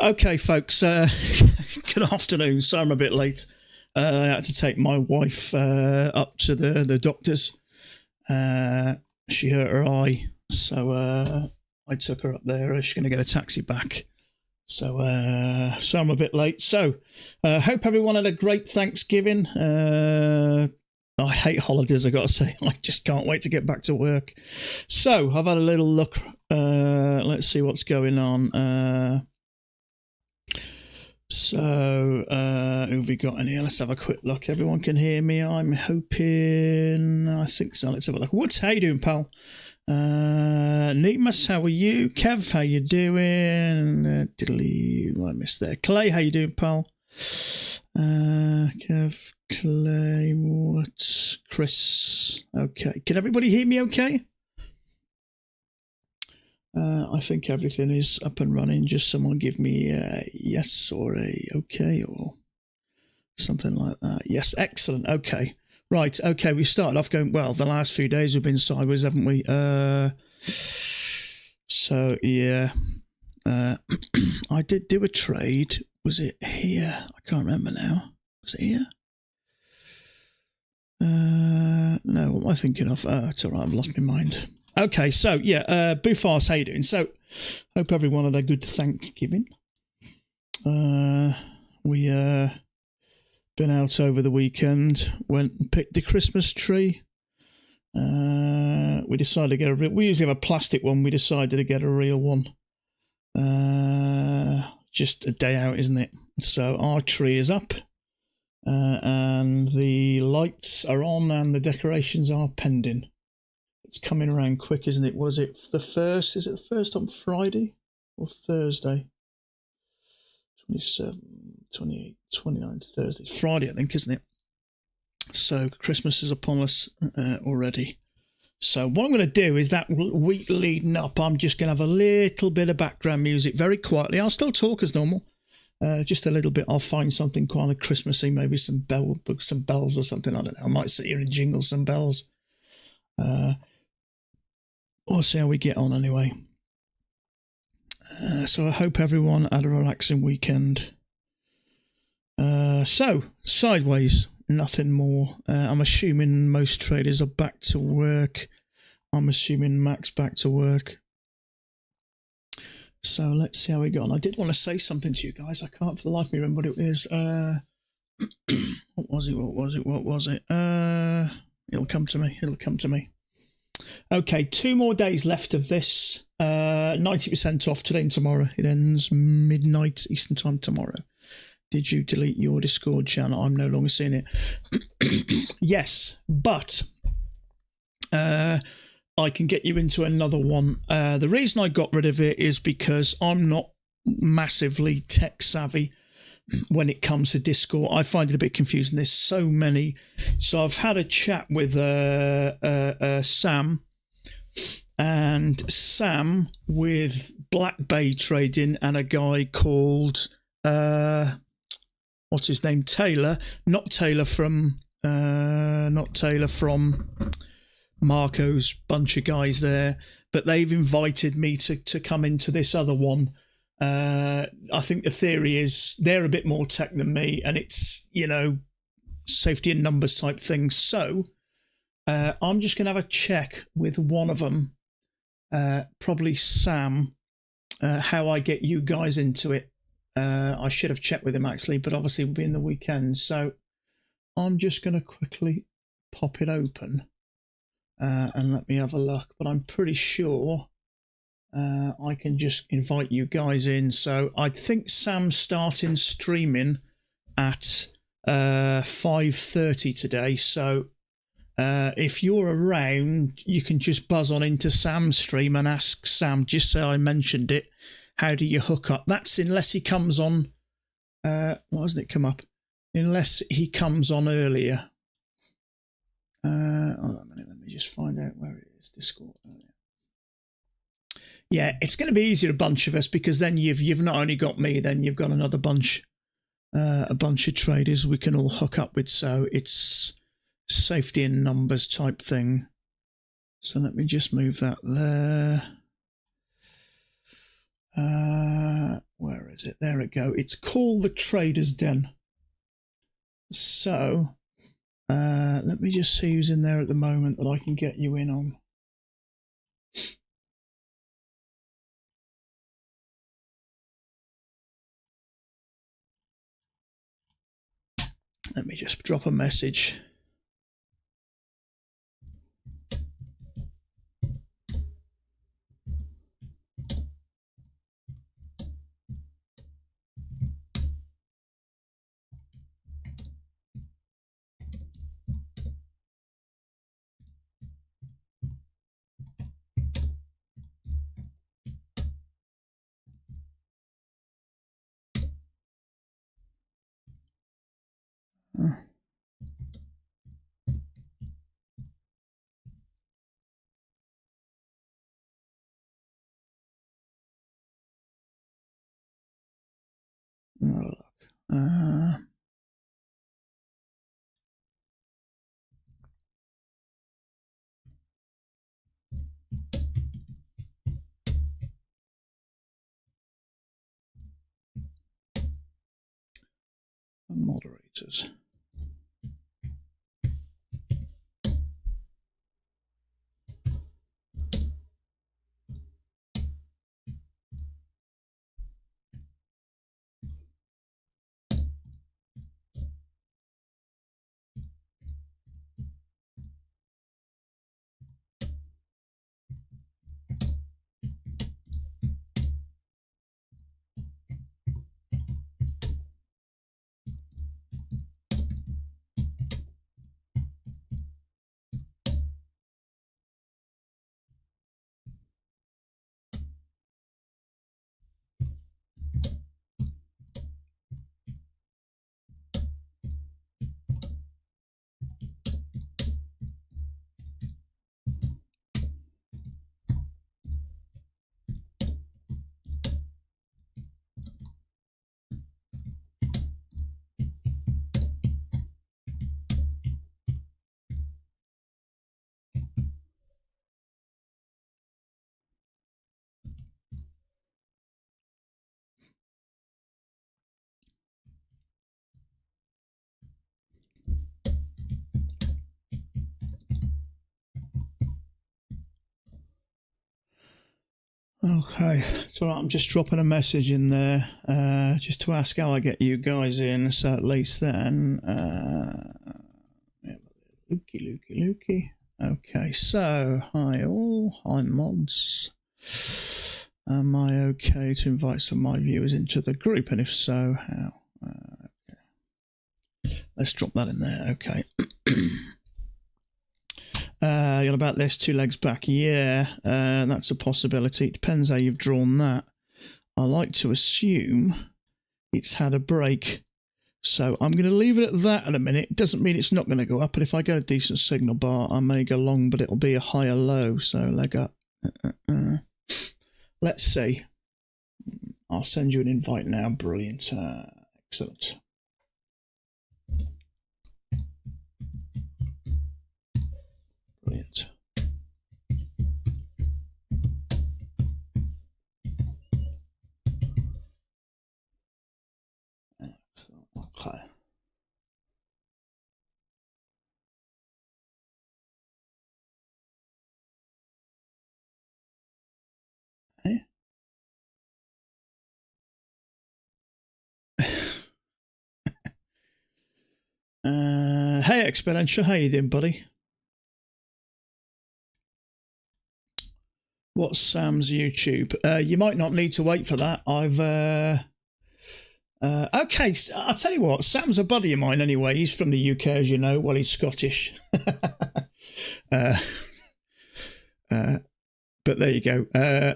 Okay, folks, good afternoon. Sorry I'm a bit late. I had to take my wife up to the doctor's. She hurt her eye, so I took her up there. She's going to get a taxi back. So I'm a bit late. So hope everyone had a great Thanksgiving. I hate holidays, I got to say. I just can't wait to get back to work. So I've had a little look. Let's see what's going on. So, who have we got in here? Let's have a quick look. Everyone can hear me, I'm hoping. I think so. Let's have a look. Woods, how you doing, pal? Neatmus, how are you? Kev, how you doing? Diddly, what I missed there. Clay, how you doing, pal? Kev, Clay, what? Chris. Okay. Can everybody hear me okay? I think everything is up and running. Just someone give me a yes or a okay or something like that. Yes, excellent. Okay. Right, okay, we started off going, well, the last few days we've been sideways, haven't we? So, yeah. I did do a trade. Was it here? I can't remember now. Was it here? No, what am I thinking of? It's all right, I've lost my mind. Okay, so, yeah, Bufars, how you doing? So, hope everyone had a good Thanksgiving. We been out over the weekend, went and picked the Christmas tree. We decided to get we usually have a plastic one, we decided to get a real one. Just a day out, isn't it? So our tree is up, and the lights are on and the decorations are pending. It's coming around quick, isn't it? Was it the first? Is it the first on Friday or Thursday? 27, 28, 29, Thursday. Friday, I think, isn't it? So Christmas is upon us already. So what I'm going to do is that week leading up, I'm just going to have a little bit of background music very quietly. I'll still talk as normal. Just a little bit. I'll find something quite like Christmassy, maybe some bells or something. I don't know. I might sit here and jingle some bells. We'll see how we get on anyway. So I hope everyone had a relaxing weekend. So, sideways, nothing more. I'm assuming most traders are back to work. I'm assuming Mac's back to work. So let's see how we go on. I did want to say something to you guys. I can't for the life of me remember what it is. What was it? It'll come to me. Okay, 2 more days left of this. 90% off today and tomorrow. It ends midnight Eastern time tomorrow. Did you delete your Discord channel? I'm no longer seeing it. Yes, but I can get you into another one. The reason I got rid of it is because I'm not massively tech savvy when it comes to Discord. I find it a bit confusing. There's so many. So I've had a chat with Sam, and Sam with Black Bay Trading and a guy called what's his name? Taylor. Not Taylor from Marco's bunch of guys there, but they've invited me to come into this other one. I think the theory is they're a bit more tech than me, and it's, safety in numbers type thing. So I'm just going to have a check with one of them, probably Sam, how I get you guys into it. I should have checked with him actually, but obviously we'll be in the weekend. So I'm just going to quickly pop it open and let me have a look. But I'm pretty sure I can just invite you guys in. So I think Sam's starting streaming at 5:30 today. So if you're around, you can just buzz on into Sam's stream and ask Sam, just say I mentioned it, how do you hook up? That's unless he comes on, why hasn't it come up? Unless he comes on earlier. Hold on a minute, let me just find out where it is. Discord. Yeah, it's going to be easier a bunch of us, because then you've not only got me, then you've got another bunch, a bunch of traders we can all hook up with. So it's safety in numbers type thing. So let me just move that there. Where is it? There it go. It's called the Traders Den. So let me just see who's in there at the moment that I can get you in on. Let me just drop a message. Moderators. Okay, so I'm just dropping a message in there just to ask how I get you guys in. So at least then, Lukey. Okay, so hi all, hi mods. Am I okay to invite some of my viewers into the group? And if so, how? Okay. Let's drop that in there. Okay. You're about this 2 legs back. Yeah, that's a possibility. It depends how you've drawn that. I like to assume it's had a break. So I'm going to leave it at that in a minute. It doesn't mean it's not going to go up, but if I get a decent signal bar, I may go long, but it'll be a higher low. So leg up. Let's see. I'll send you an invite now. Brilliant. Excellent. Brilliant. Okay. Hey. Hey, Exponential. How you doing, buddy? What's Sam's YouTube? You might not need to wait for that. I've okay, I'll tell you what, Sam's a buddy of mine anyway. He's from the UK, as you know. Well, he's Scottish. But there you go.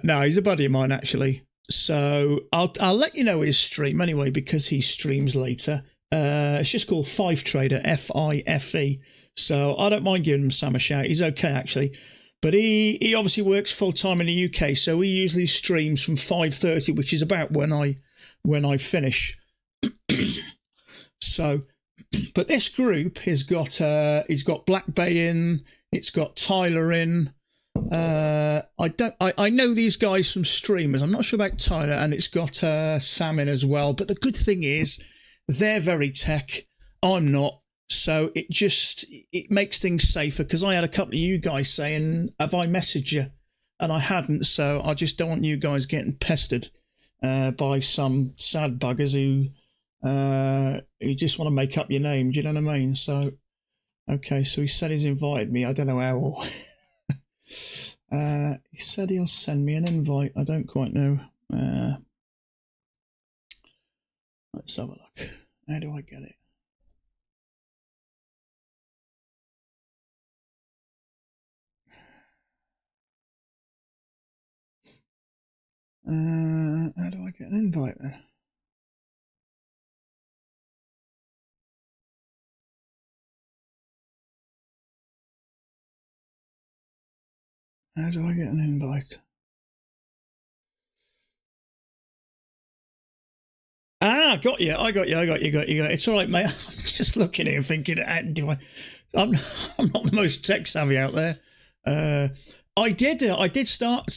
No, he's a buddy of mine, actually. So I'll let you know his stream anyway, because he streams later. It's just called Fife Trader, F-I-F-E. So I don't mind giving Sam a shout. He's okay, actually. But he obviously works full time in the UK, so he usually streams from 5:30, which is about when I finish. So, but this group has got he's got Black Bay in, it's got Tyler in. I know these guys from streamers. I'm not sure about Tyler, and it's got Sam in as well. But the good thing is, they're very tech. I'm not, so it makes things safer. Because I had a couple of you guys saying, "Have I messaged you?" And I hadn't. So I just don't want you guys getting pestered by some sad buggers who just want to make up your name. Do you know what I mean? So okay, so he said he's invited me. I don't know how. He said he'll send me an invite. I don't quite know. Let's have a look. How do I get it? How do I get an invite then? How do I get an invite? Ah, got you. I got you. It's all right, mate. I'm just looking here thinking, I'm not the most tech savvy out there. I did start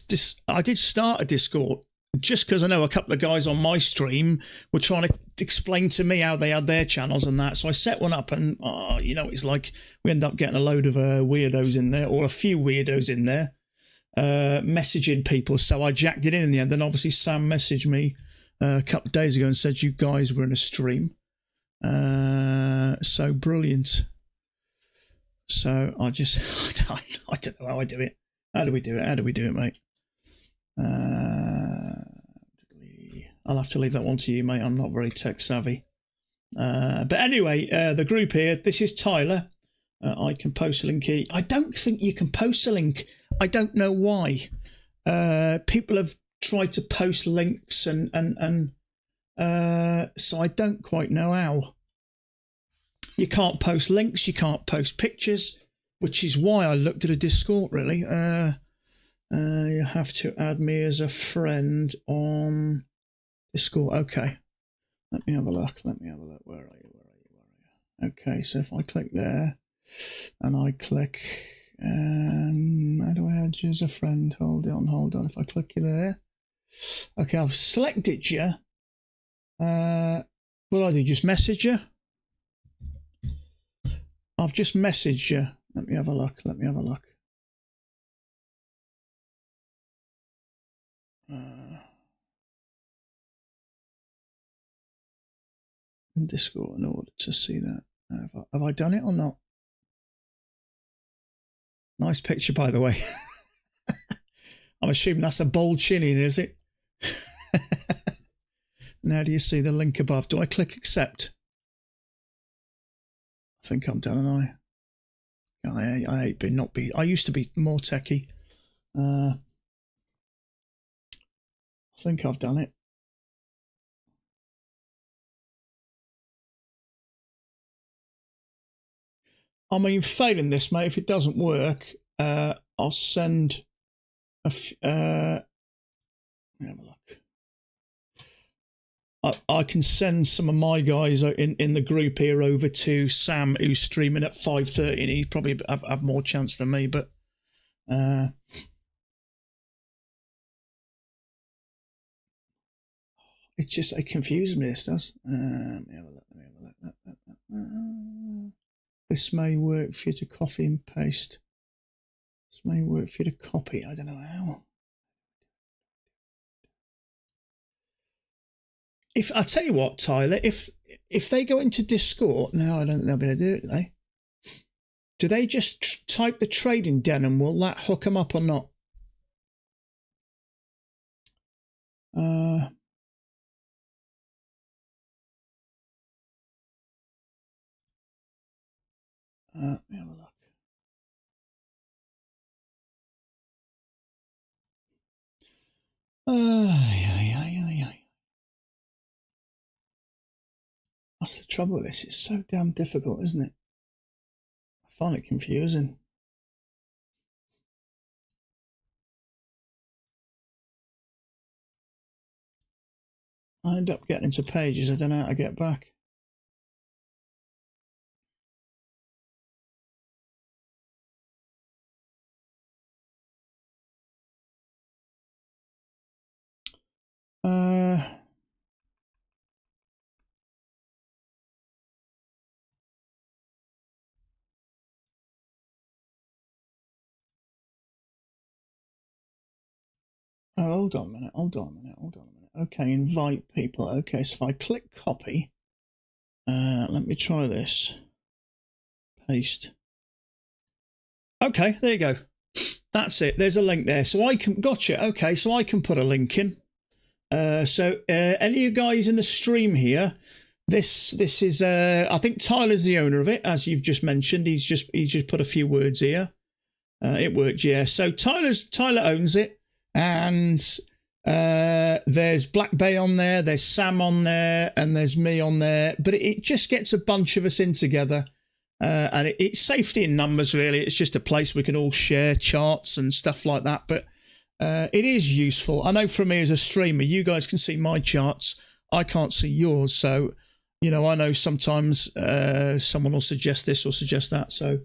a Discord just because I know a couple of guys on my stream were trying to explain to me how they had their channels and that. So I set one up, and it's like we end up getting a load of weirdos in there, or a few weirdos in there, messaging people. So I jacked it in the end. Then obviously Sam messaged me a couple of days ago and said you guys were in a stream. So brilliant. So I just I don't know how I do it. How do we do it, mate? I'll have to leave that one to you, mate. I'm not very tech savvy. But anyway, the group here, this is Tyler. I can post a link here. I don't think you can post a link. I don't know why. People have tried to post links and so I don't quite know how. You can't post links, you can't post pictures, which is why I looked at a Discord, really. You have to add me as a friend on Discord. Okay. Let me have a look. Where are you? Okay, so if I click there and I click, how do I add you as a friend? Hold on. If I click you there. Okay, I've selected you. What do I do? Just message you? I've just messaged you. Let me have a look. In Discord in order to see that. Have I done it or not? Nice picture, by the way. I'm assuming that's a bold chin-in, is it? Now do you see the link above? Do I click accept? I think I'm done, and I used to be more techie. I think I've done it. I mean, failing this, mate, if it doesn't work, I'll send let me have a look. I can send some of my guys in the group here over to Sam, who's streaming at 5:30, and he'd probably have more chance than me, but it confuses me, this does. Let me have a look. This may work for you to copy and paste. This may work for you to copy. I don't know how. If I tell you what, Tyler, if they go into Discord, no, I don't think they'll be able to do it, do they? Do they just type the trading den, and will that hook them up or not? Let me have a look. That's the trouble with this. It's so damn difficult, isn't it? I find it confusing. I end up getting into pages I don't know how to get back. Oh, hold on a minute. Okay, invite people. Okay, so if I click copy, let me try this. Paste. Okay, there you go. That's it. There's a link there. So I can, gotcha. Okay, so I can put a link in. So any of you guys in the stream here, this is I think Tyler's the owner of it, as you've just mentioned. He's just put a few words here. It worked, yeah. So Tyler owns it, and there's Black Bay on there, there's Sam on there, and there's me on there. But it just gets a bunch of us in together. And it's safety in numbers, really. It's just a place we can all share charts and stuff like that. But it is useful. I know for me as a streamer, you guys can see my charts. I can't see yours. So, you know, I know sometimes someone will suggest this or suggest that. So,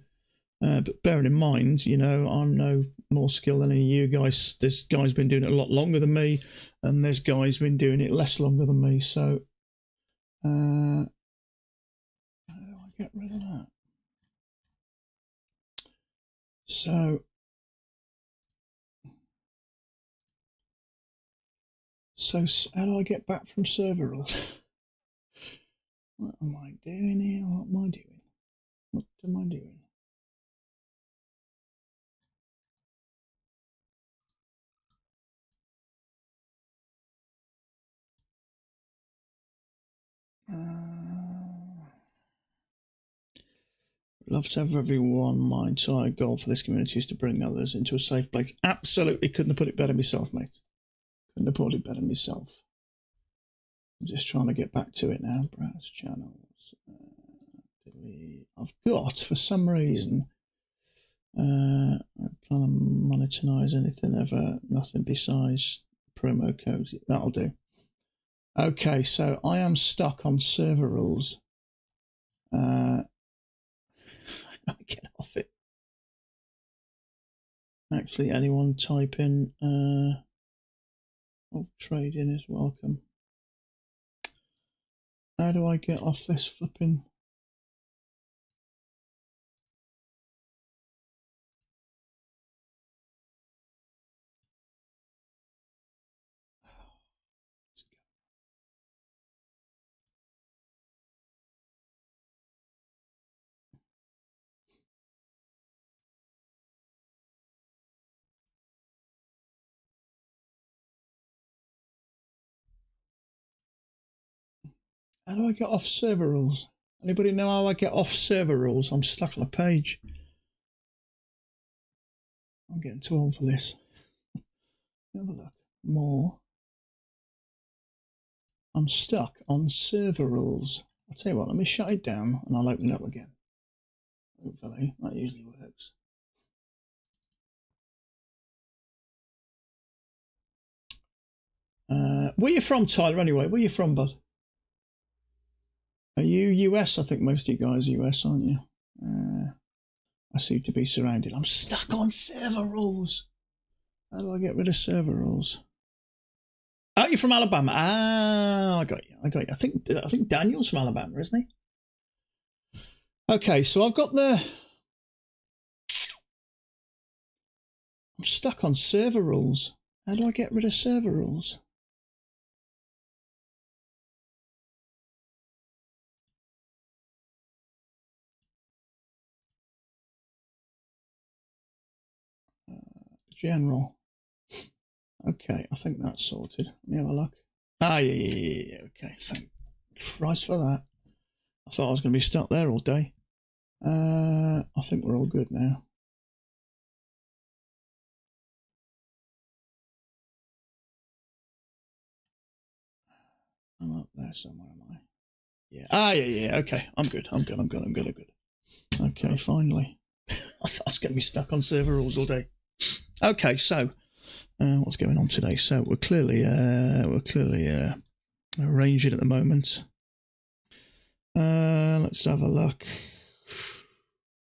but bearing in mind, you know, I'm no more skilled than any of you guys. This guy's been doing it a lot longer than me, and this guy's been doing it less longer than me. So, how do I get rid of that? So how do I get back from server rules? What am I doing here? What am I doing? What am I doing? Love to have everyone. My entire goal for this community is to bring others into a safe place. Absolutely couldn't have put it better myself, mate. Couldn't have put it better myself. I'm just trying to get back to it now. Browse channels. Delete. I've got, for some reason, I plan to monetize anything ever. Nothing besides promo codes. That'll do. Okay, so I am stuck on server rules. Get off it. Actually, anyone type in trading is welcome. How do I get off this flipping? How do I get off server rules? Anybody know how I get off server rules? I'm stuck on a page. I'm getting too old for this. Have a look. More. I'm stuck on server rules. I'll tell you what, let me shut it down and I'll open it up again. Hopefully, that usually works. Where you from, Tyler, anyway? Where you from, bud? Are you US? I think most of you guys are US, aren't you? I seem to be surrounded. I'm stuck on server rules. How do I get rid of server rules? Oh, you're from Alabama. Ah, I got you. I think Daniel's from Alabama, isn't he? Okay, so I've got the... I'm stuck on server rules. How do I get rid of server rules? General. Okay, I think that's sorted. Let me have a look. Ah, yeah. Okay, thank Christ for that. I thought I was going to be stuck there all day. I think we're all good now. I'm up there somewhere, am I? Yeah. Ah, yeah. Okay, I'm good. Okay, finally. I thought I was going to be stuck on server rules all day. Okay, so what's going on today? So we're clearly arrange it at the moment. Let's have a look.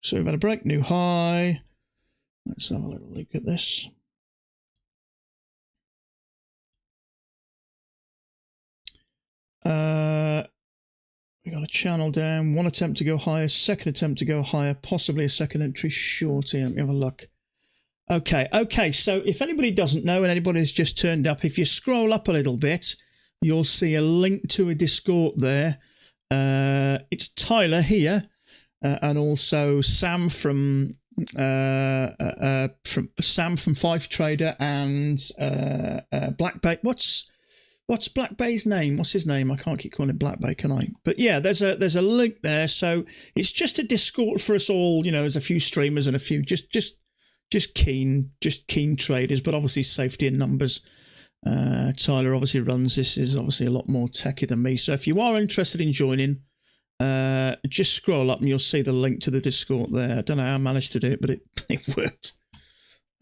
So we've had a break, new high. Let's have a little look at this. We got a channel down, one attempt to go higher, second attempt to go higher, possibly a second entry short here. Let me have a look. Okay, so if anybody doesn't know and anybody's just turned up, if you scroll up a little bit, you'll see a link to a Discord there. It's Tyler here, and also Sam from Fife Trader and Black Bay. What's Black Bay's name? What's his name? I can't keep calling it Black Bay, can I? But yeah, there's a link there. So it's just a Discord for us all. You know, there's a few streamers and a few just keen traders, but obviously safety in numbers. Tyler obviously runs this. Is obviously a lot more techy than me. So if you are interested in joining, just scroll up and you'll see the link to the Discord there. I don't know how I managed to do it, but it worked.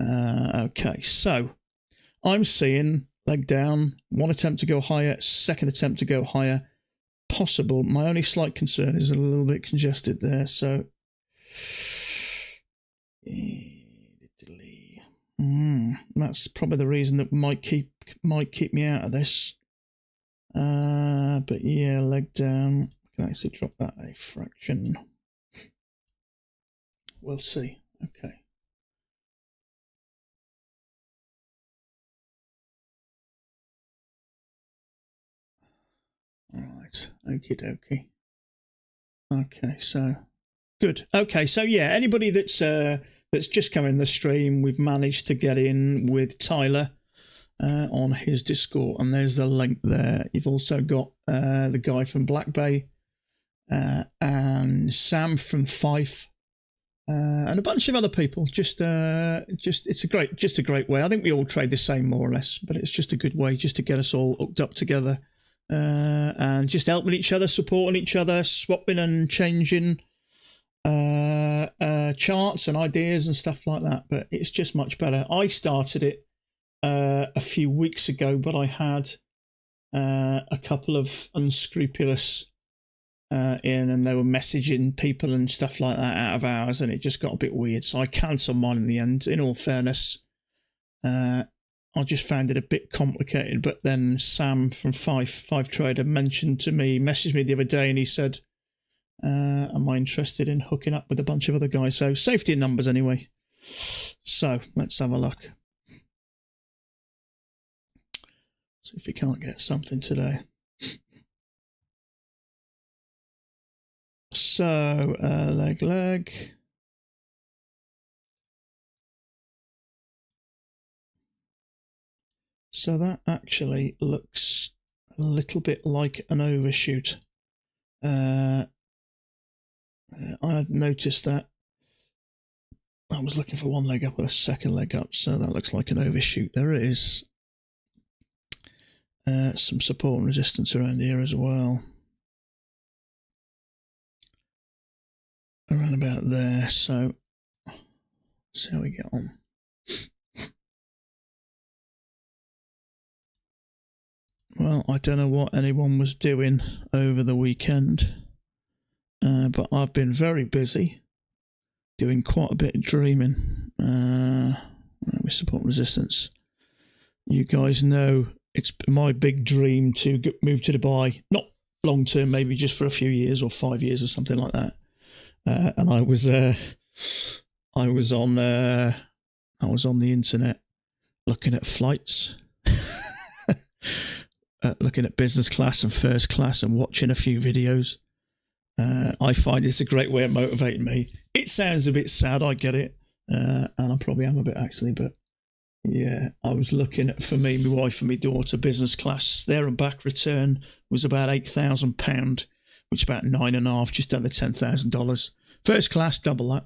Okay, so I'm seeing leg down, one attempt to go higher, second attempt to go higher, possible. My only slight concern is a little bit congested there, so that's probably the reason that might keep me out of this. But yeah, leg down. I can actually drop that a fraction. We'll see. Okay. All right. Okie dokie. Okay, so good. Okay, so yeah, anybody that's just come in the stream, we've managed to get in with Tyler on his Discord, and there's the link there. You've also got the guy from Black Bay and Sam from Fife and a bunch of other people. Just it's a great way. I think we all trade the same more or less, but it's just a good way just to get us all hooked up together and just helping each other, supporting each other, swapping and changing charts and ideas and stuff like that. But it's just much better. I started it a few weeks ago, but I had a couple of unscrupulous in, and they were messaging people and stuff like that out of hours, and it just got a bit weird. So I cancelled mine in the end. In all fairness, I just found it a bit complicated. But then Sam from Fife Trader messaged me the other day, and he said, am I interested in hooking up with a bunch of other guys? So safety in numbers anyway. So let's have a look. See if we can't get something today. So leg. So that actually looks a little bit like an overshoot. I had noticed that. I was looking for one leg up and a second leg up, so that looks like an overshoot. There is some support and resistance around here as well. Around about there, so let's see how we get on. Well, I don't know what anyone was doing over the weekend, but I've been very busy doing quite a bit of dreaming. With support and resistance. You guys know it's my big dream to move to Dubai, not long term, maybe just for a few years or 5 years or something like that. And I was on the internet looking at flights. Looking at business class and first class and watching a few videos. I find it's a great way of motivating me. It sounds a bit sad, I get it, and I probably am a bit actually, but yeah, I was looking at, for me, my wife and my daughter, business class there and back return was about £8,000, which is about $9,500, just under $10,000. First class, double that.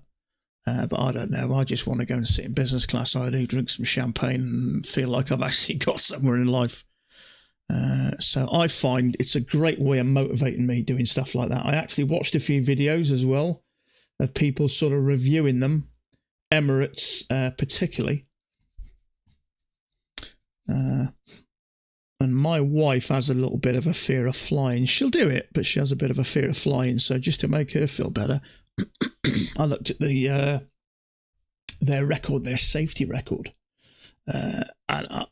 But I don't know. I just want to go and sit in business class. I do drink some champagne and feel like I've actually got somewhere in life. So I find it's a great way of motivating me doing stuff like that. I actually watched a few videos as well of people sort of reviewing them, Emirates particularly. And my wife has a little bit of a fear of flying. She'll do it, but she has a bit of a fear of flying. So just to make her feel better, I looked at their record, their safety record, and I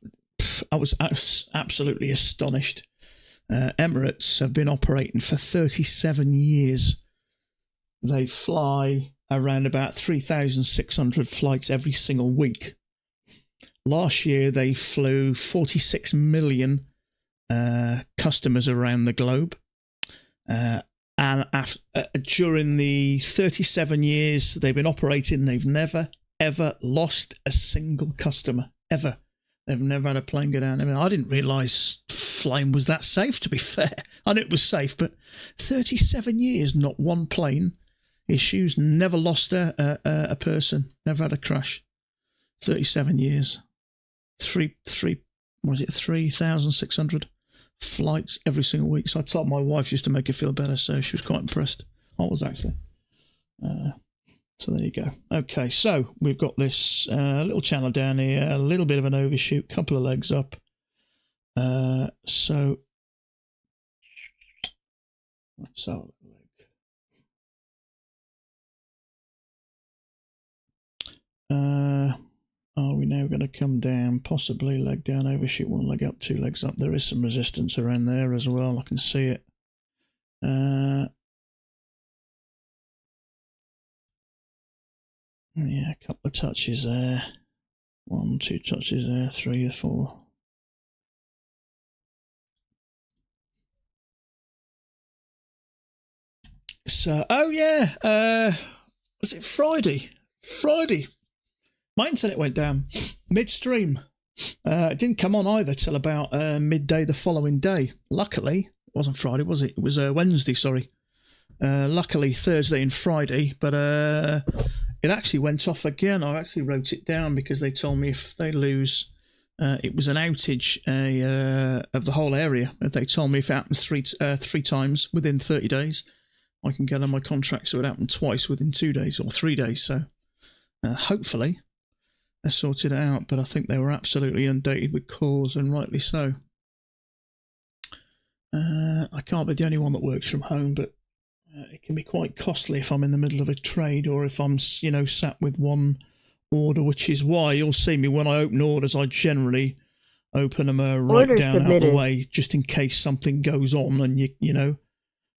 was absolutely astonished. Emirates have been operating for 37 years. They fly around about 3,600 flights every single week. Last year, they flew 46 million customers around the globe. And during the 37 years they've been operating, they've never, ever lost a single customer, ever. They've never had a plane go down. I mean, I didn't realise flying was that safe, to be fair. I knew it was safe, but 37 years, not one plane issues, never lost a person, never had a crash. 37 years. 3,600 flights every single week. So I told my wife just to make her feel better, so she was quite impressed. I was actually. So there you go. Okay, so we've got this little channel down here, a little bit of an overshoot, couple of legs up. So let's have a look. Are we now going to come down? Possibly leg down, overshoot, one leg up, two legs up. There is some resistance around there as well. I can see it. Yeah, a couple of touches there. 1, 2 touches there. 3 or 4. So, oh yeah, was it Friday? My internet went down midstream. It didn't come on either till about midday the following day. Luckily, it wasn't Friday, was it? It was Wednesday, sorry. Luckily, Thursday and Friday, but it actually went off again. I actually wrote it down because they told me if they lose, it was an outage of the whole area. They told me if it happens three times within 30 days, I can get on my contract. So it happened twice within 2 days or 3 days. So hopefully they sorted it out, but I think they were absolutely inundated with calls, and rightly so. I can't be the only one that works from home, but it can be quite costly if I'm in the middle of a trade or if I'm, sat with one order, which is why you'll see me when I open orders, I generally open them right down submitted. Out the way, just in case something goes on and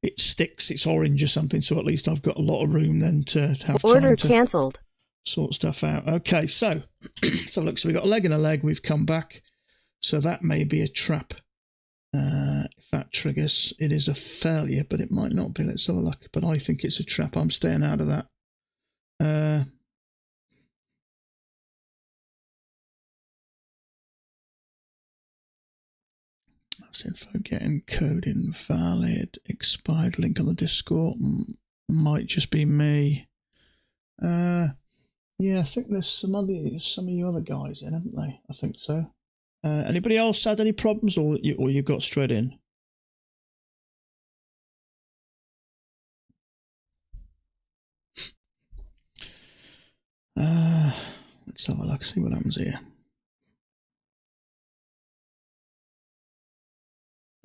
it sticks, it's orange or something, so at least I've got a lot of room then to have order time to cancelled. Sort stuff out. Okay, so look, so we've got a leg and a leg, we've come back, so that may be a trap. If that triggers, it is a failure, but it might not be. Let's have a look. But I think it's a trap. I'm staying out of that. That's info getting code invalid. Expired link on the Discord. Might just be me. Yeah, I think there's some of you other guys in, haven't they? I think so. Anybody else had any problems, or you got straight in? Let's have a look, see what happens here.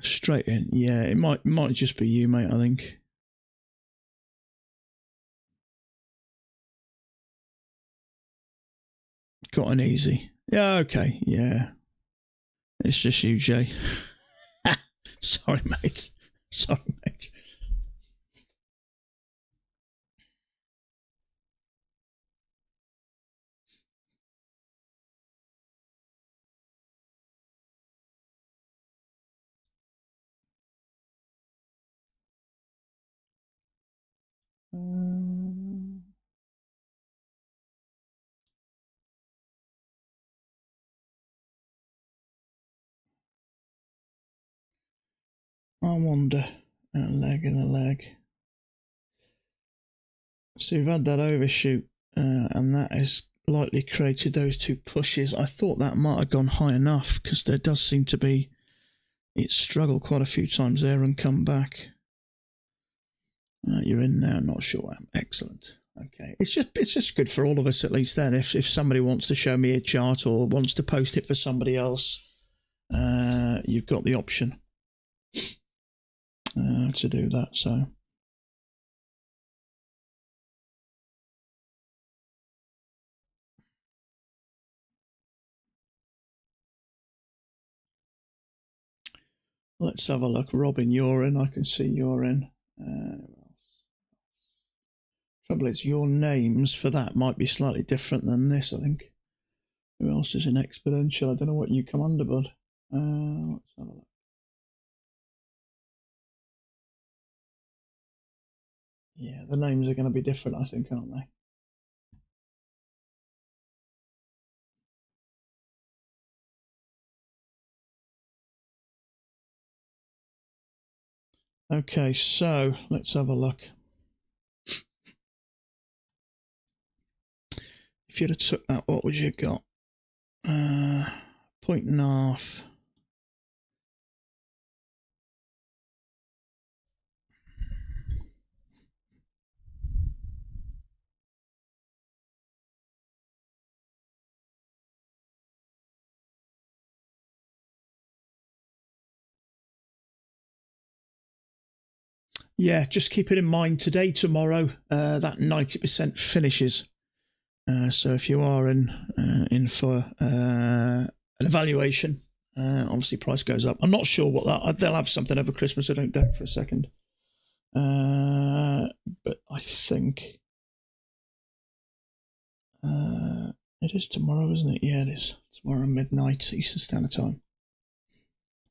Straight in, yeah. It might just be you, mate. I think. Got an easy. Yeah, okay, yeah. It's just you, Jay. Sorry, mate. Sorry, mate. I wonder. A leg and a leg. So we've had that overshoot, and that has likely created those two pushes. I thought that might have gone high enough because there does seem to be. It struggled quite a few times there and come back. You're in now. Not sure. Excellent. Okay, it's just good for all of us at least. Then, if somebody wants to show me a chart or wants to post it for somebody else, you've got the option to do that. So let's have a look. Robin, you're in. I can see you're in. Trouble is, your names for that might be slightly different than this, I think. Who else is in exponential? I don't know what you come under, bud. Let's have a look. Yeah, the names are going to be different, I think, aren't they? Okay, so let's have a look. If you'd have took that, what would you got? 0.5. Yeah, just keep it in mind today, tomorrow, that 90% finishes. So if you are in for an evaluation, obviously price goes up. I'm not sure what that. They'll have something over Christmas. I don't doubt for a second. But I think it is tomorrow, isn't it? Yeah, it is tomorrow midnight Eastern Standard Time.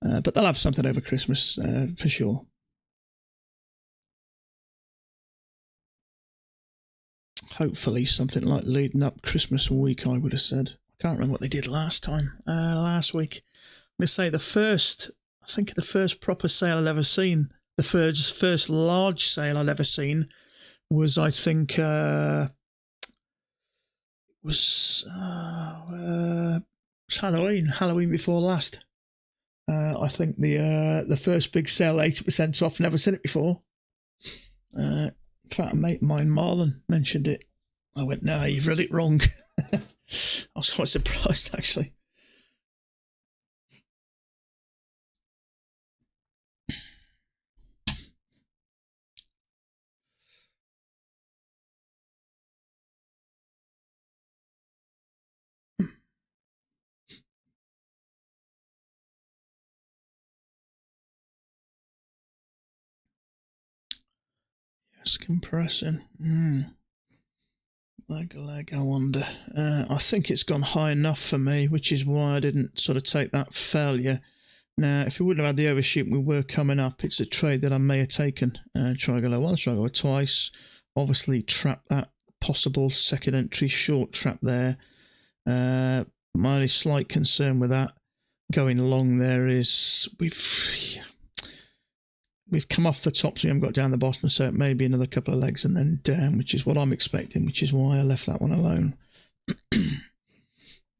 But they'll have something over Christmas for sure. Hopefully something like leading up Christmas week, I would have said. I can't remember what they did last time. Last week. I'm going to say the first proper sale I'd ever seen, the first large sale I'd ever seen was, I think, was Halloween before last. I think the first big sale, 80% off, never seen it before. In fact, a mate of mine, Marlon, mentioned it. I went, no, you've read it wrong. I was quite surprised, actually. Yes, compressing. Leg, I wonder. I think it's gone high enough for me, which is why I didn't sort of take that failure. Now, if we wouldn't have had the overshoot, we were coming up. It's a trade that I may have taken. Try go low once, try go twice. Obviously, trap that possible second entry short trap there. My only slight concern with that going long there is we've come off the top, so we haven't got down the bottom, so it may be another couple of legs and then down, which is what I'm expecting, which is why I left that one alone.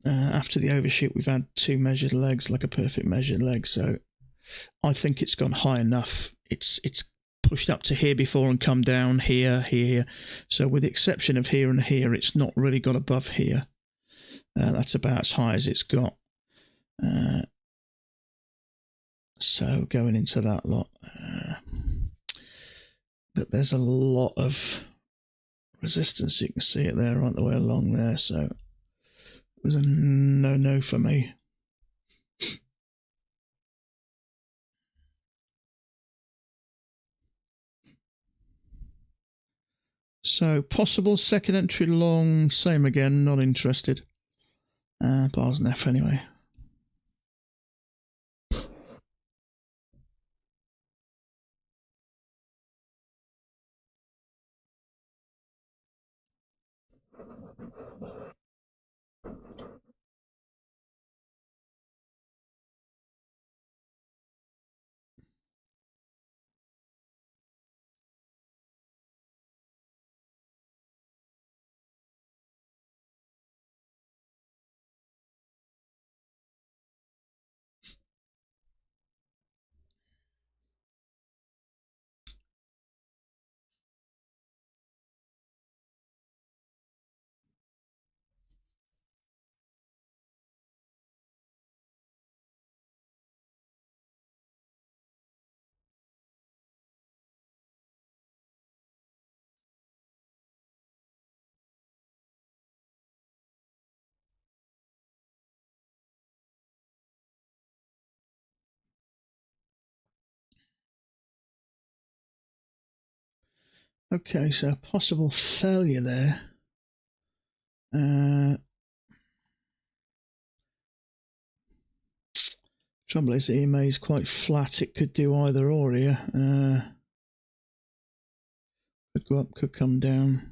After the overshoot, we've had two measured legs, like a perfect measured leg, so I think it's gone high enough. It's pushed up to here before and come down here. So with the exception of here and here, it's not really got above here. That's about as high as it's got. So going into that lot. But there's a lot of resistance. You can see it there right the way along there. So it was a no for me. So possible second entry long, same again, not interested. Bars and F anyway. Okay, so possible failure there. Trouble is, the EMA is quite flat. It could do either or here. Could go up, could come down.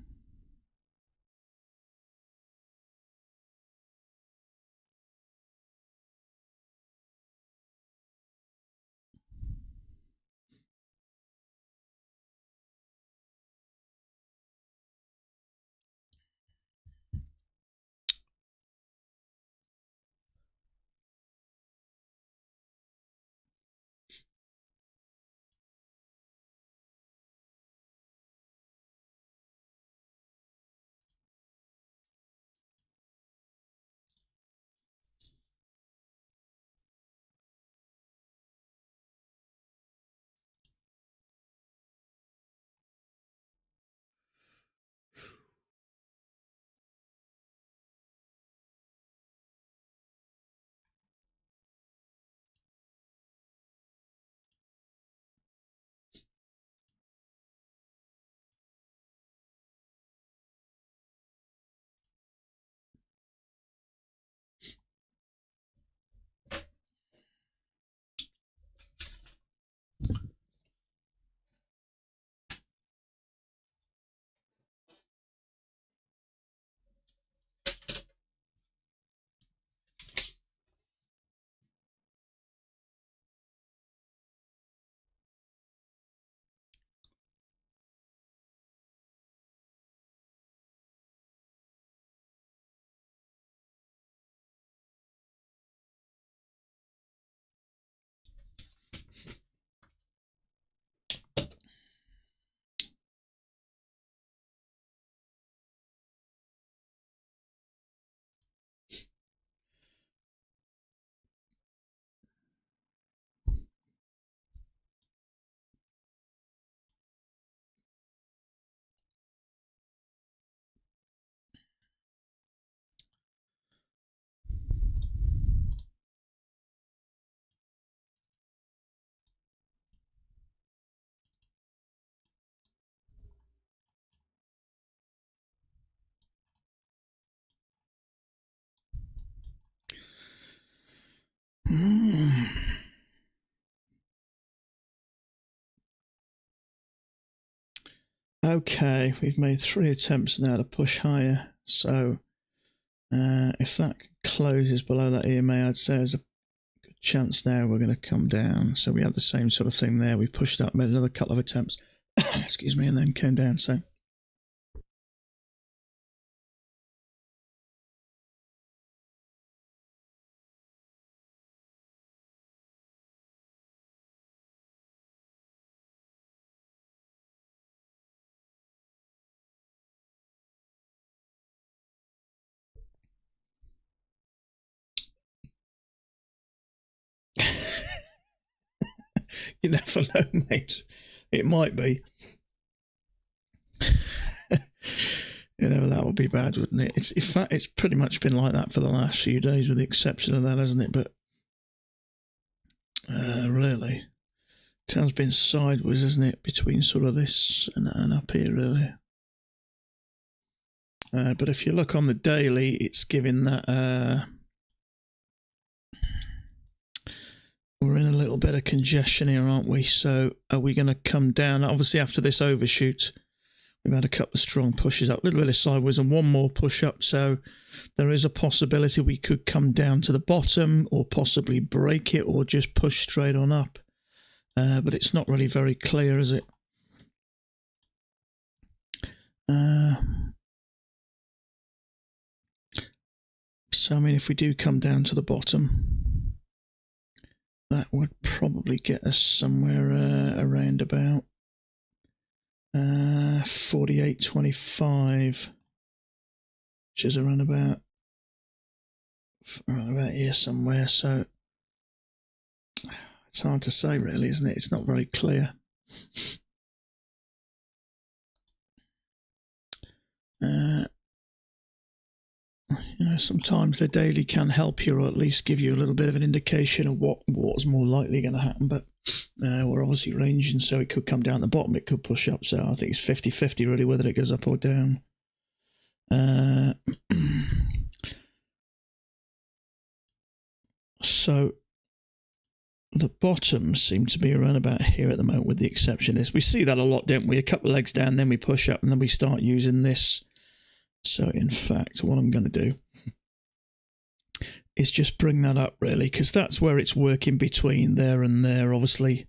Okay, we've made 3 attempts now to push higher. So if that closes below that EMA, I'd say there's a good chance now we're going to come down. So we had the same sort of thing there. We pushed up, made another couple of attempts, excuse me, and then came down. So you never know, mate. It might be. You know, that would be bad, wouldn't it? It's, in fact, it's pretty much been like that for the last few days, with the exception of that, hasn't it? But really, it has been sideways, isn't it, between sort of this and up here, really. But if you look on the daily, it's giving that we're in a little bit of congestion here, aren't we? So are we going to come down? Obviously, after this overshoot, we've had a couple of strong pushes up, a little bit of sideways and one more push up. So there is a possibility we could come down to the bottom or possibly break it or just push straight on up. But it's not really very clear, is it? So, I mean, if we do come down to the bottom, that would probably get us somewhere around about 48.25, which is around about here somewhere. So it's hard to say, really, isn't it? It's not very clear. sometimes the daily can help you, or at least give you a little bit of an indication of what's more likely going to happen. But we're obviously ranging, so it could come down the bottom, it could push up. So I think it's 50-50 really, whether it goes up or down. So the bottoms seem to be around about here at the moment, with the exception is we see that a lot, don't we? A couple of legs down, then we push up, and then we start using this. So in fact, what I'm going to do is just bring that up really, because that's where it's working between there and there. Obviously,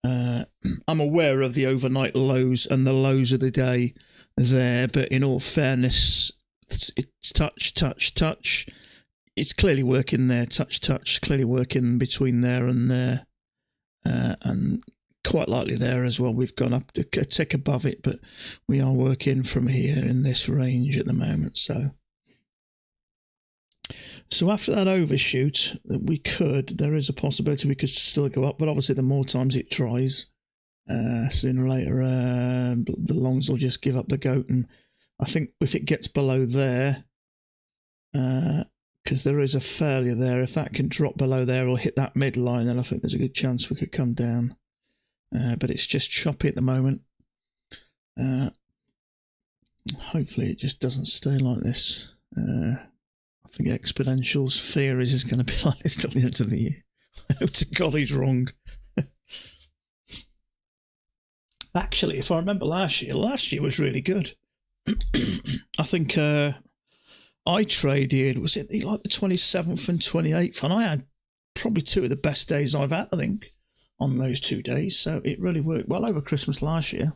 I'm aware of the overnight lows and the lows of the day there, but in all fairness, it's touch, touch, touch. It's clearly working there, touch, touch, clearly working between there and there, and quite likely there as well. We've gone up a tick above it, but we are working from here in this range at the moment. So after that overshoot, there is a possibility we could still go up, but obviously the more times it tries, sooner or later, the longs will just give up the goat. And I think if it gets below there, because there is a failure there, if that can drop below there or hit that midline, then I think there's a good chance we could come down. But it's just choppy at the moment. Hopefully it just doesn't stay like this. I think Exponential's fear is it's going to be like this till the end of the year. I hope to God he's wrong. Actually, if I remember last year was really good. I think I traded, was it like the 27th and 28th? And I had probably two of the best days I've had, I think, on those 2 days. So it really worked well over Christmas last year.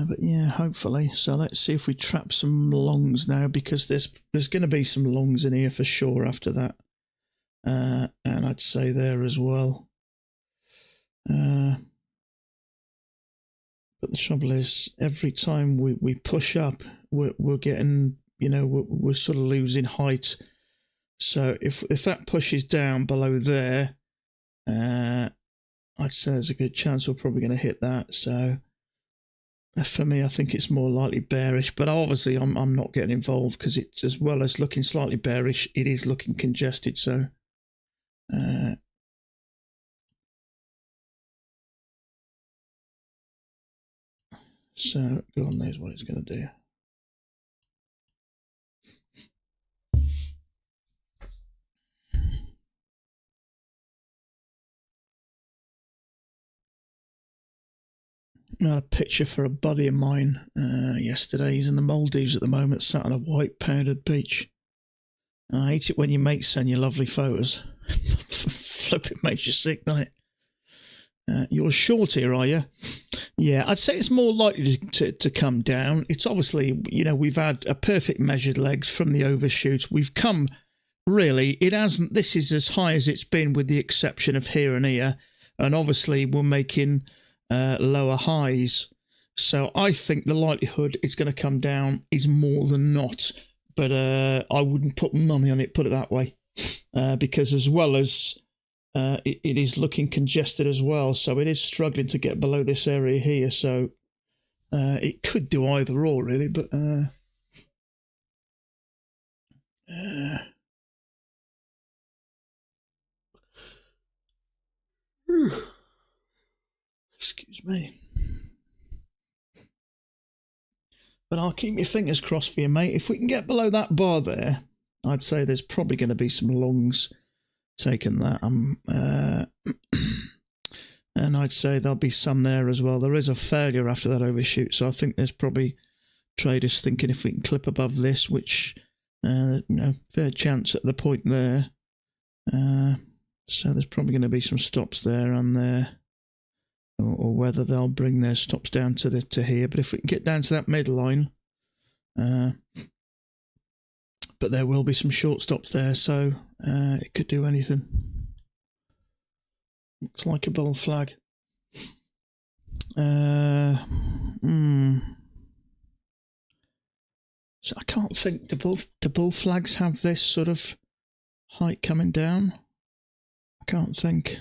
But yeah, hopefully. So let's see if we trap some longs now, because there's going to be some longs in here for sure after that. And I'd say there as well. But the trouble is, every time we push up, we're getting, we're sort of losing height. So if that pushes down below there, I'd say there's a good chance we're probably going to hit that. So for me, I think it's more likely bearish. But obviously, I'm not getting involved, because it's, as well as looking slightly bearish, it is looking congested. So so God knows what it's going to do. I had a picture for a buddy of mine yesterday. He's in the Maldives at the moment, sat on a white powdered beach. I hate it when your mates send you lovely photos. Flipping makes you sick, doesn't it? You're short here, are you? Yeah, I'd say it's more likely to come down. It's obviously, we've had a perfect measured legs from the overshoot. We've come, really, it hasn't, this is as high as it's been with the exception of here and here. And obviously we're making lower highs. So I think the likelihood it's going to come down is more than not. But I wouldn't put money on it, put it that way. Because as well as it is looking congested as well, so it is struggling to get below this area here. So it could do either or, really. But excuse me. But I'll keep my fingers crossed for you, mate. If we can get below that bar there, I'd say there's probably going to be some longs taking that. And I'd say there'll be some there as well. There is a failure after that overshoot, so I think there's probably traders thinking if we can clip above this, which, fair chance at the point there. So there's probably going to be some stops there and there. Or whether they'll bring their stops down to here. But if we can get down to that midline, but there will be some short stops there, so it could do anything. Looks like a bull flag. So I can't think, do bull flags have this sort of height coming down? I can't think.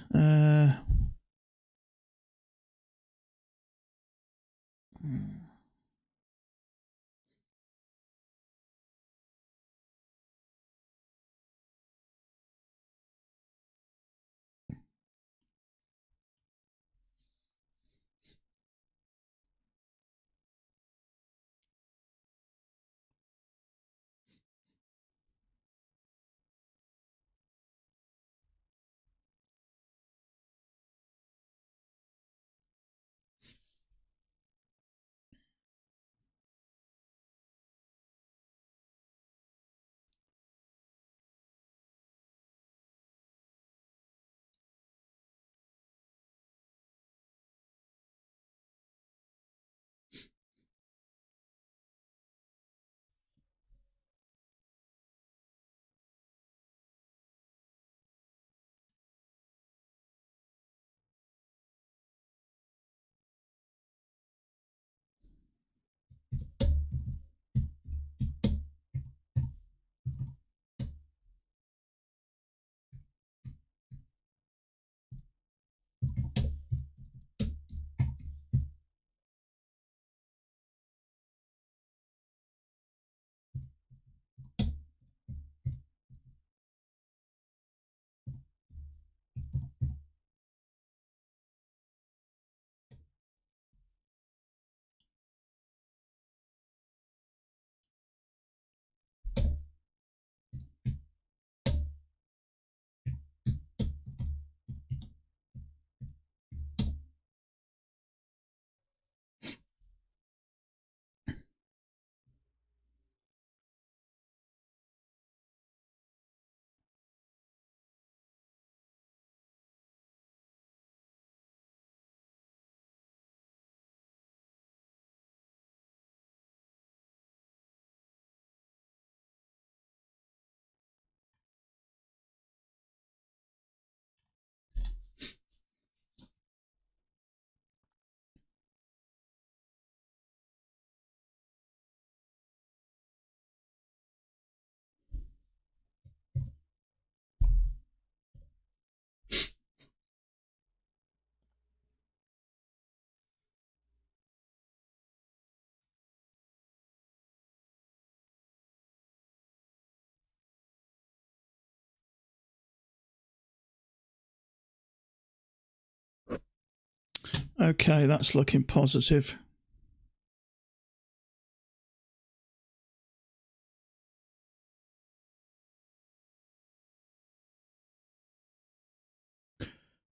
Okay, that's looking positive.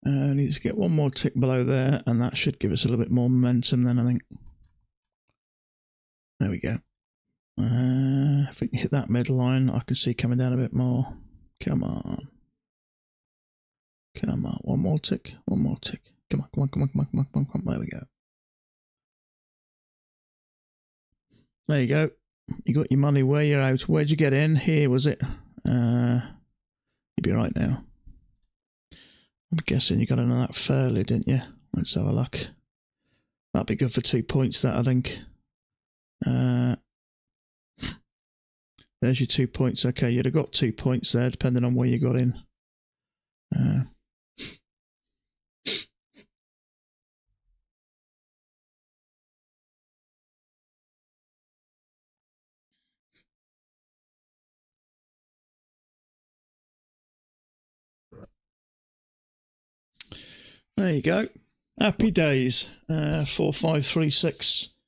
Need to get one more tick below there, and that should give us a little bit more momentum then, I think. There we go. If we can hit that midline, I can see coming down a bit more. Come on. Come on. One more tick. One more tick. Come on, come on, come on, come on, come on, come on, come on. There we go. There you go. You got your money where you're out. Where'd you get in? Here, was it? You'd be right now. I'm guessing you got in on that fairly, didn't you? Let's have a look. That'd be good for 2 points, that, I think. There's your 2 points. Okay, you'd have got 2 points there, depending on where you got in. There you go. Happy days. 4536.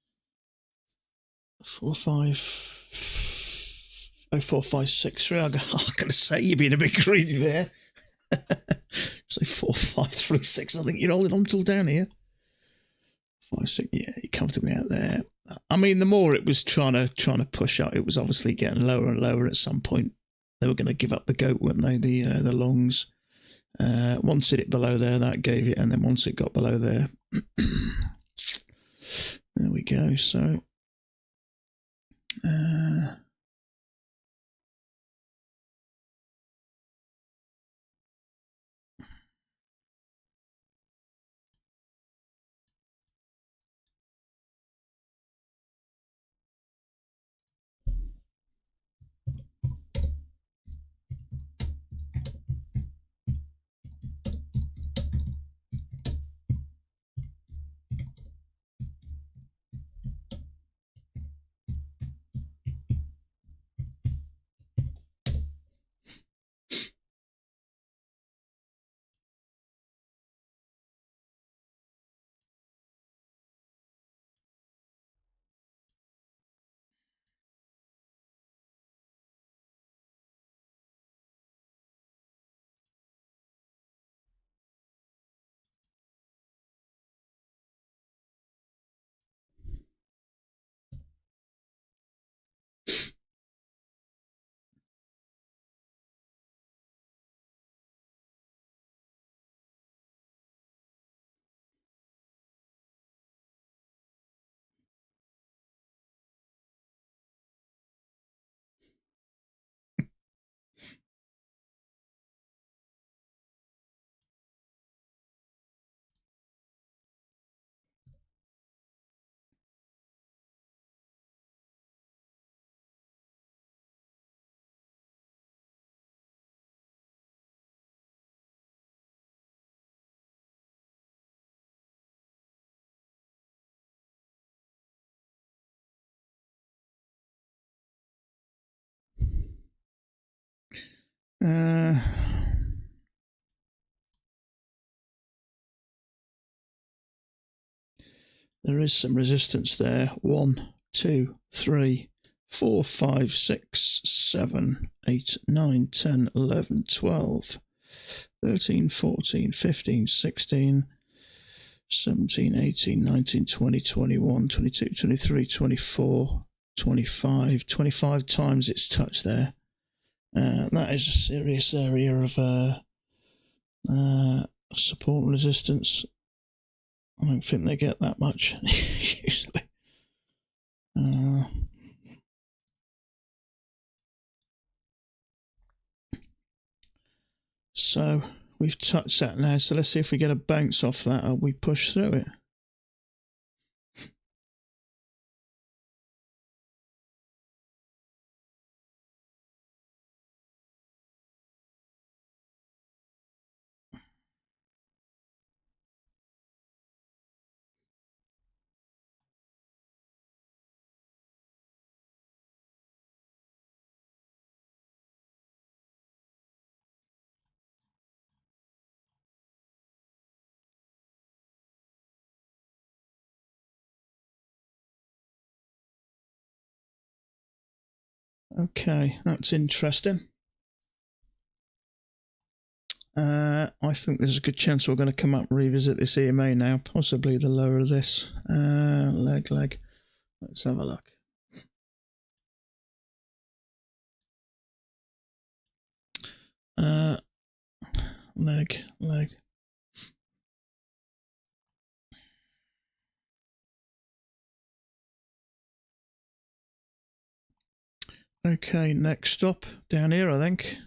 456. I'm going to say you're being a bit greedy there. Say 4536. I think you're holding on till down here. 5, 6. Yeah, you're comfortably out there. I mean, the more it was trying to push up, it was obviously getting lower and lower. At some point, they were going to give up the goat, weren't they? The longs. Once it hit below there, that gave it, and then once it got below there, there we go. So. There is some resistance there. 1, 2, 3, 4, 5, 6, 7, 8, 9, 10, 11, 12, 13, 14, 15, 16, 17, 18, 19, 20, 21, 22, 23, 24, 25. 25 times it's touched there. That is a serious area of support and resistance. I don't think they get that much usually. So we've touched that now. So let's see if we get a bounce off that or we push through it. Okay, that's interesting. I think there's a good chance we're going to come up and revisit this EMA now, possibly the lower of this. Leg. Let's have a look. Leg. Okay, next stop down here, I think.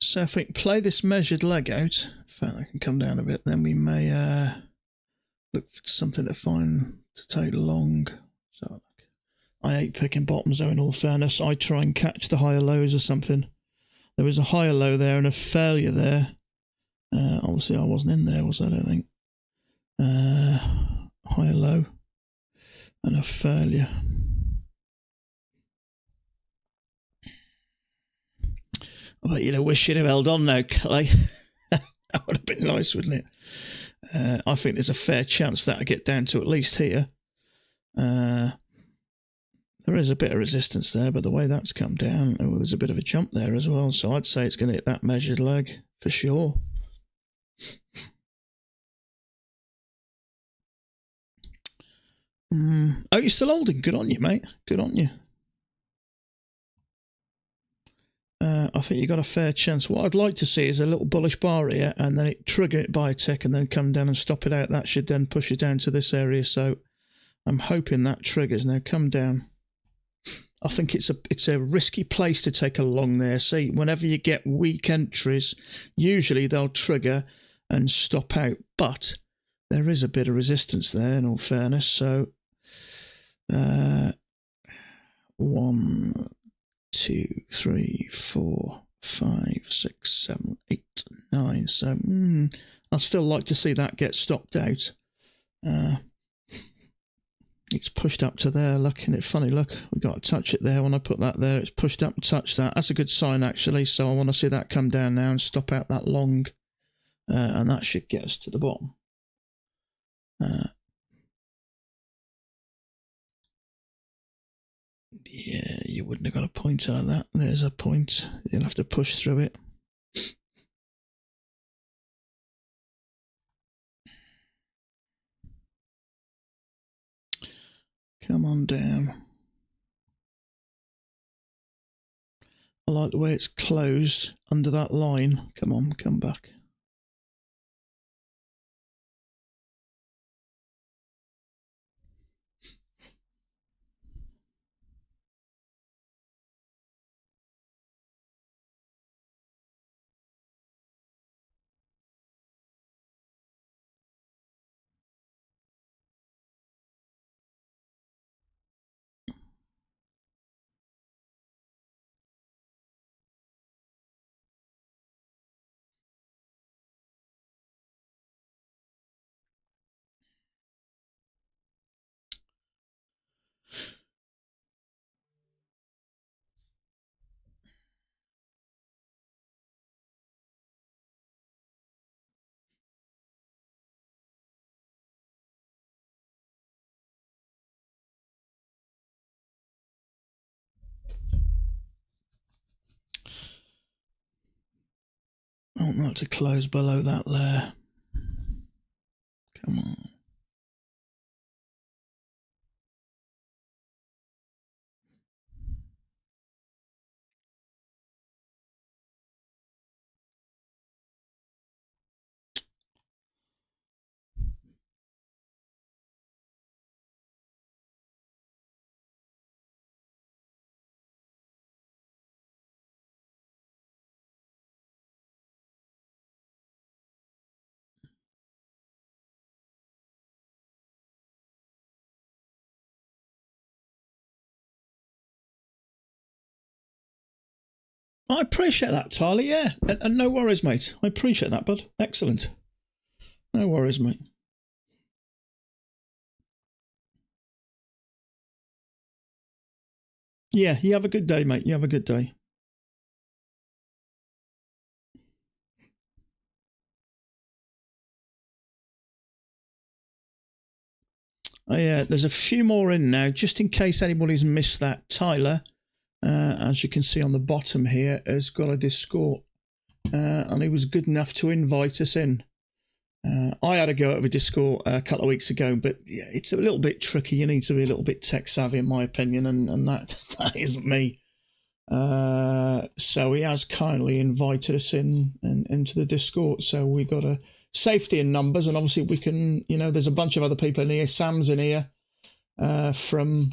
So if we play this measured leg out, in fact I can come down a bit, then we may look for something to take long. So I hate picking bottoms though, in all fairness. I try and catch the higher lows or something. There was a higher low there and a failure there. Obviously I wasn't in there, was I don't think. Higher low and a failure. I bet you'd have wished you'd have held on now, Clay. That would have been nice, wouldn't it? I think there's a fair chance that'll get down to at least here. There is a bit of resistance there, but the way that's come down, there's a bit of a jump there as well. So I'd say it's going to hit that measured leg for sure. Oh, you're still holding. Good on you, mate. Good on you. I think you got a fair chance. What I'd like to see is a little bullish bar here, and then it trigger it by a tick, and then come down and stop it out. That should then push it down to this area. So I'm hoping that triggers. Now come down. I think it's a risky place to take a long there. See, whenever you get weak entries, usually they'll trigger and stop out, but there is a bit of resistance there, in all fairness. So 1, 2, 3, 4, 5, 6, 7, 8, 9. So I'd still like to see that get stopped out. It's pushed up to there. Look, isn't it funny? Look, we got to touch it there. When I put that there, it's pushed up and touched that. That's a good sign, actually. So I want to see that come down now and stop out that long, and that should get us to the bottom. Yeah, you wouldn't have got a point out of that. There's a point. You'll have to push through it. Come on down. I like the way it's closed under that line. Come on, come back. I want that to close below that layer. Come on. I appreciate that, Tyler, yeah. And no worries, mate. I appreciate that, bud. Excellent. No worries, mate. Yeah, you have a good day, mate. You have a good day. Oh, yeah, there's a few more in now, just in case anybody's missed that. Tyler, as you can see on the bottom here, has got a Discord, and he was good enough to invite us in. I had a go at a Discord a couple of weeks ago, but yeah, it's a little bit tricky. You need to be a little bit tech savvy, in my opinion, and that isn't me. So he has kindly invited us into the Discord. So we got a safety in numbers, and obviously we can, there's a bunch of other people in here. Sam's in here from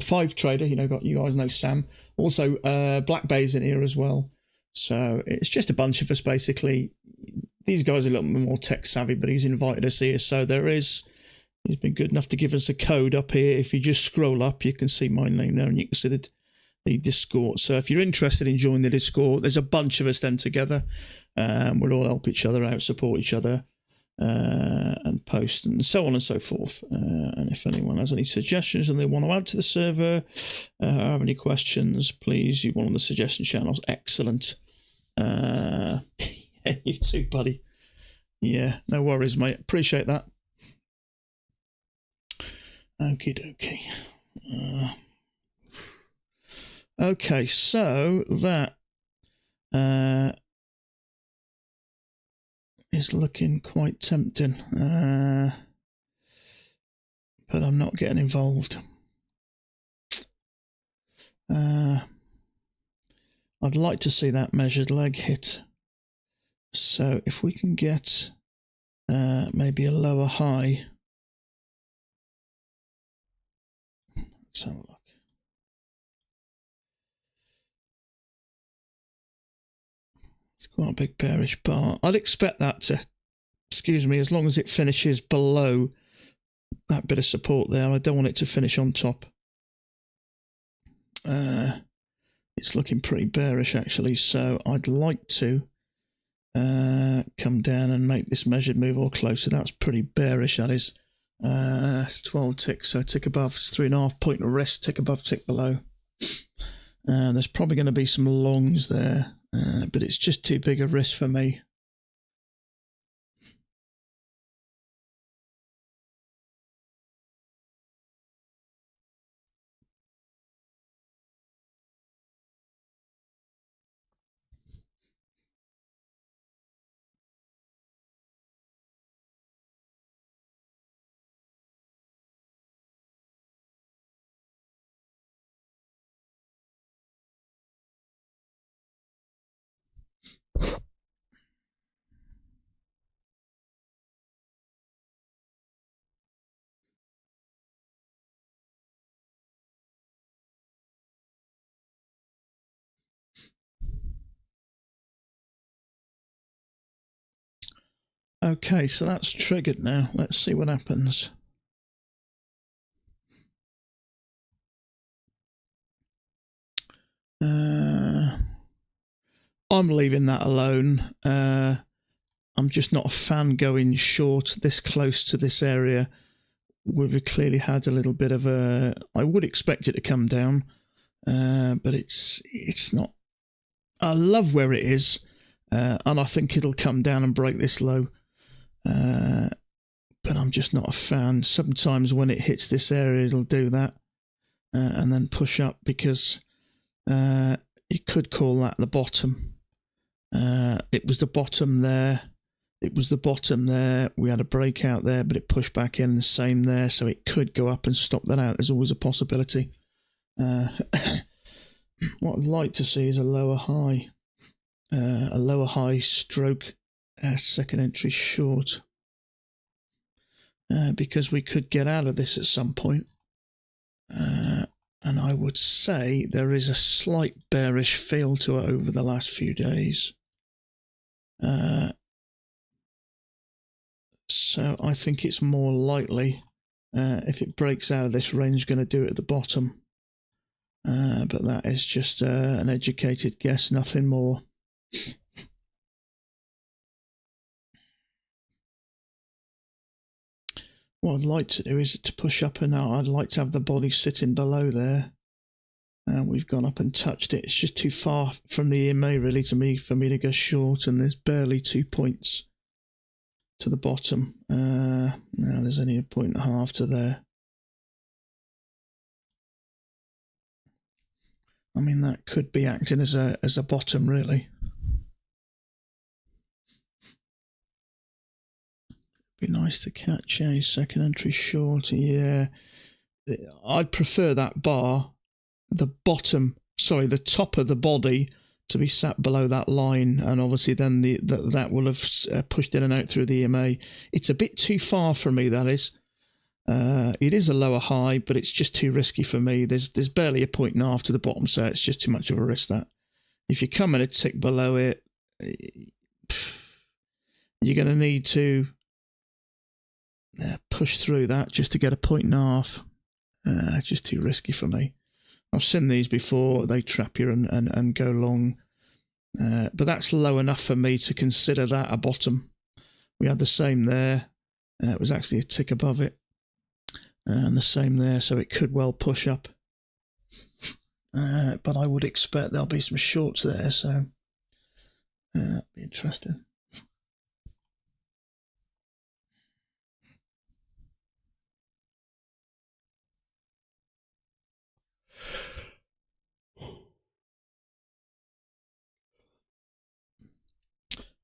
Five Trader. You guys know Sam. Also, Black Bay's in here as well. So it's just a bunch of us basically. These guys are a little bit more tech savvy, but he's invited us here. So he's been good enough to give us a code up here. If you just scroll up, you can see my name there, and you can see the Discord. So if you're interested in joining the Discord, there's a bunch of us then together. We'll all help each other out, support each other, and post, and so on and so forth. And if anyone has any suggestions and they want to add to the server, have any questions, please, you want on the suggestion channels. Excellent. You too, buddy. Yeah, no worries, mate. Appreciate that. Okie dokie. Okay, so that is looking quite tempting, but I'm not getting involved. I'd like to see that measured leg hit. So if we can get maybe a lower high. Let's have a look. It's quite a big bearish bar. I'd expect that to, as long as it finishes below that bit of support there. I don't want it to finish on top. It's looking pretty bearish actually, so I'd like to come down and make this measured move or closer. That's pretty bearish, that is. 12 ticks, so tick above, it's 3.5 point of risk, tick above, tick below. There's probably going to be some longs there, but it's just too big a risk for me. Okay, so that's triggered now. Let's see what happens. I'm leaving that alone. I'm just not a fan going short this close to this area. We've clearly had a little bit of a... I would expect it to come down, but it's not... I love where it is, and I think it'll come down and break this low. But I'm just not a fan. Sometimes when it hits this area, it'll do that, and then push up, because you could call that the bottom. It was the bottom there. It was the bottom there. We had a breakout there, but it pushed back in, the same there. So it could go up and stop that out. There's always a possibility. What I'd like to see is a lower high. A lower high stroke second entry short. Because we could get out of this at some point. And I would say there is a slight bearish feel to it over the last few days. So I think it's more likely, if it breaks out of this range, going to do it at the bottom. But that is just an educated guess, nothing more. what I'd like to do is to push up and out. I'd like to have the body sitting below there. And we've gone up and touched it. It's just too far from the EMA really for me to go short, and there's barely 2 points to the bottom. Now there's only a 1.5 to there. I mean, that could be acting as a bottom really. Be nice to catch a second entry short. Yeah, I'd prefer that bar, the top of the body, to be sat below that line, and obviously then that will have pushed in and out through the EMA. It's a bit too far for me, that is. It is a lower high, but it's just too risky for me. There's barely a 1.5 to the bottom, so it's just too much of a risk. That if you come in a tick below it, you're going to need to push through that just to get a 0.5. It's just too risky for me. I've seen these before. They trap you and go long. But that's low enough for me to consider that a bottom. We had the same there. It was actually a tick above it. And the same there, so it could well push up. But I would expect there'll be some shorts there, so be interesting.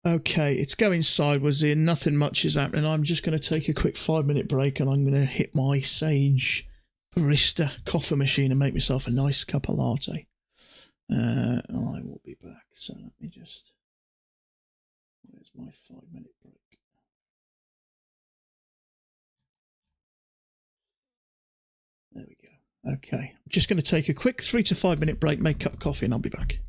Okay, it's going sideways here. Nothing much is happening. I'm just going to take a quick 5-minute break, and I'm going to hit my Sage Barista coffee machine and make myself a nice cup of latte. I will be back. So let me just... Where's my 5-minute break? There we go. Okay, I'm just going to take a quick 3 to 5 minute break, make a cup of coffee, and I'll be back.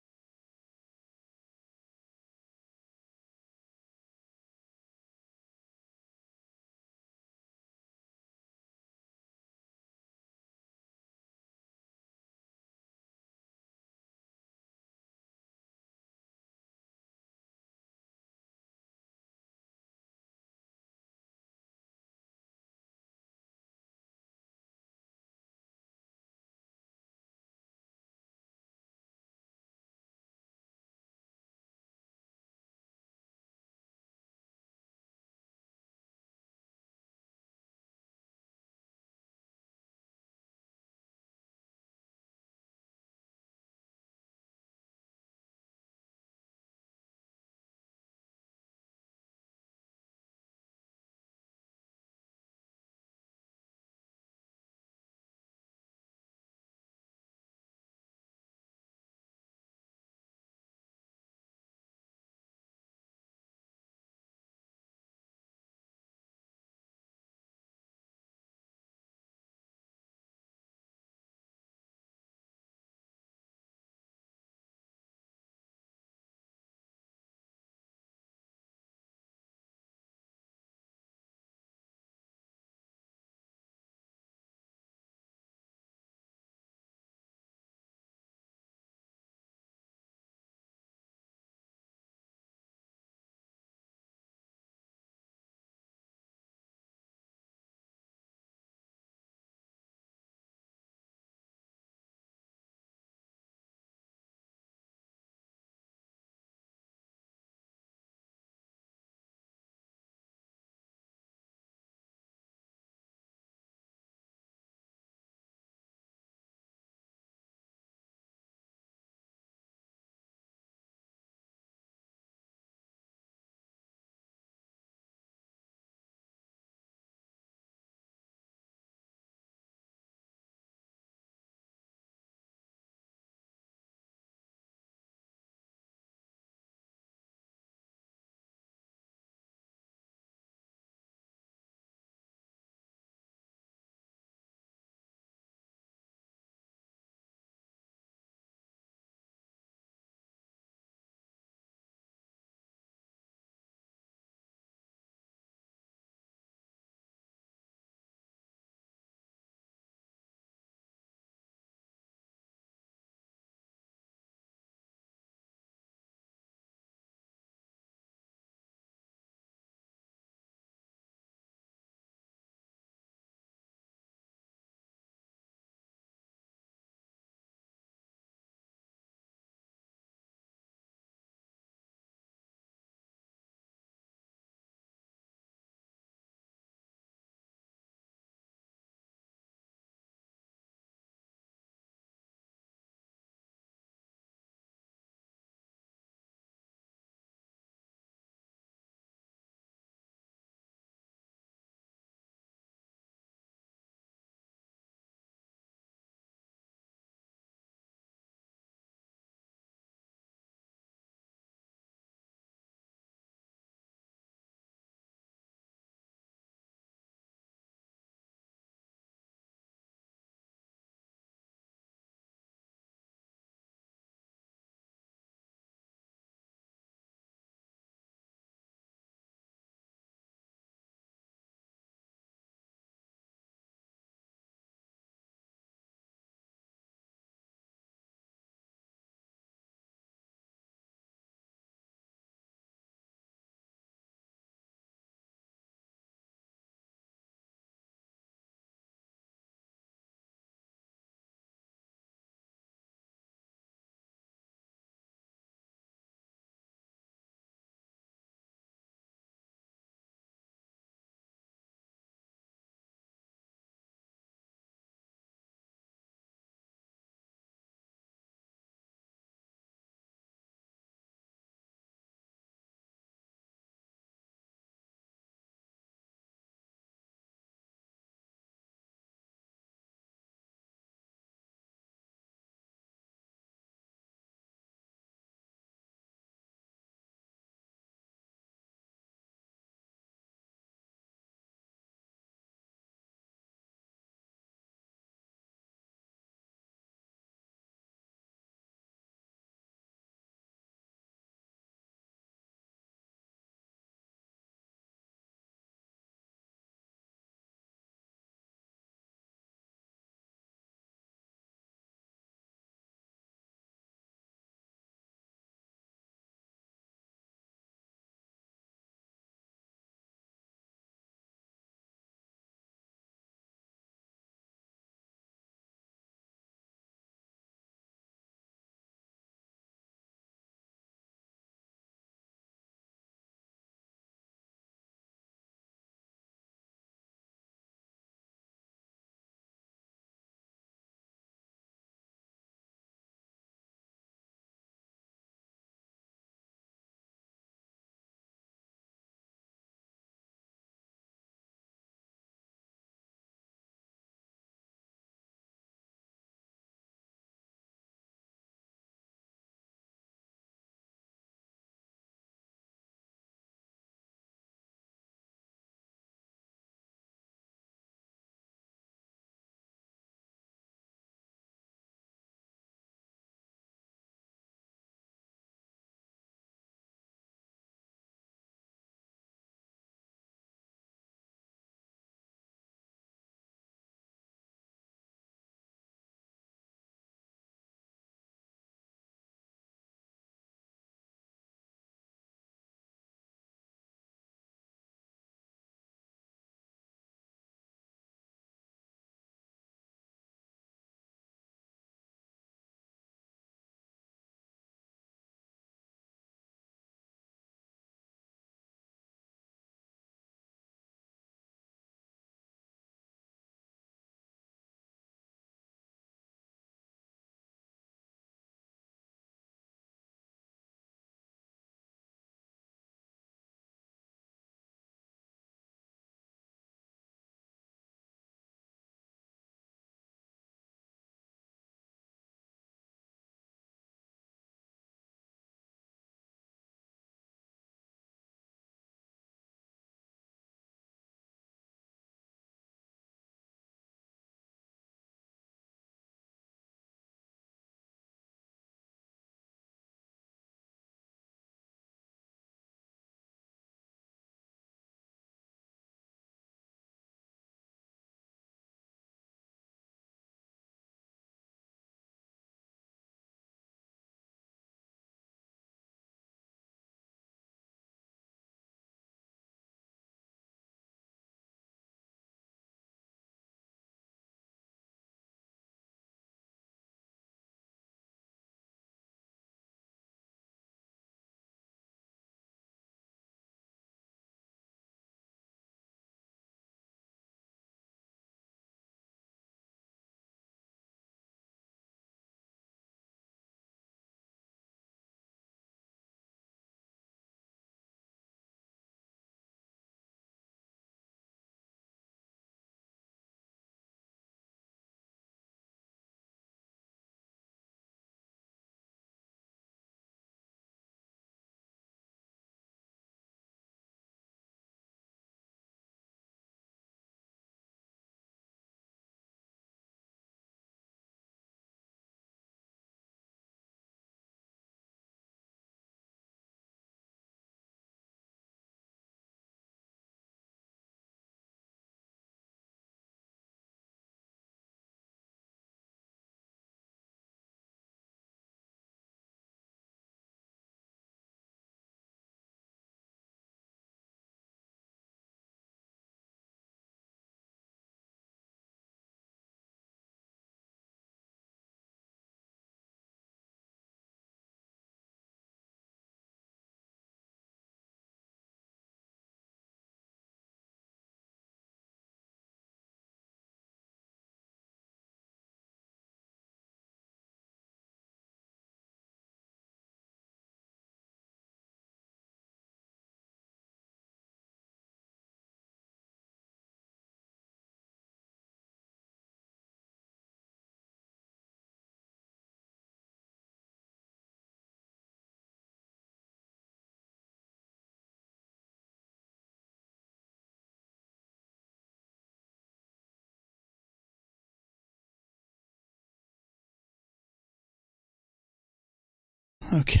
Okay.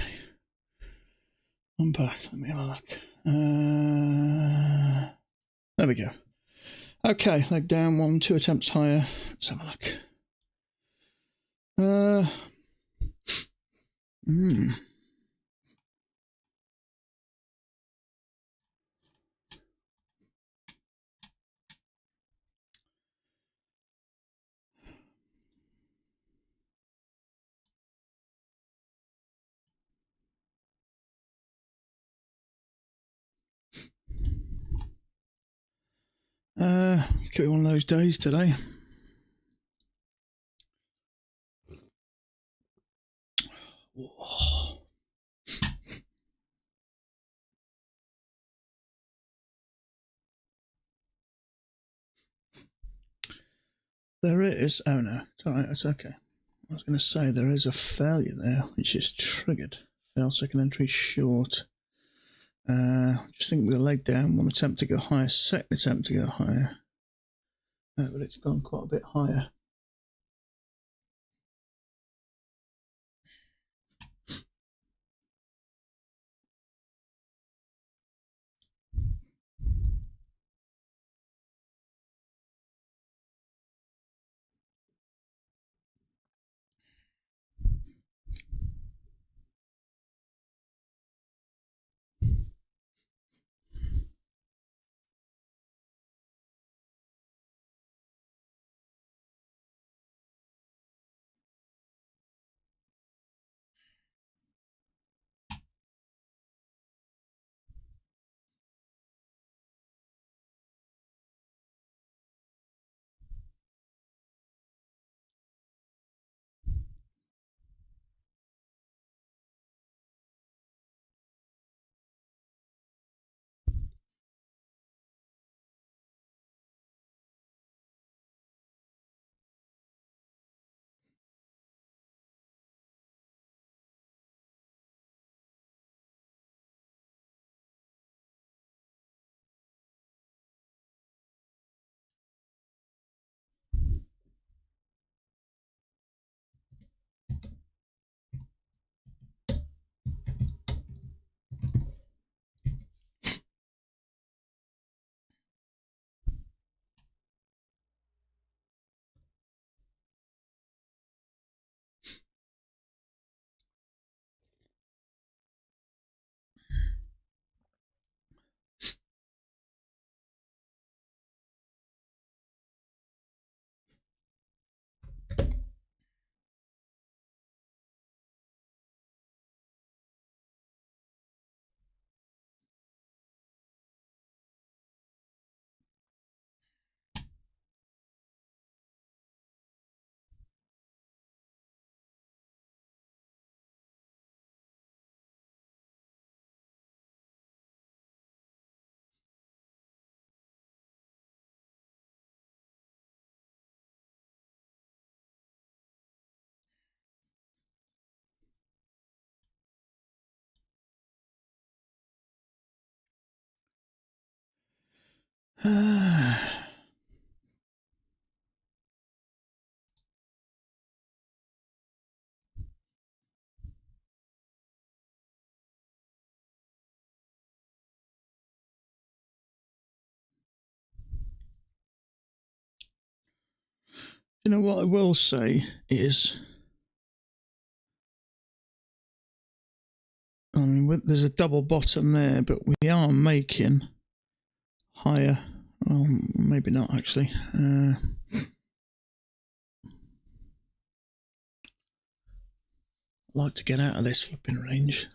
I'm back. Let me have a look. There we go. Okay, leg down, 1, 2 attempts higher. Let's have a look. Could be one of those days today. Whoa. There is. Oh no, it's all right. It's okay. I was going to say there is a failure there, which is triggered. Fail second entry short. Just think with a leg down, 1 attempt to go higher, second attempt to go higher. But it's gone quite a bit higher. You know what I will say is, I mean, there's a double bottom there, but we are making higher. Well, maybe not actually. I'd like to get out of this flipping range.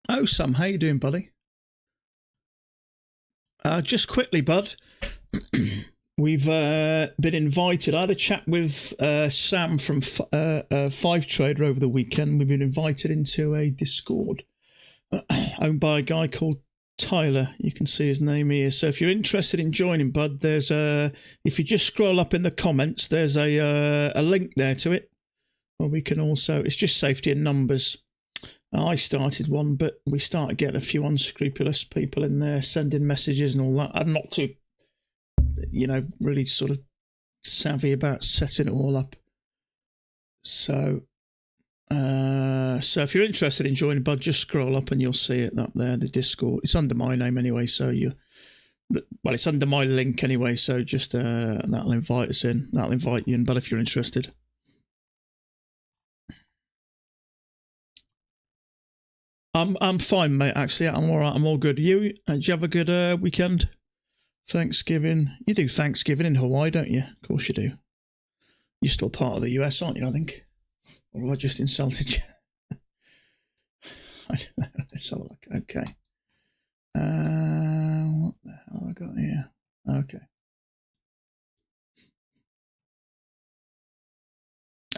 Oh, Sam, how you doing, buddy? Just quickly, bud. We've been invited. I had a chat with Sam from Five Trader over the weekend. We've been invited into a Discord owned by a guy called Tyler. You can see his name here. So if you're interested in joining, bud, there's if you just scroll up in the comments, there's a link there to it. Or we can also, it's just safety in numbers. I started one, but we started getting a few unscrupulous people in there sending messages and all that. I'm not too, really sort of savvy about setting it all up. So if you're interested in joining Bud, just scroll up and you'll see it up there, the Discord. It's under my name anyway, so it's under my link anyway, so just that'll invite us in. That'll invite you in, but if you're interested. I'm fine, mate, actually. I'm all right. I'm all good. You? Did you have a good weekend? Thanksgiving? You do Thanksgiving in Hawaii, don't you? Of course you do. You're still part of the US, aren't you, I think? Or have I just insulted you? Let's have a look. Okay. What the hell have I got here? Okay.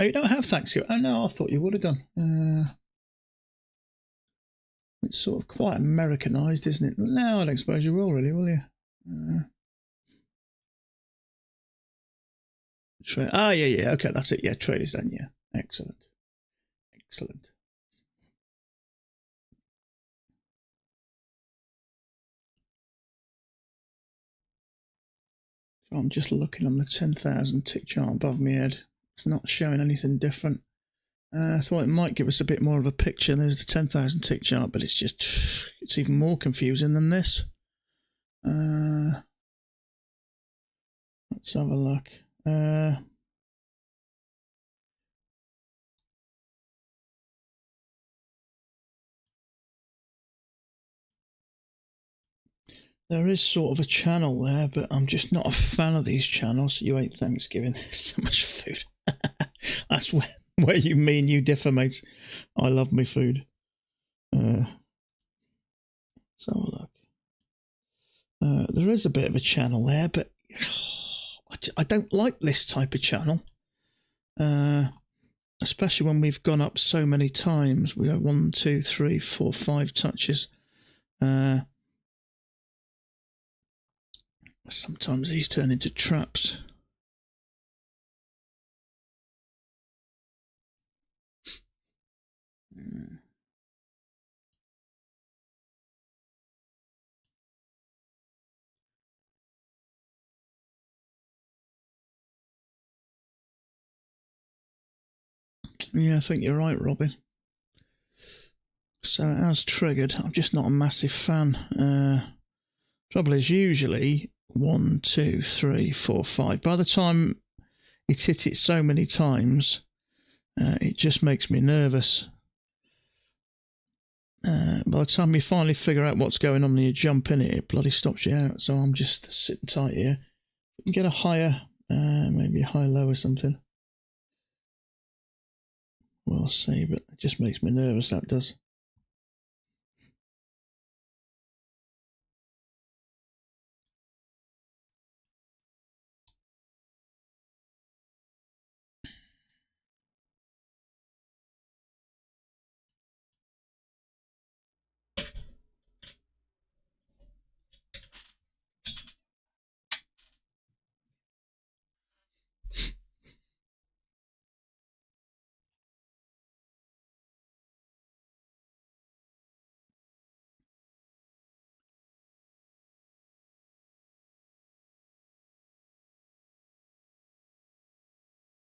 Oh, you don't have Thanksgiving? Oh, no, I thought you would have done. It's sort of quite Americanized, isn't it? No, I don't suppose you will, really, will you? Trade. Yeah. Okay, that's it. Yeah, trade is done. Yeah, excellent. So I'm just looking on the 10,000 tick chart above my head. It's not showing anything different. I thought it might give us a bit more of a picture. There's the 10,000 tick chart, but it's even more confusing than this. Let's have a look. There is sort of a channel there, but I'm just not a fan of these channels. You ate Thanksgiving. So much food. That's where you mean you differ, mates. I love my food. Let's have a look. There is a bit of a channel there, but I don't like this type of channel. Especially when we've gone up so many times. We have 1, 2, 3, 4, 5 touches. Sometimes these turn into traps. Yeah, I think you're right, Robin. So it has triggered. I'm just not a massive fan. Trouble is, usually 1, 2, 3, 4, 5. By the time it's hit it so many times, it just makes me nervous. By the time you finally figure out what's going on and you jump in it bloody stops you out. So I'm just sitting tight here. You can get a higher, maybe a high low or something. We'll see, but it just makes me nervous, that does.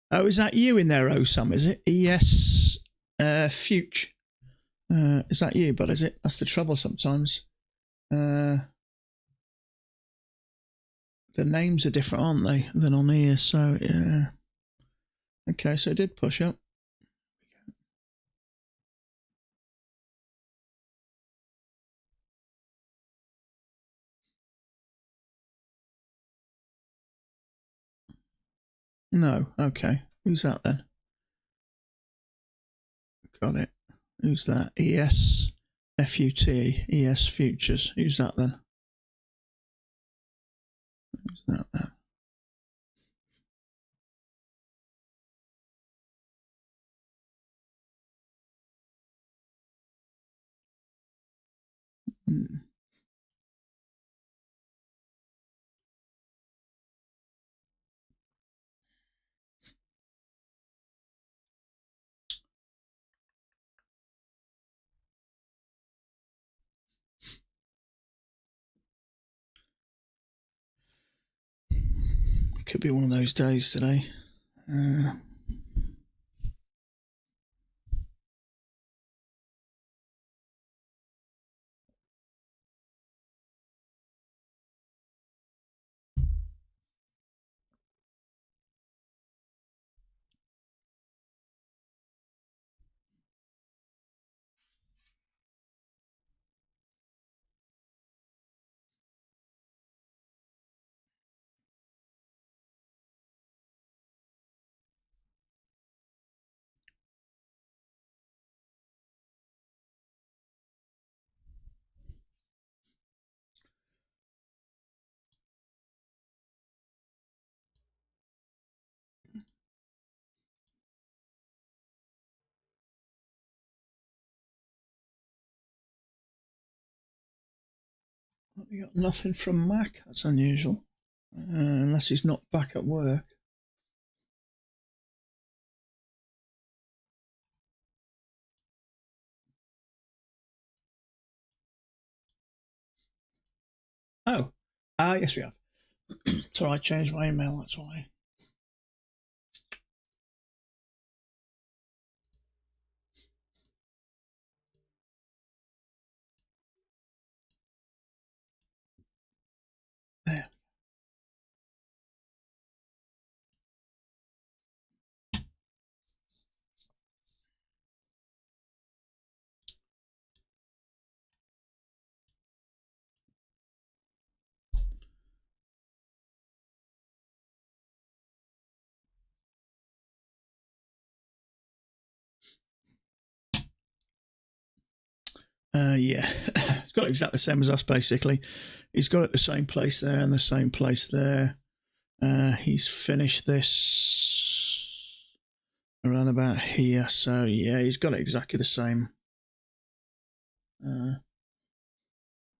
Oh, is that you in there, Osam? Is it? ES Future. Is that you, but is it? That's the trouble sometimes. The names are different, aren't they, than on here? So, yeah. Okay, so it did push up. No, okay. Who's that then? Got it. Who's that? ES FUT ES Futures. Who's that then? Who's that then? Hmm. Could be one of those days today. We got nothing from Mac. That's unusual. Unless he's not back at work. Oh, yes, we have. So I changed my email. That's why. There. Yeah, it's got exactly the same as us, basically. He's got it the same place there and the same place there. He's finished this around about here, so yeah, he's got it exactly the same. Yeah,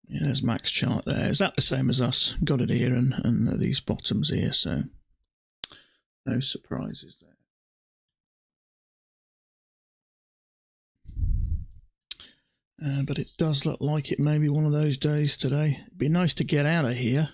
there's Mac's chart there. Is that the same as us? Got it here and these bottoms here, so no surprises there. But it does look like it may be one of those days today. It'd be nice to get out of here.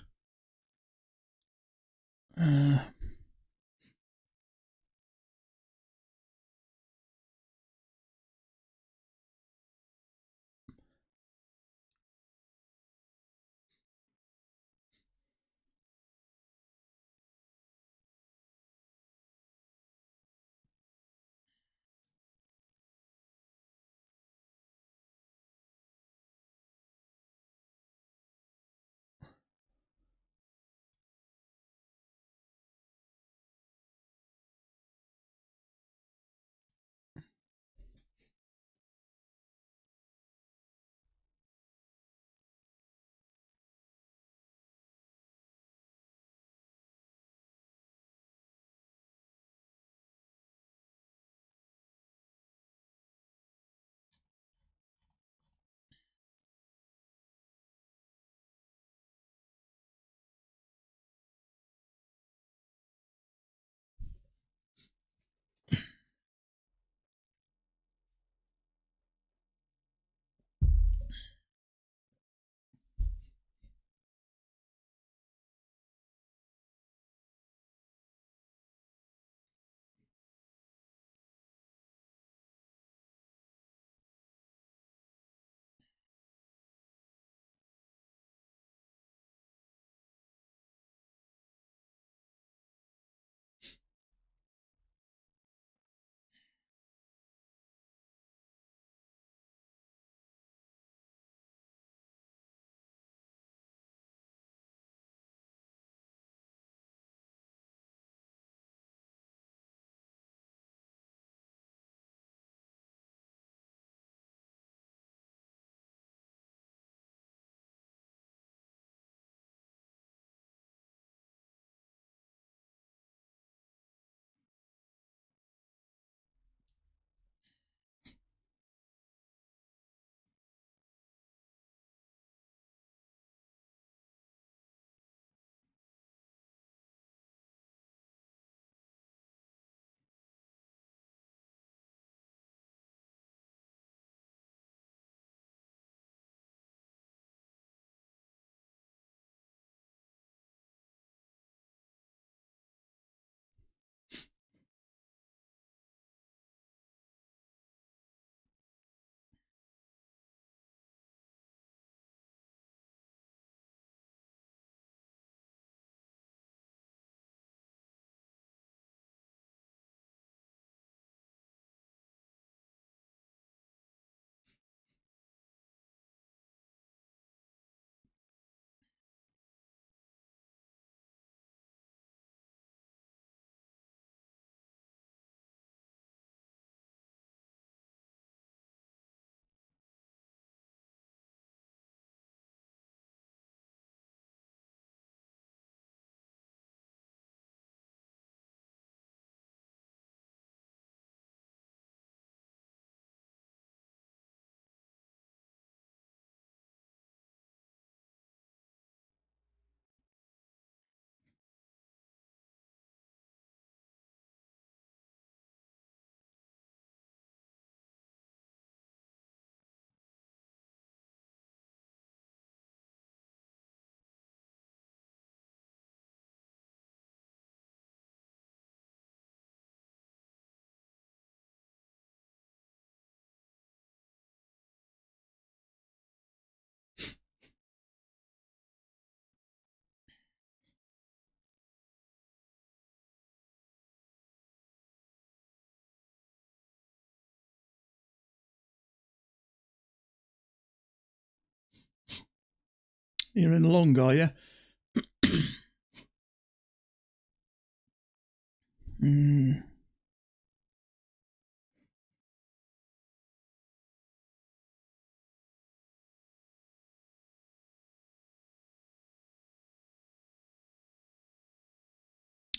You're in long, are you?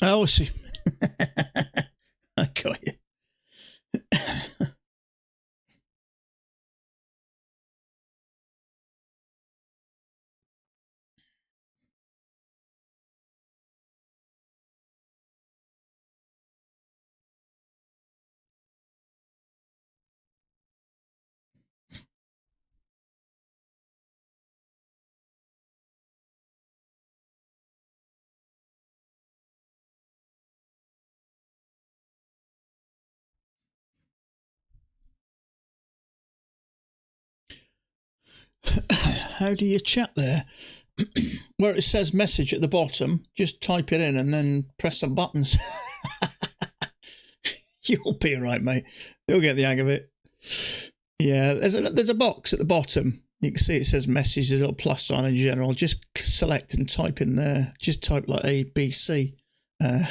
Oh, I see. I got you. How do you chat there? Where it says message at the bottom, just type it in and then press some buttons. You'll be all right, mate. You'll get the hang of it. Yeah, there's a box at the bottom. You can see it says message, there's a little plus sign in general. Just select and type in there. Just type like A, B, C. I'm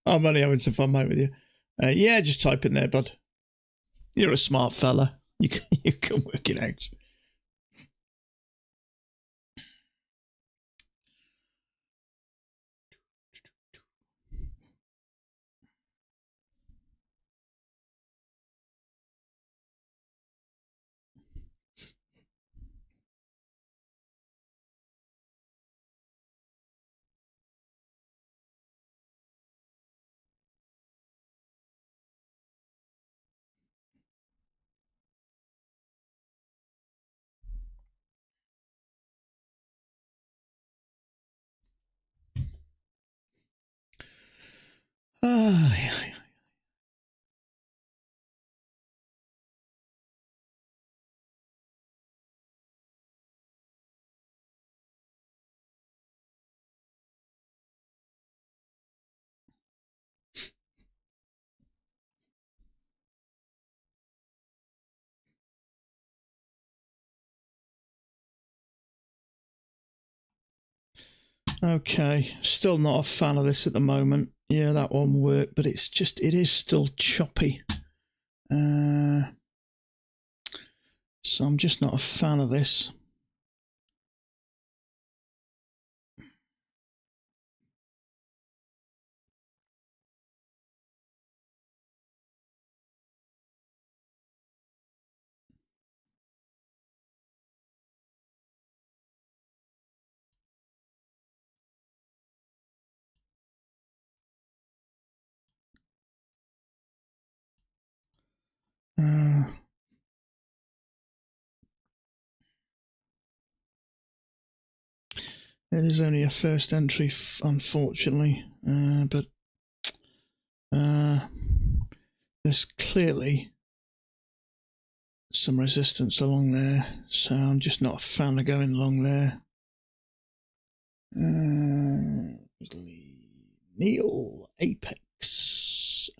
only having some fun, mate, with you. Yeah, just type in there, bud. You're a smart fella. You can work it out. Yeah. Okay, still not a fan of this at the moment. Yeah, that one worked, but it is still choppy. So I'm just not a fan of this. It is only a first entry, unfortunately, but there's clearly some resistance along there, so I'm just not a fan of going along there. Neil Apex.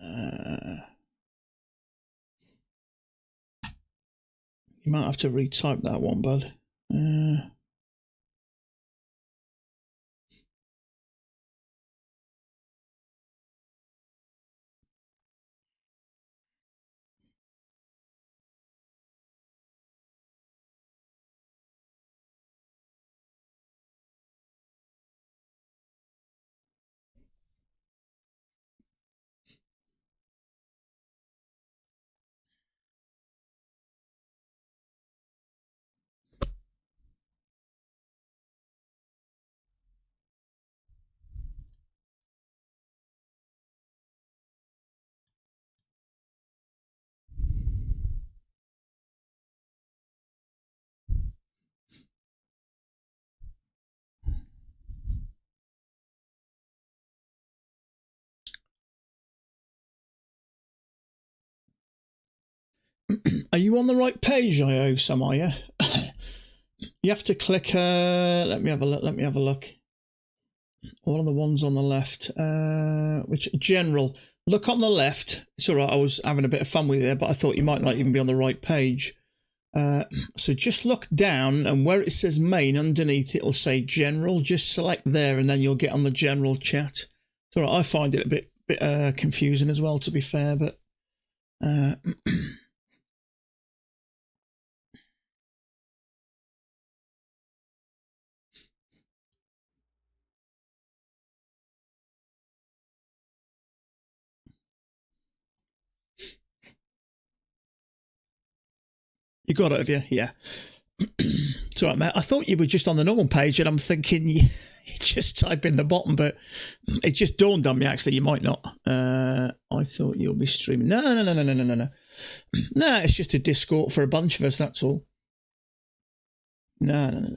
You might have to retype that one, bud. Are you on the right page, IO, Sam, are you? You have to click, let me have a look. What are the ones on the left? Which, general. Look on the left. It's all right, I was having a bit of fun with it, but I thought you might not even be on the right page. So just look down, and where it says main, underneath it'll say general. Just select there, and then you'll get on the general chat. It's all right. I find it a bit confusing as well, to be fair, but you got it, have you? Yeah. It's all right, mate. I thought you were just on the normal page, and I'm thinking you just type in the bottom, but it just dawned on me, actually, you might not. I thought you'll be streaming. No. No, it's just a Discord for a bunch of us, that's all. No.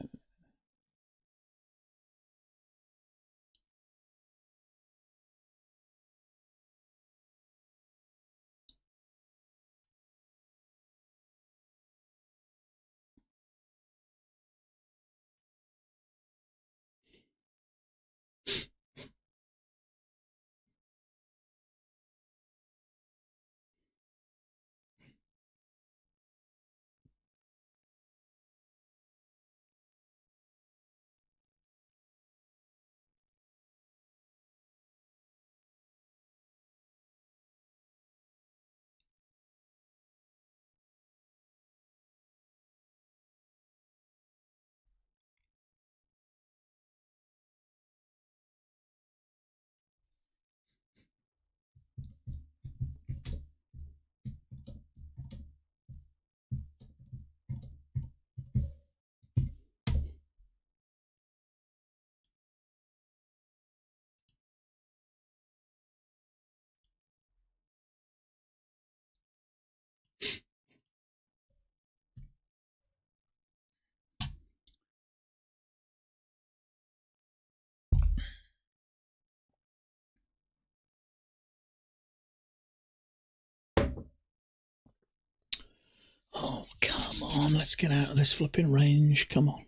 Oh, come on. Let's get out of this flipping range. Come on.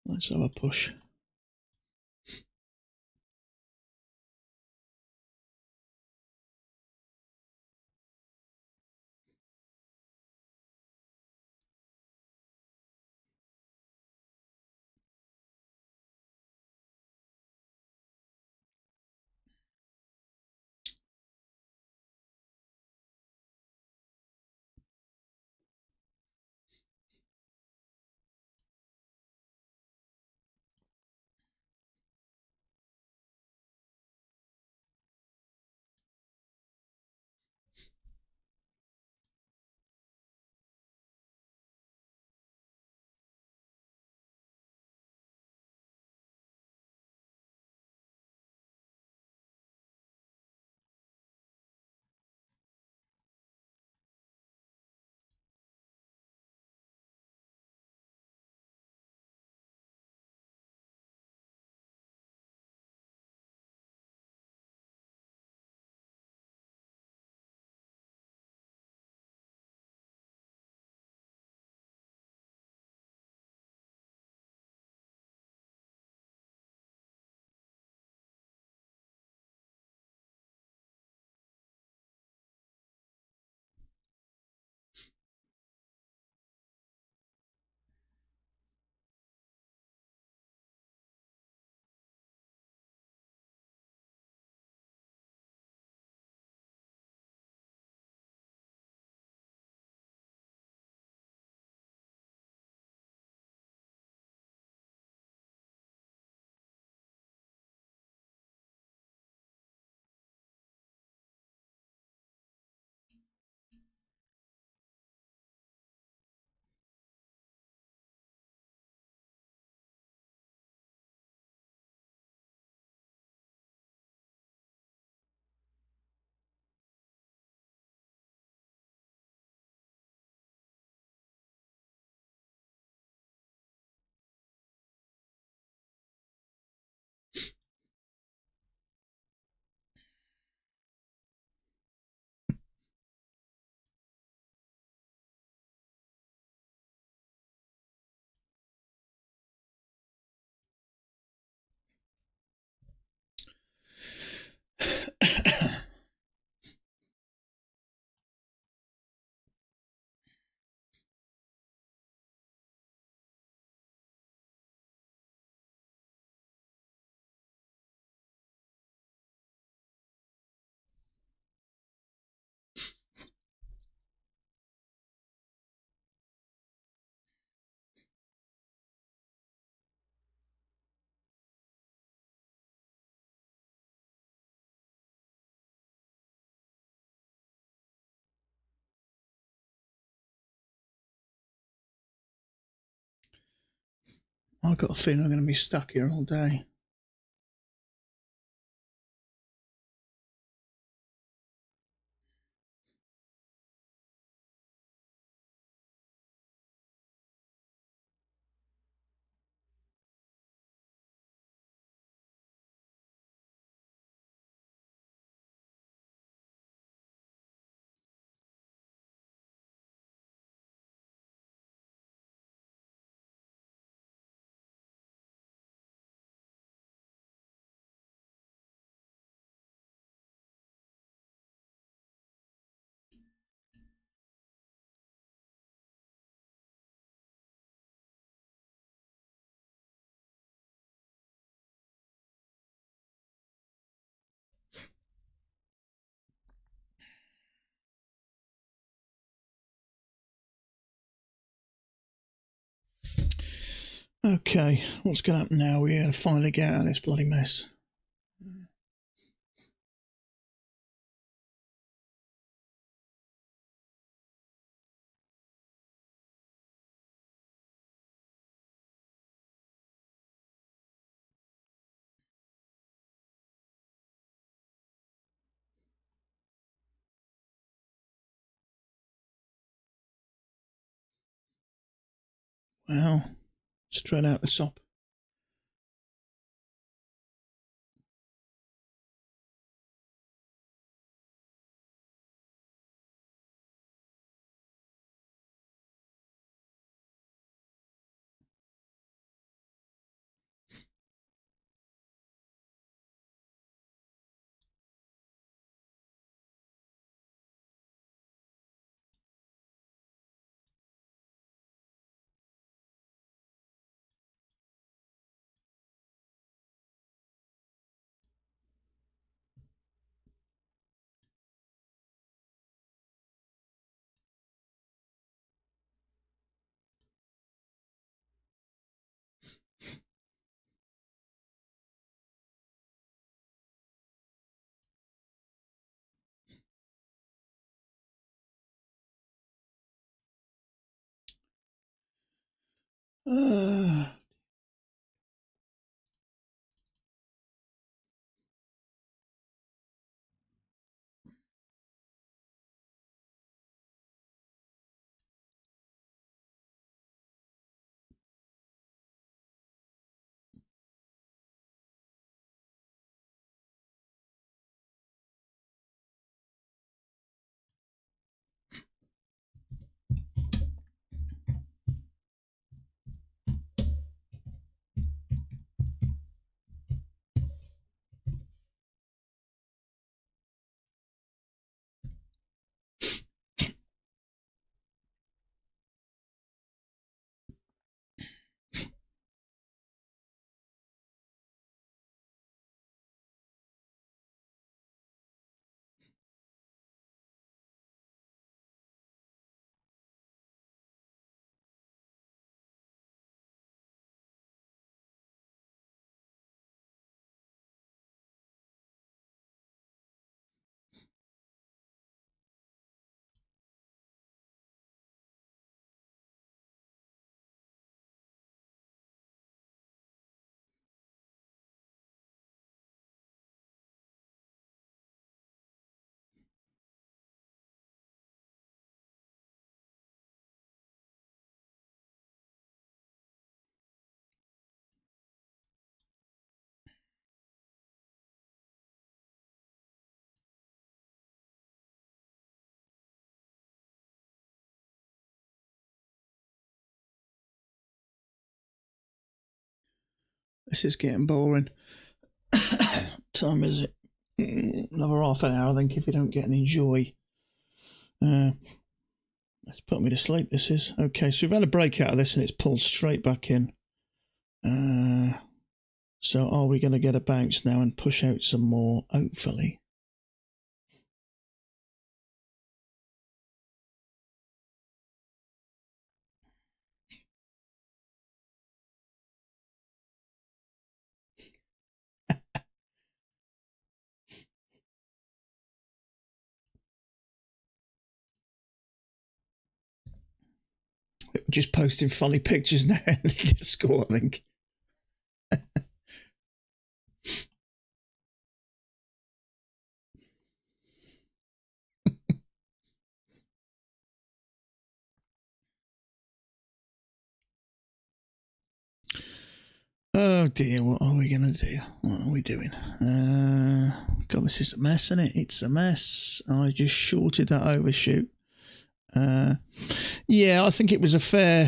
Let's have a push. I've got a feeling I'm going to be stuck here all day. Okay, what's going to happen now? We're going to finally get out of this bloody mess. Well, straight out the top. Uh, this is getting boring. Time is it? Another half an hour, I think, if you don't get any joy. Let's put me to sleep, this is. Okay, so we've had a break out of this and it's pulled straight back in. So are we going to get a bounce now and push out some more? Hopefully. Just posting funny pictures now in the Discord, I think. Oh dear, what are we going to do? What are we doing? God, this is a mess, isn't it? It's a mess. I just shorted that overshoot. Yeah, I think it was a fair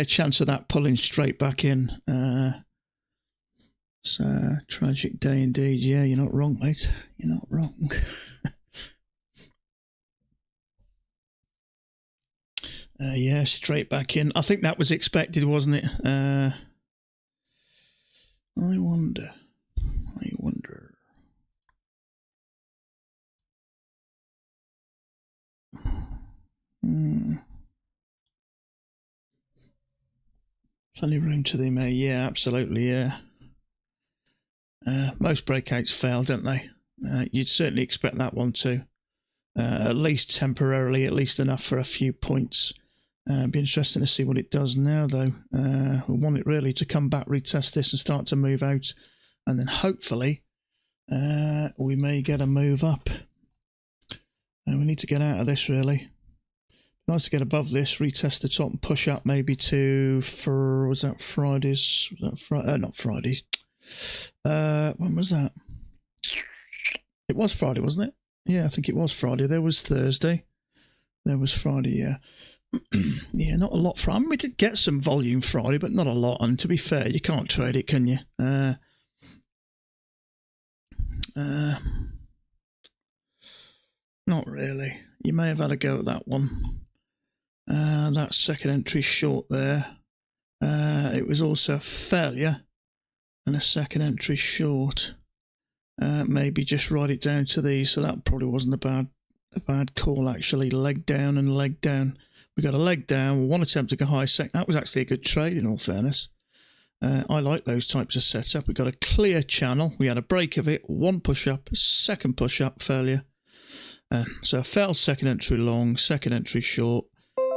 chance of that pulling straight back in. It's a tragic day indeed. Yeah, you're not wrong, mate. You're not wrong. Yeah, straight back in. I think that was expected, wasn't it? I wonder. Plenty of room to the May. Yeah, absolutely. Yeah. Most breakouts fail, don't they? You'd certainly expect that one to. At least temporarily, at least enough for a few points. Be interesting to see what it does now, though. We want it really to come back, retest this, and start to move out, and then hopefully we may get a move up. And we need to get out of this really. Nice to get above this, retest the top, and push up maybe to was that Fridays? Was that Friday? Not Fridays. When was that? It was Friday, wasn't it? Yeah, I think it was Friday. There was Thursday. There was Friday, yeah. Yeah, not a lot Friday. I mean, we did get some volume Friday, but not a lot. And to be fair, you can't trade it, can you? Not really. You may have had a go at that one. That second entry short there. It was also a failure and a second entry short. Maybe just write it down to these. So that probably wasn't a bad call, actually. Leg down and leg down. We got a leg down, one attempt to go high sec. That was actually a good trade, in all fairness. I like those types of setup. We got a clear channel. We had a break of it, one push up, second push up, failure. So a failed second entry long, second entry short,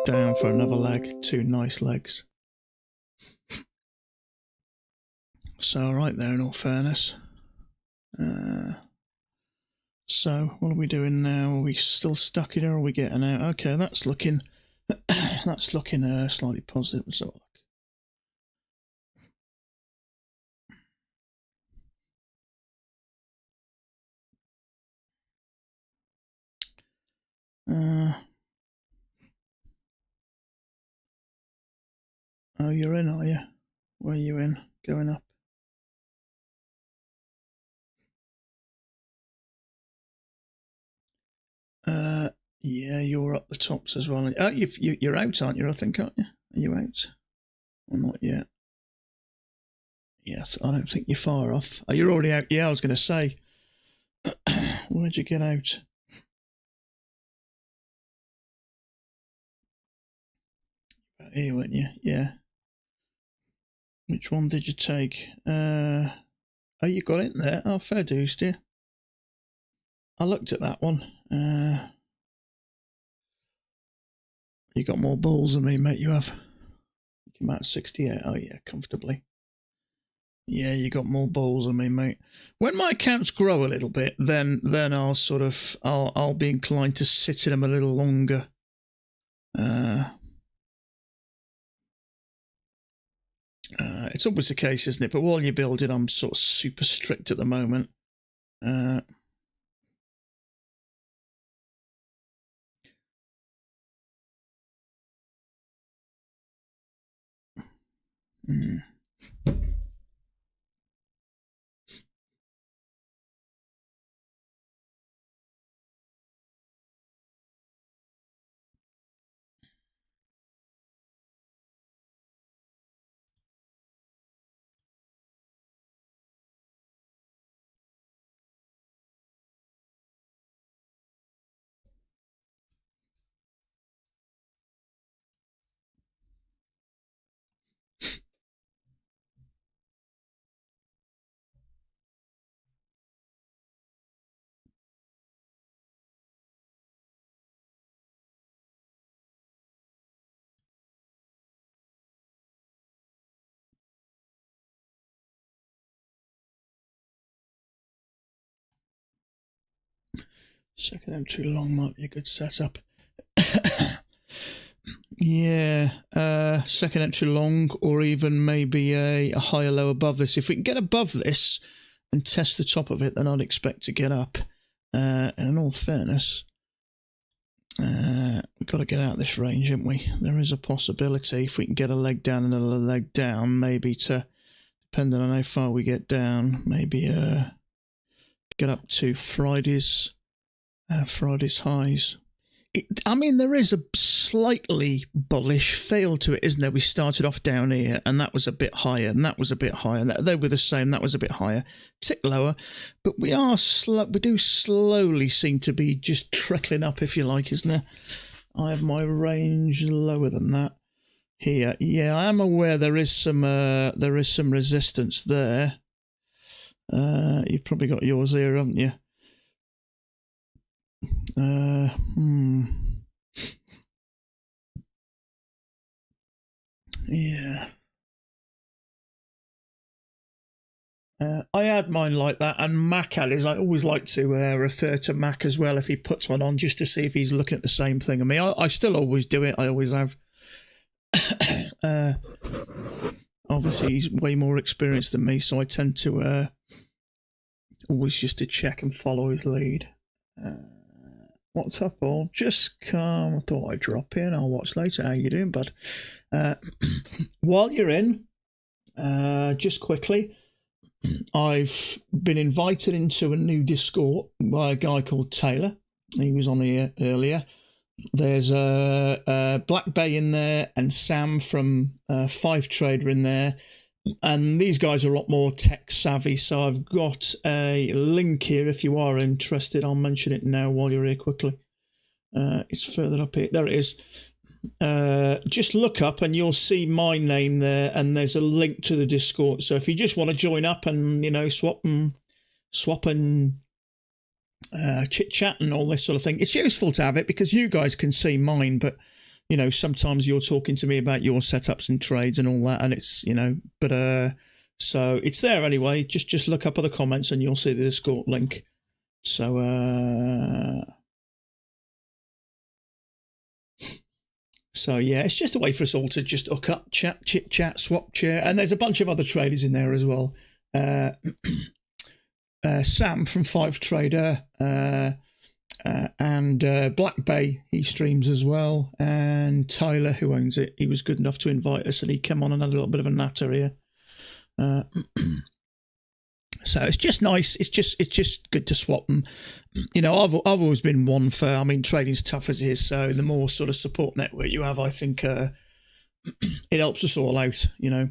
down for another leg, two nice legs. So right there, in all fairness. So what are we doing now? Are we still stuck in, or are we getting out? Okay, that's looking slightly positive. So oh, you're in, are you? Where are you in? Going up? Yeah, you're up the tops as well. Oh, you're out, aren't you? I think, aren't you? Are you out? Or not yet? Yes, I don't think you're far off. Oh, you're already out. Yeah, I was going to say. Where'd you get out? Here, weren't you? Yeah. Which one did you take? Oh, you got it there. Oh, fair dues, dear. I looked at that one. You got more balls than me, mate. You have. You came out at 68. Oh yeah, comfortably. Yeah, you got more balls than me, mate. When my accounts grow a little bit, then I'll sort of I'll be inclined to sit in them a little longer. It's always the case, isn't it? But while you're building, I'm sort of super strict at the moment. Second entry long might be a good setup. Yeah, second entry long, or even maybe a higher low above this. If we can get above this and test the top of it, then I'd expect to get up. And in all fairness, we've got to get out of this range, haven't we? There is a possibility if we can get a leg down and another leg down, maybe to, depending on how far we get down, maybe get up to Friday's highs. I mean, there is a slightly bullish feel to it, isn't there? We started off down here, and that was a bit higher, and that was a bit higher. They were the same. That was a bit higher, tick lower, but we do slowly seem to be just trickling up, if you like, isn't there? I have my range lower than that here. Yeah, I am aware there is some resistance there. You've probably got yours here, haven't you? Yeah. I had mine like that, and Mac had his. I always like to refer to Mac as well if he puts one on, just to see if he's looking at the same thing. I mean, I still always do it. I always have. Obviously, he's way more experienced than me, so I tend to always just to check and follow his lead. What's up, all? Just come. I thought I'd drop in. I'll watch later. How you doing, bud? While you're in, just quickly, I've been invited into a new Discord by a guy called Taylor. He was on here earlier. There's Black Bay in there and Sam from Five Trader in there. And these guys are a lot more tech savvy, so I've got a link here if you are interested. I'll mention it now while you're here quickly. It's further up here. There it is. Just look up and you'll see my name there, and there's a link to the Discord. So if you just want to join up and, you know, swap and chit chat and all this sort of thing, it's useful to have it because you guys can see mine, but you know, sometimes you're talking to me about your setups and trades and all that, and it's, you know, but so it's there anyway. Just look up at the comments and you'll see the Discord link. So yeah, it's just a way for us all to just hook up, chat, chit chat, swap chair, and there's a bunch of other traders in there as well. Sam from Five Trader, and Black Bay, he streams as well, and Tyler, who owns it, he was good enough to invite us, and he came on and had a little bit of a natter here. So it's just nice. It's just good to swap them. You know, I've always been one for. I mean, trading's tough as it is, so the more sort of support network you have, I think it helps us all out. You know.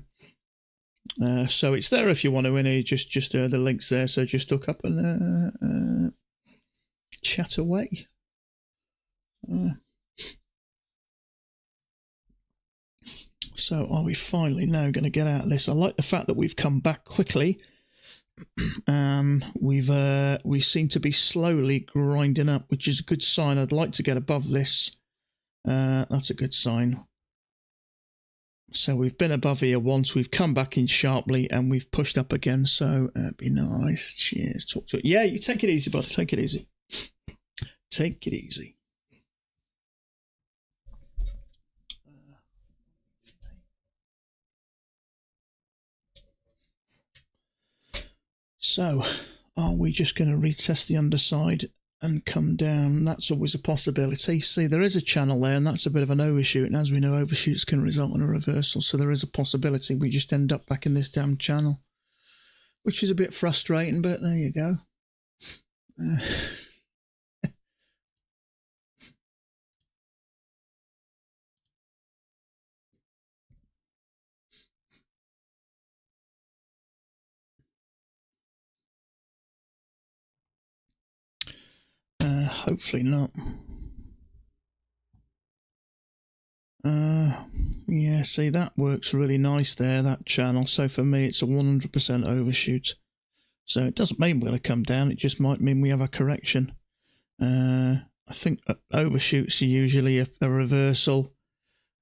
So it's there if you want to. Any just the links there. So just look up and chat away. So are we finally now going to get out of this? I like the fact that we've come back quickly. We seem to be slowly grinding up, which is a good sign. I'd like to get above this. That's a good sign. So we've been above here once, we've come back in sharply, and we've pushed up again, so it'd be nice. Cheers. Talk to it. Yeah, you take it easy, bud. Take it easy. Take it easy. So, are we just going to retest the underside and come down? That's always a possibility. See, there is a channel there, and that's a bit of an overshoot, and as we know, overshoots can result in a reversal, so there is a possibility we just end up back in this damn channel, which is a bit frustrating, but there you go. Hopefully not. Yeah, see, that works really nice there, that channel. So for me, it's a 100% overshoot. So it doesn't mean we're going to come down. It just might mean we have a correction. I think overshoots are usually a reversal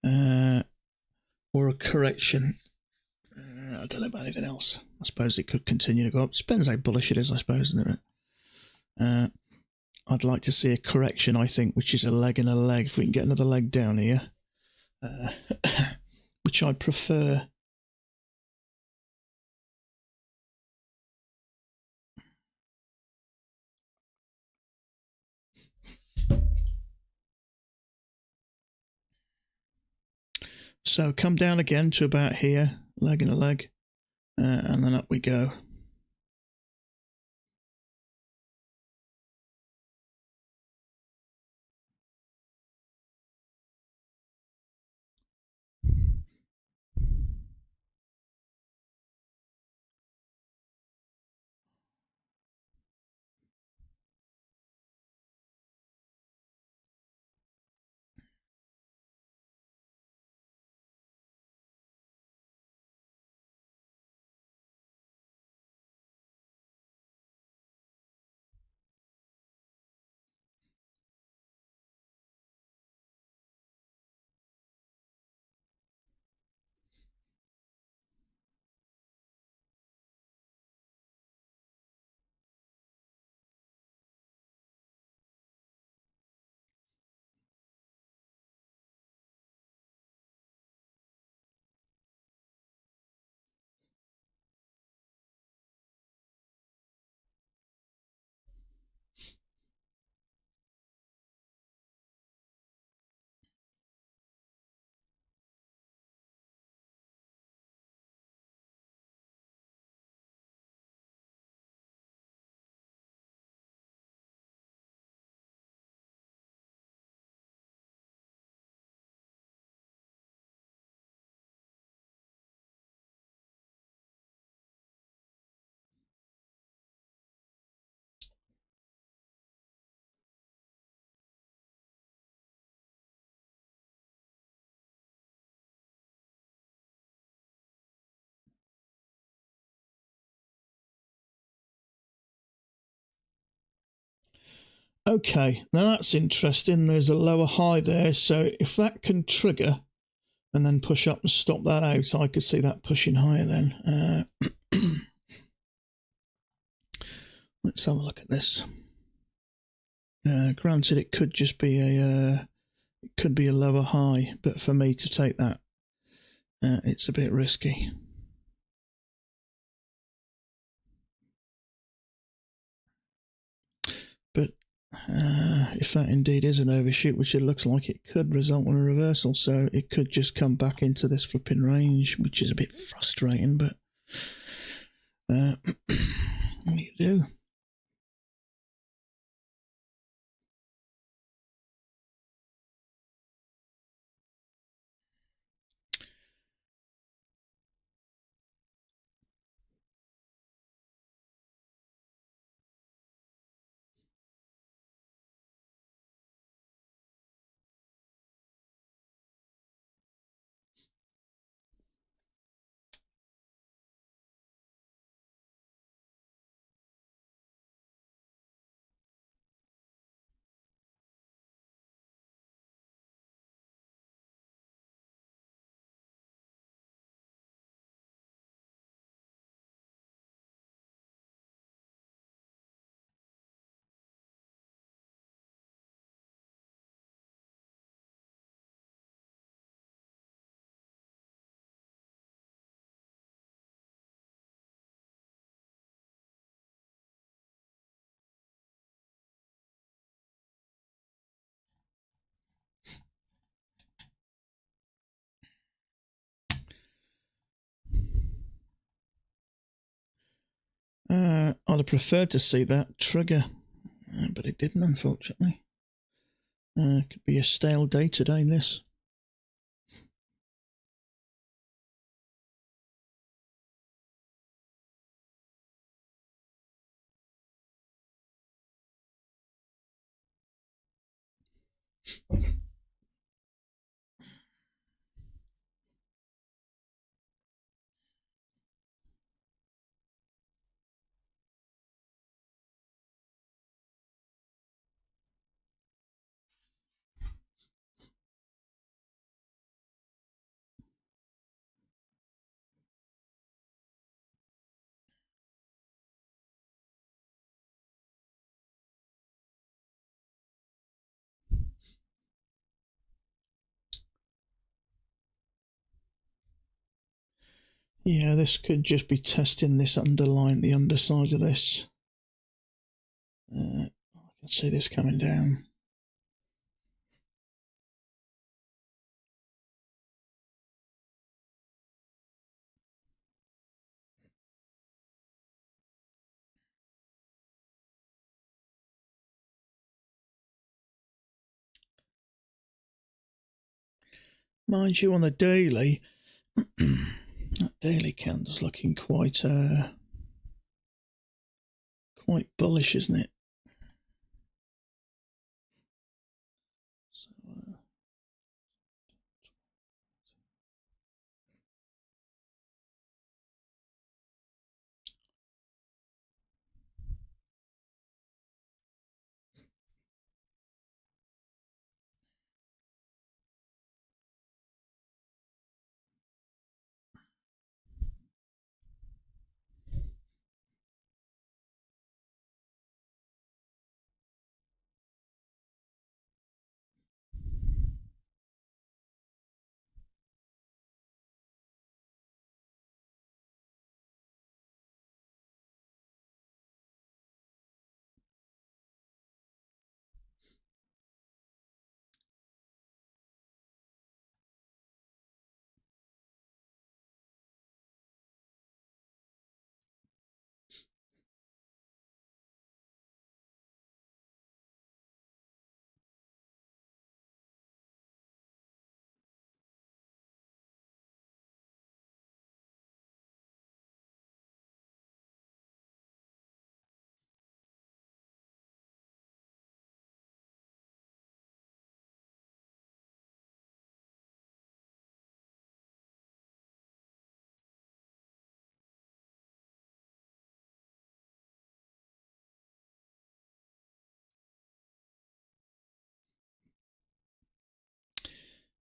or a correction. I don't know about anything else. I suppose it could continue to go up. Depends how bullish it is, I suppose, isn't it? I'd like to see a correction, I think, which is a leg and a leg. If we can get another leg down here, which I prefer. So come down again to about here, leg and a leg, and then up we go. Okay, now that's interesting. There's a lower high there, so if that can trigger and then push up and stop that out, I could see that pushing higher then. Let's have a look at this. Granted, it could just be a lower high, but for me to take that, it's a bit risky. But if that indeed is an overshoot, which it looks like, it could result in a reversal, so it could just come back into this flipping range, which is a bit frustrating, but what do you do? I'd have preferred to see that trigger, but it didn't, unfortunately. Could be a stale day today, this. Yeah, this could just be testing this underline, the underside of this. I can see this coming down. Mind you, on the daily, that daily candle's looking quite bullish, isn't it? So,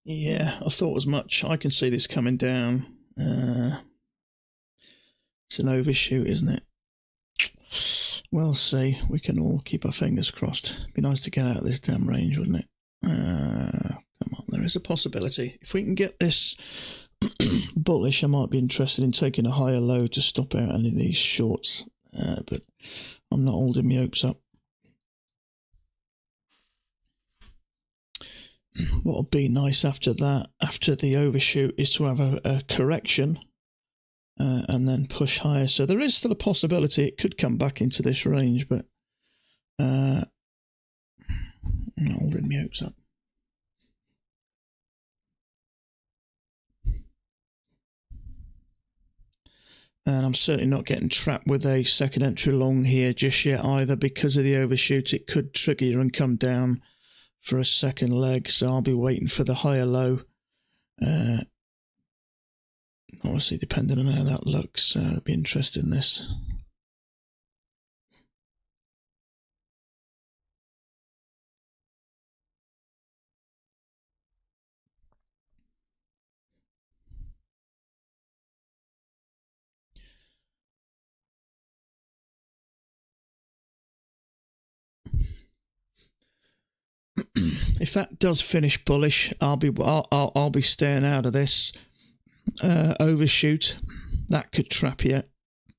yeah, I thought as much. I can see this coming down. It's an overshoot, isn't it? We'll see. We can all keep our fingers crossed. Be nice to get out of this damn range, wouldn't it? Come on, there is a possibility. If we can get this bullish, I might be interested in taking a higher low to stop out any of these shorts. But I'm not holding my hopes up. What would be nice after that, after the overshoot, is to have a correction and then push higher. So there is still a possibility it could come back into this range, but I'm not holding my hopes up. And I'm certainly not getting trapped with a second entry long here just yet either, because of the overshoot. It could trigger and come down for a second leg, so I'll be waiting for the higher low. Obviously, depending on how that looks, I'll be interested in this. If that does finish bullish, I'll be staying out of this overshoot. That could trap you,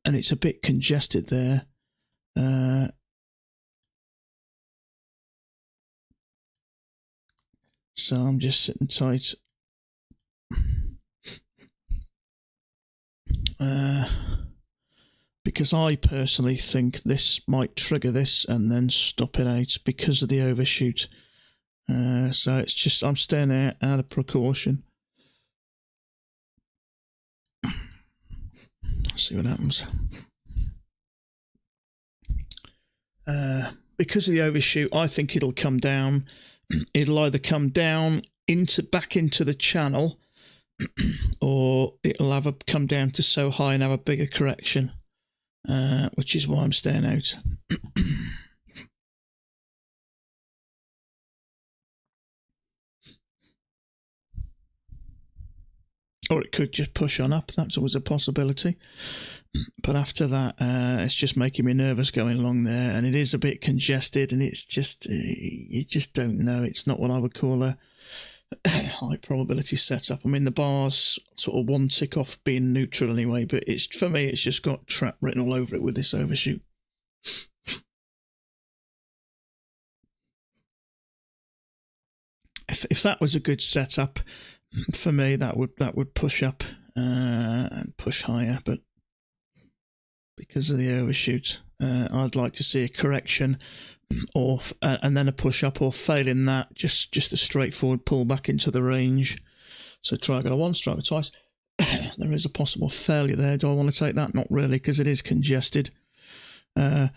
and it's a bit congested there. So I'm just sitting tight. Because I personally think this might trigger this and then stop it out because of the overshoot. So it's just, I'm staying out of precaution. Let's see what happens. Because of the overshoot, I think it'll come down. It'll either come down back into the channel, or it'll come down to so high and have a bigger correction, which is why I'm staying out. Or it could just push on up. That's always a possibility. But after that, it's just making me nervous going along there, and it is a bit congested, and it's just, you just don't know. It's not what I would call a high probability setup. I mean, the bars sort of one tick off being neutral anyway, but it's, for me, it's just got trap written all over it with this overshoot. If that was a good setup, for me, that would push up and push higher, but because of the overshoot, I'd like to see a correction, or and then a push up, or failing that, just a straightforward pull back into the range. So triangle once, triangle twice. There is a possible failure there. Do I want to take that? Not really, because it is congested, and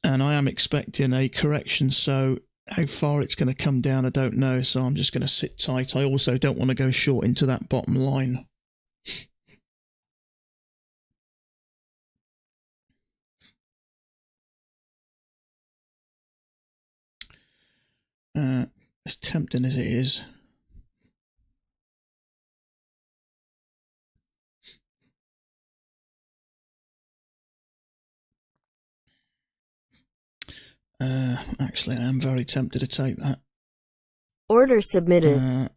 I am expecting a correction. So how far it's going to come down, I don't know. So I'm just going to sit tight. I also don't want to go short into that bottom line. As tempting as it is, actually, I am very tempted to take that. Order submitted.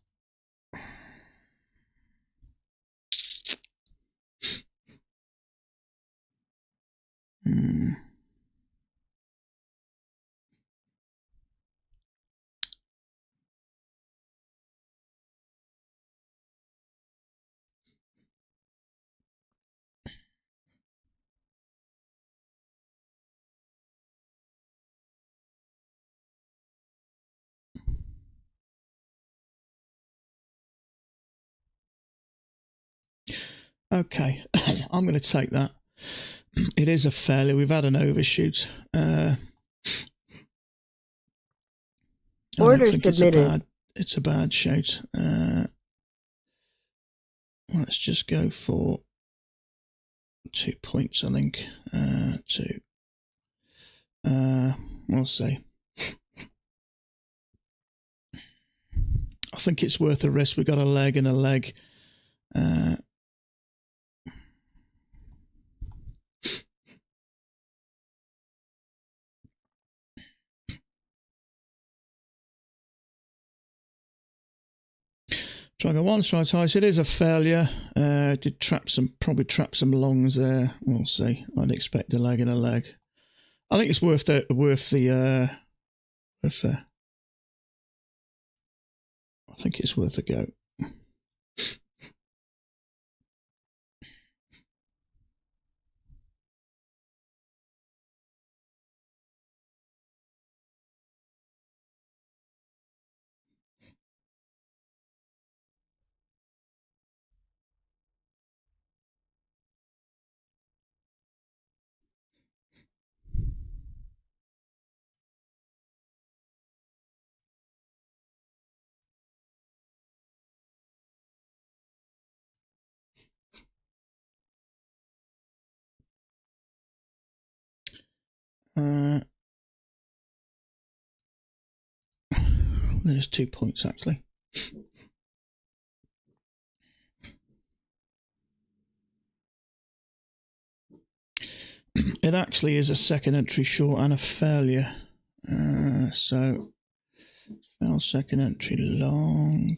Okay, I'm going to take that. It is a failure. We've had an overshoot. Order submitted. It's a bad shout. Let's just go for 2 points, I think. 2. We'll see. I think it's worth a risk. We've got a leg and a leg. Triangle once, try twice. It is a failure. Did probably trap some longs there. We'll see. I'd expect a leg and a leg. I think it's worth the I think it's worth a go. There's 2 points actually. It actually is a second entry short and a failure. So fail second entry long.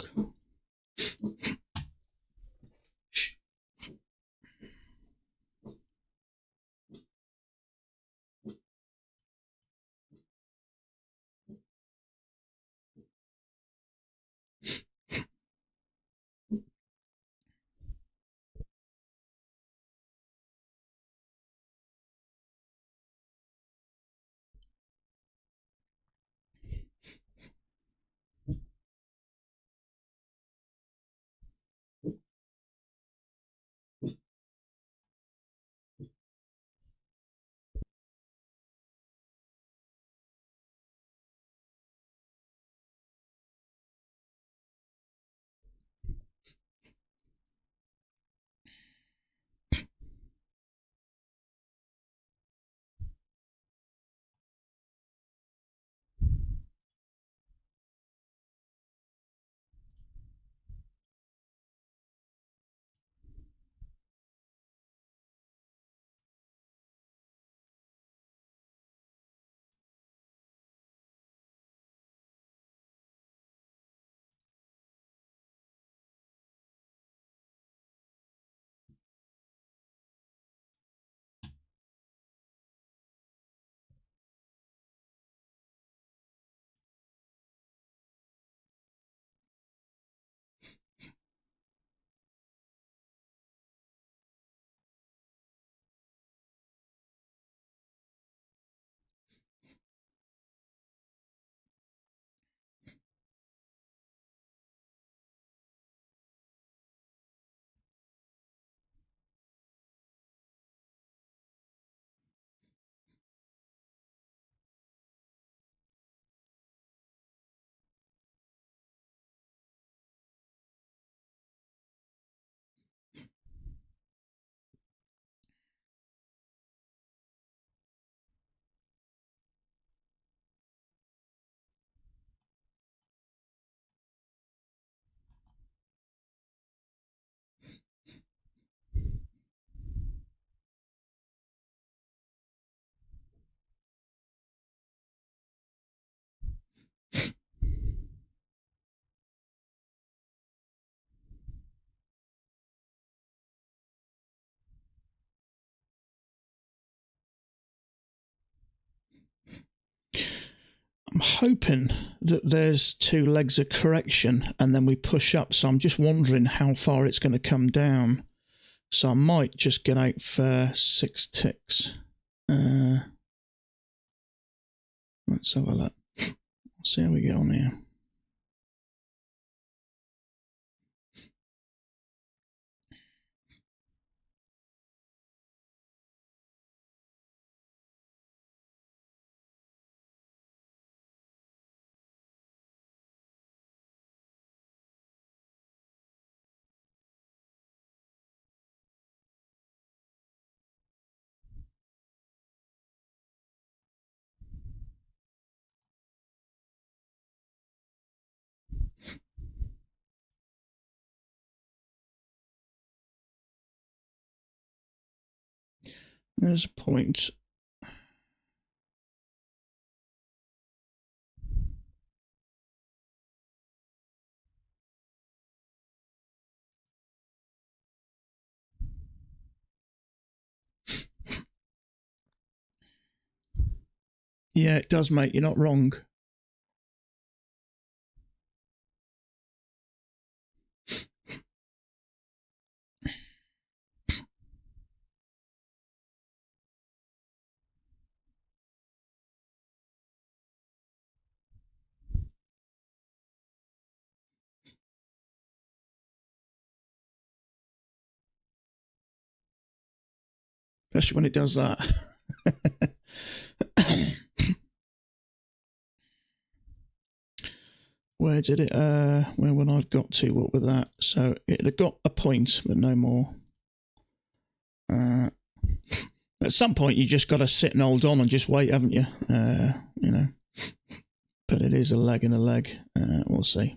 I'm hoping that there's 2 legs of correction and then we push up. So I'm just wondering how far it's going to come down. So I might just get out for 6 ticks. Let's have a look. See how we get on here. There's a point. Yeah, it does, mate. You're not wrong. Especially when it does that. Where did it, where would I have got to, what with that? So it had got a point, but no more. At some point, you just got to sit and hold on and just wait, haven't you? You know. But it is a leg and a leg. We'll see.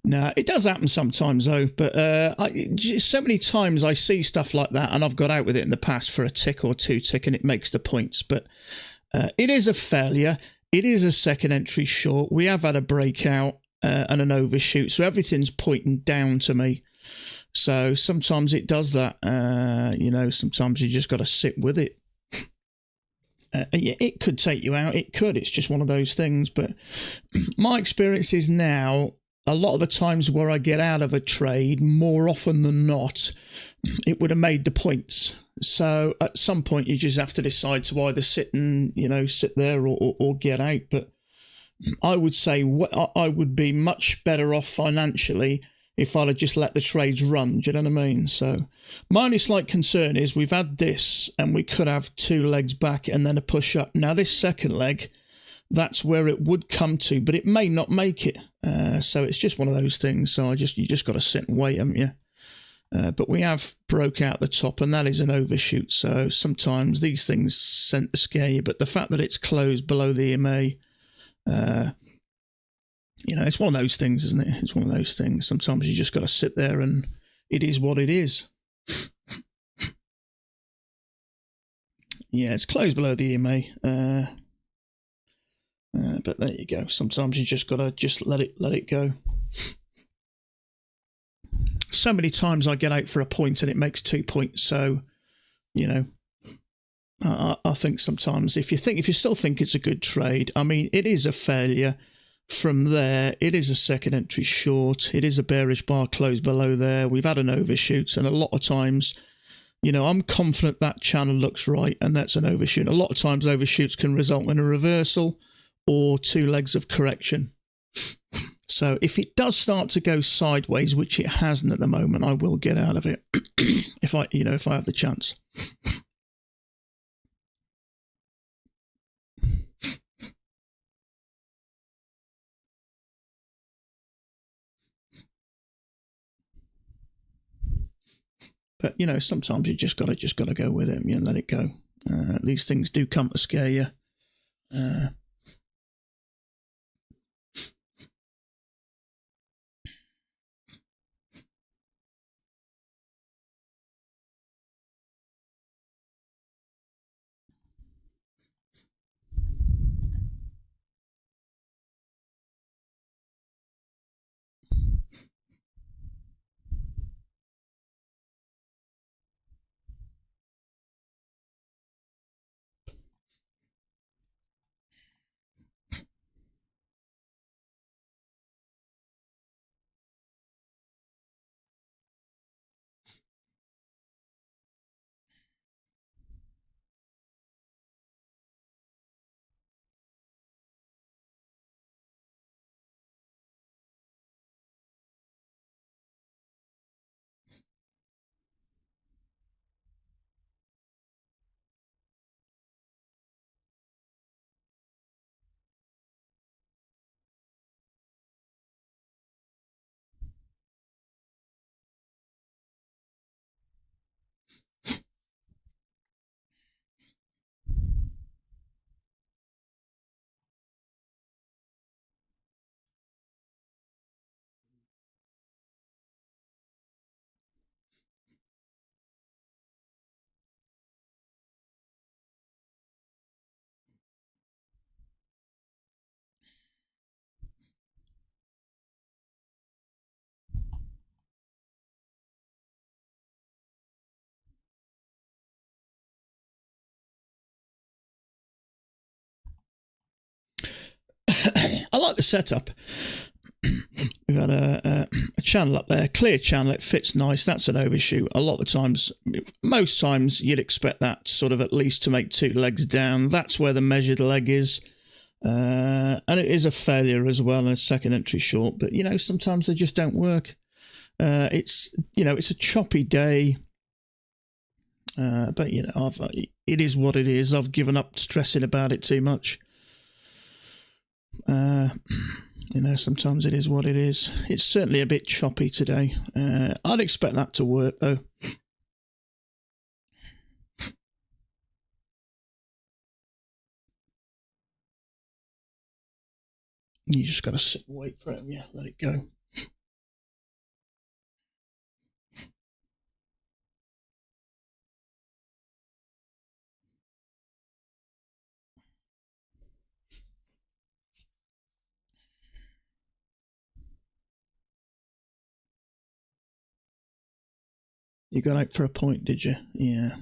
No, it does happen sometimes though. But so many times I see stuff like that, and I've got out with it in the past for a tick or 2 tick, and it makes the points. But it is a failure. It is a second entry short. We have had a breakout and an overshoot, so everything's pointing down to me. So sometimes it does that. You know, sometimes you just got to sit with it. It could take you out. It could. It's just one of those things. But my experience is now, a lot of the times where I get out of a trade, more often than not, it would have made the points. So at some point, you just have to decide to either sit there or get out. But I would say I would be much better off financially if I'd have just let the trades run. Do you know what I mean? So my only slight concern is we've had this and we could have 2 legs back and then a push up. Now this second leg, that's where it would come to, but it may not make it. So it's just one of those things. So you just got to sit and wait, haven't you? But we have broke out the top, and that is an overshoot. So sometimes these things sent to scare you, but the fact that it's closed below the EMA, it's one of those things, isn't it? It's one of those things. Sometimes you just got to sit there, and it is what it is. Yeah, it's closed below the EMA. But there you go. Sometimes you just gotta let it go. So many times I get out for a point and it makes 2 points. So, I think sometimes if you still think it's a good trade, I mean, it is a failure. From there, it is a second entry short. It is a bearish bar closed below there. We've had an overshoot, and a lot of times, I'm confident that channel looks right, and that's an overshoot. A lot of times, overshoots can result in a reversal or 2 legs of correction. So if it does start to go sideways, which it hasn't at the moment, I will get out of it if I have the chance. But sometimes you just gotta go with it and let it go. These things do come to scare you. I like the setup. We've got a channel up there, clear channel. It fits nice. That's an overshoot. A lot of the times, most times, you'd expect that sort of at least to make 2 legs down. That's where the measured leg is. And it is a failure as well, and a second entry short. But, you know, sometimes they just don't work. It's a choppy day. But, you know, it is what it is. I've given up stressing about it too much. You know, sometimes it is what it is. It's certainly a bit choppy today. I'd expect that to work, though. You just got to sit and wait for it. Yeah, let it go. You got out for a point, did you? Yeah.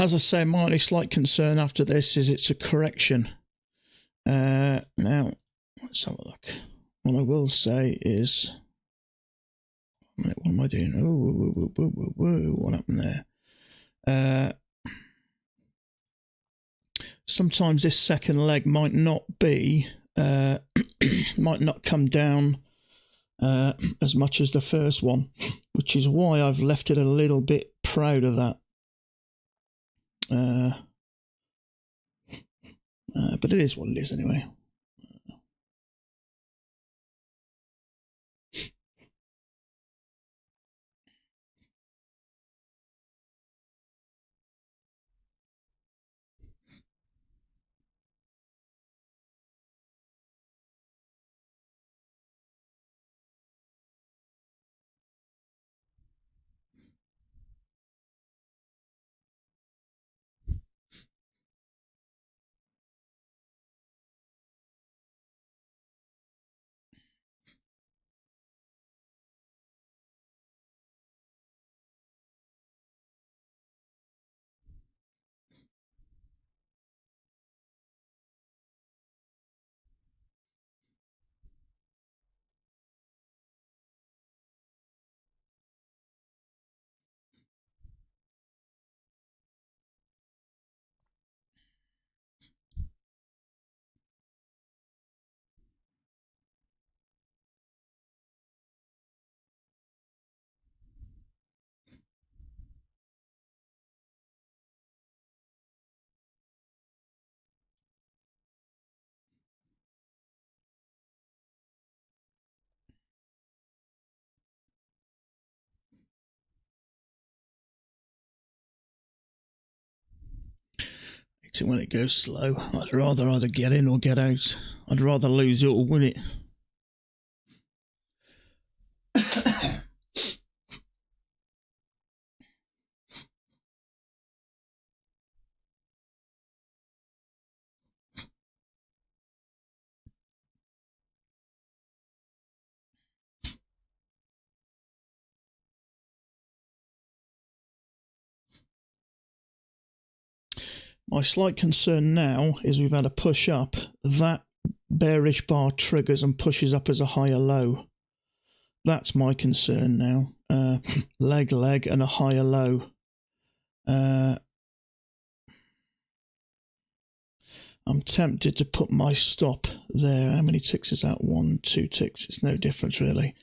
As I say, my only slight concern after this is it's a correction. Now, let's have a look. What I will say is... What am I doing? Oh, whoa, what happened there? Sometimes this second leg might not be... might not come down as much as the first one, which is why I've left it a little bit proud of that. But it is what it is anyway. When it goes slow, I'd rather either get in or get out. I'd rather lose it or win it. My slight concern now is we've had a push up. That bearish bar triggers and pushes up as a higher low. That's my concern now. Leg, and a higher low. I'm tempted to put my stop there. How many ticks is that? 1, 2 ticks. It's no difference really.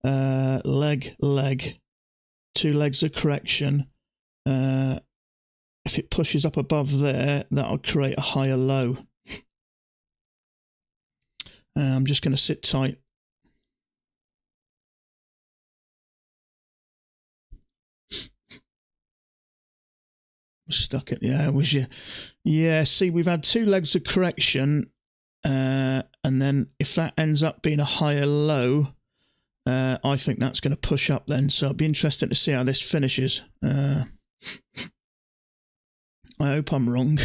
Leg. 2 legs of correction. If it pushes up above there, that'll create a higher low. I'm just going to sit tight. Stuck it. Yeah, it was you. Yeah, see, we've had 2 legs of correction, and then if that ends up being a higher low, I think that's going to push up then. So it'll be interesting to see how this finishes. I hope I'm wrong.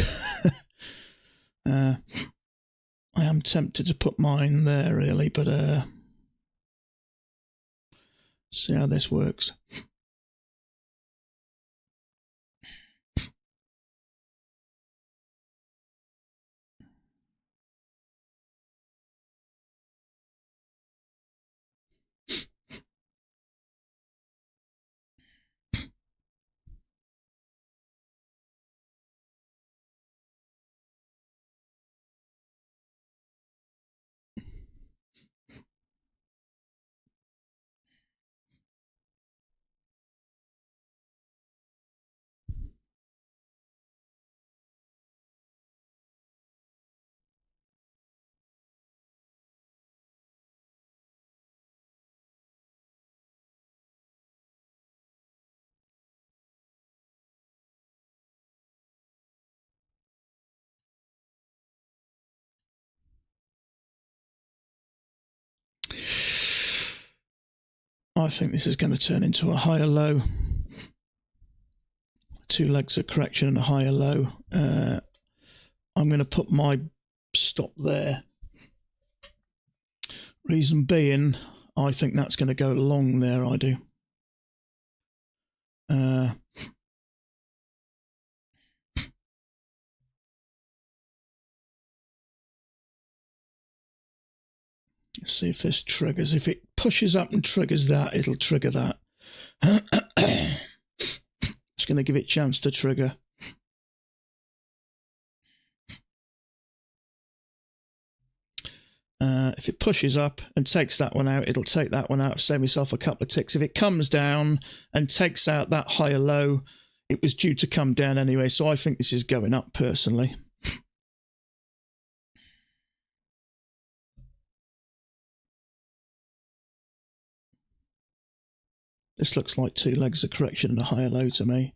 I am tempted to put mine there, really, but see how this works. I think this is going to turn into a higher low. 2 legs of correction and a higher low. I'm going to put my stop there. Reason being, I think that's going to go long there, I do. Let's see if this triggers. If it pushes up and triggers that, it'll trigger that. It's going to give it a chance to trigger. If it pushes up and takes that one out, it'll take that one out, save myself a couple of ticks. If it comes down and takes out that higher low, it was due to come down anyway, so I think this is going up personally. This looks like 2 legs of correction and a higher low to me.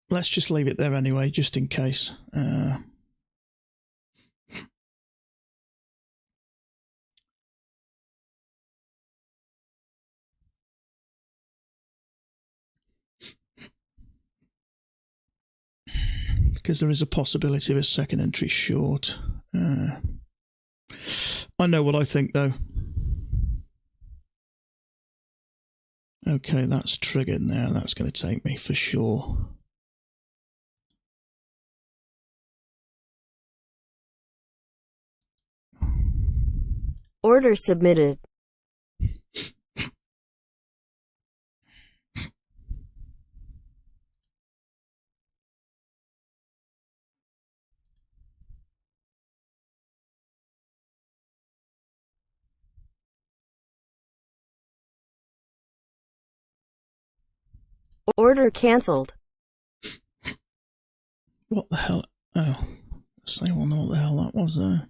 Let's just leave it there anyway, just in case. Because there is a possibility of a second entry short. I know what I think, though. Okay, that's triggered now. That's going to take me for sure. Order submitted. Order cancelled. What the hell? Oh, so I wonder what the hell that was there.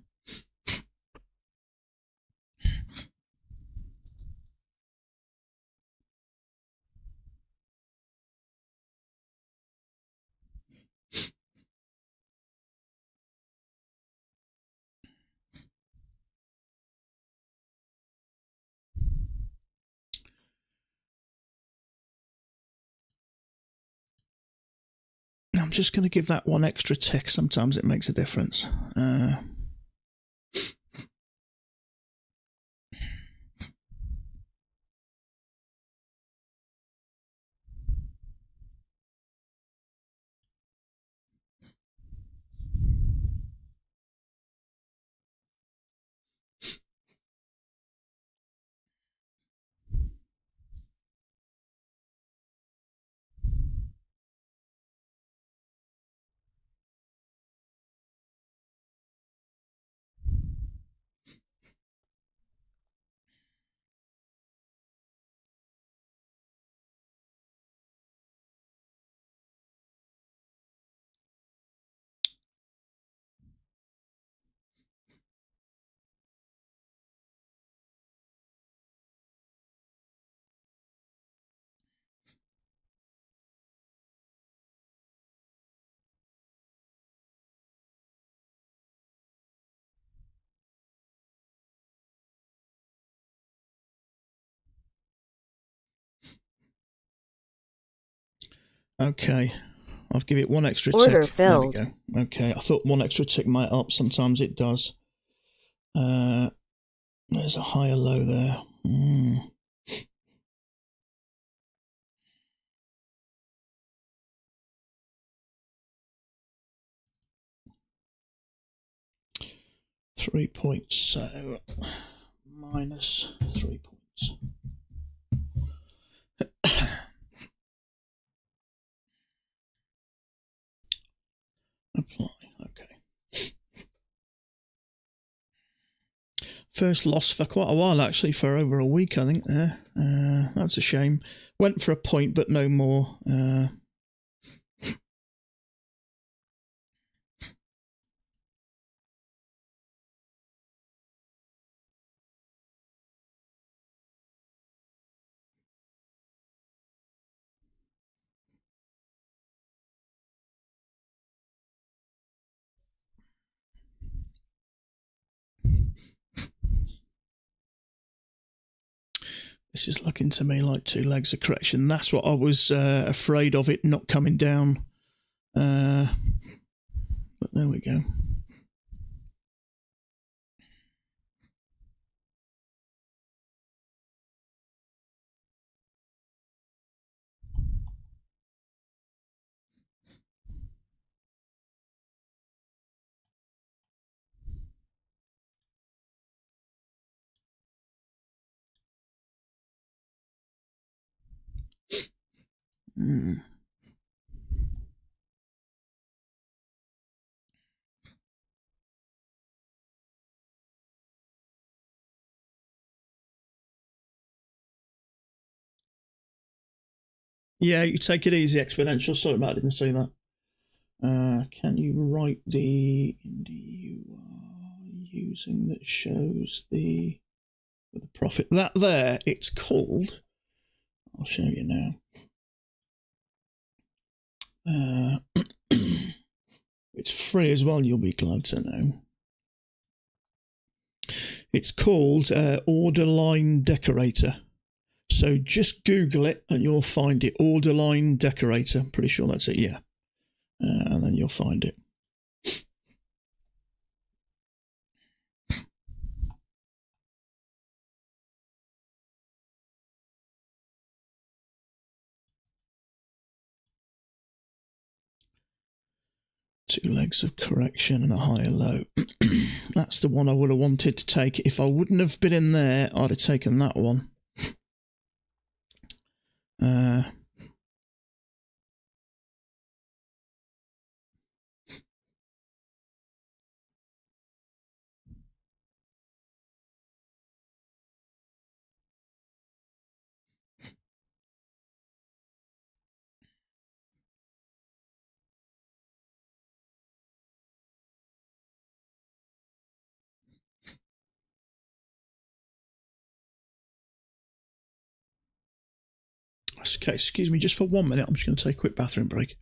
I'm just going to give that one extra tick. Sometimes it makes a difference. Okay. I'll give it one extra Order tick. filled. There we go. Okay. I thought one extra tick might help. Sometimes it does. There's a higher low there. 3 points, so minus 3 points. Apply, okay. First loss for quite a while, actually, for over a week, I think, there. That's a shame. Went for a point, but no more. This is looking to me like 2 legs of correction. That's what I was afraid of, it not coming down. But there we go. Yeah, you take it easy, Exponential. Sorry about I didn't say that. Can you write the you are using that shows the profit? That there, it's called, I'll show you now. It's free as well, you'll be glad to know. It's called Order Line Decorator. So just Google it and you'll find it. Order Line Decorator. I'm pretty sure that's it, yeah. And then you'll find it. Two legs of correction and a higher low. That's the one I would have wanted to take. If I wouldn't have been in there, I'd have taken that one. Okay, excuse me just for 1 minute. I'm just going to take a quick bathroom break.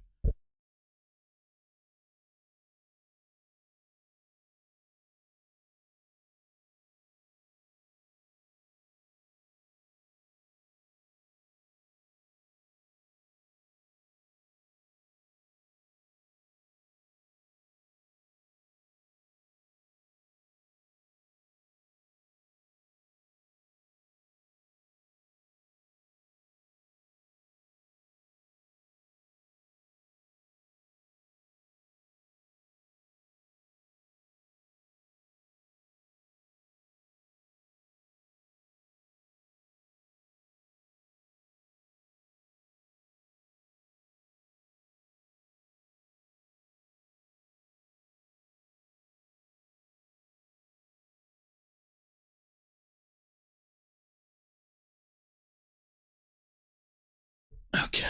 Okay.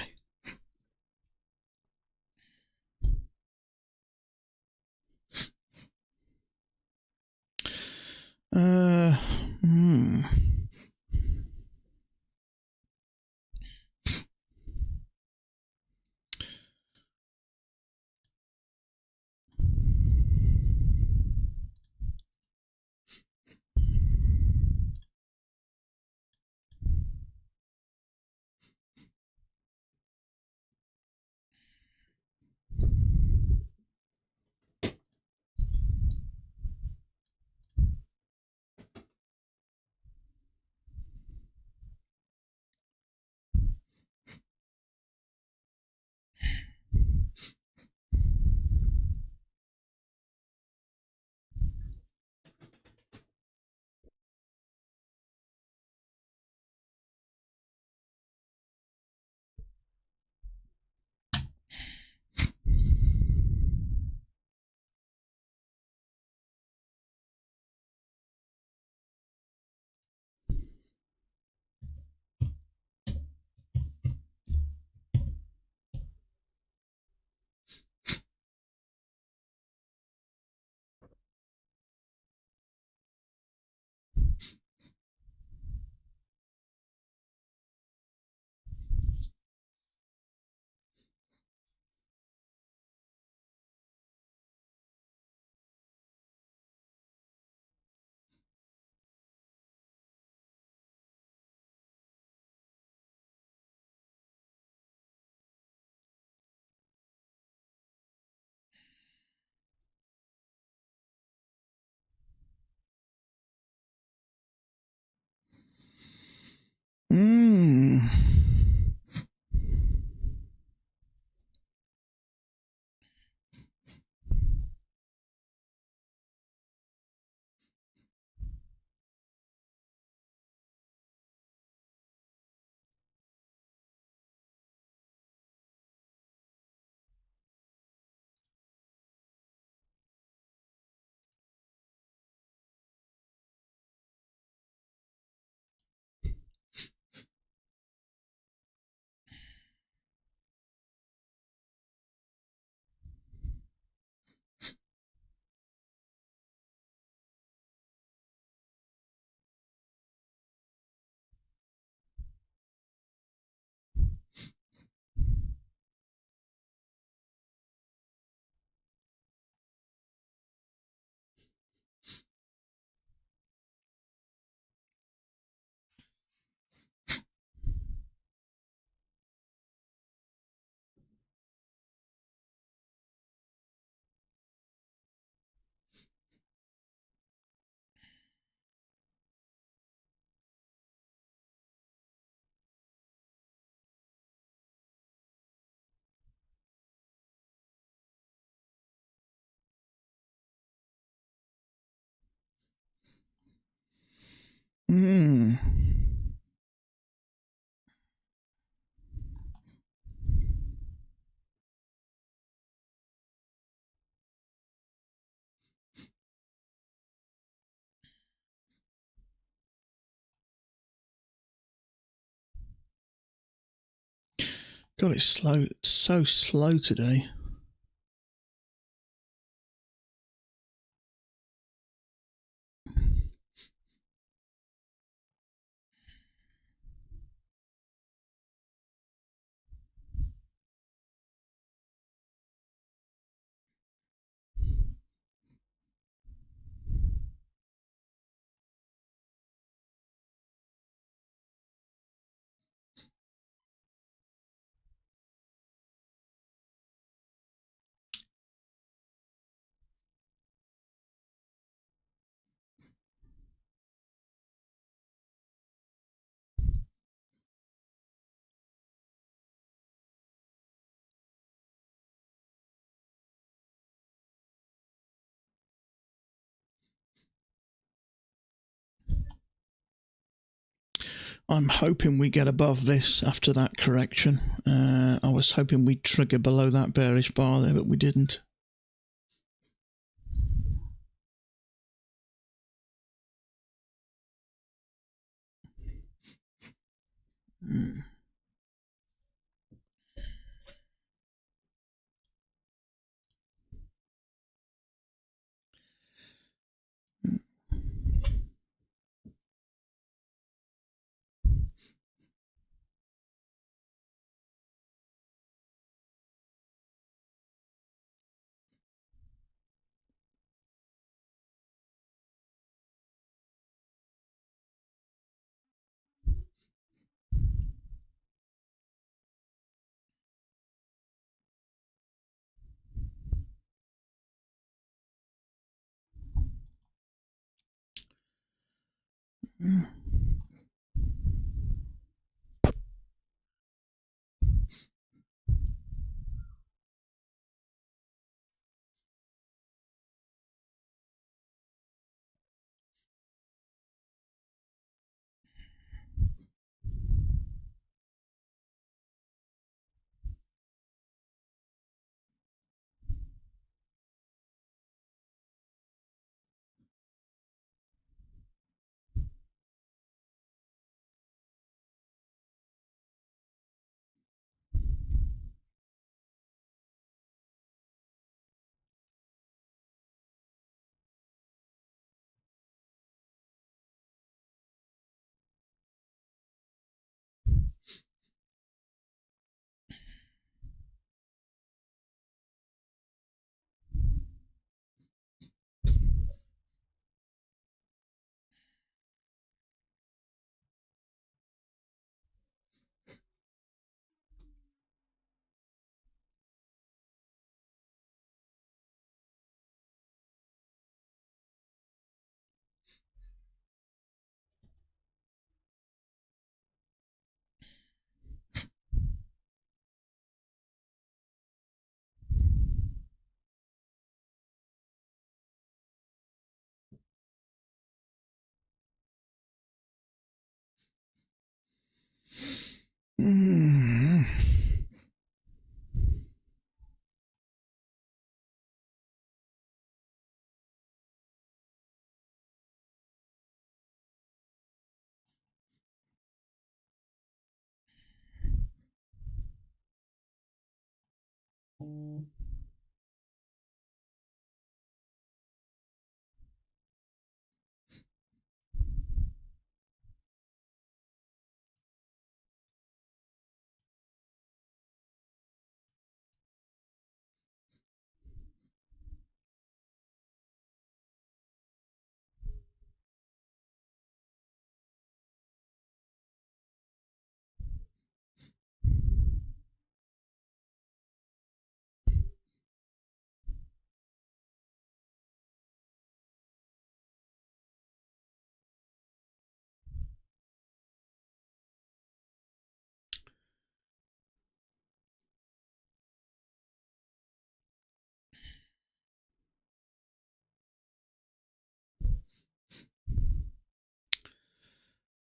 Hmm. Mm. Mm. God, it's slow. It's so slow today. I'm hoping we get above this after that correction. I was hoping we'd trigger below that bearish bar there, but we didn't. Mm. Mm. Mm.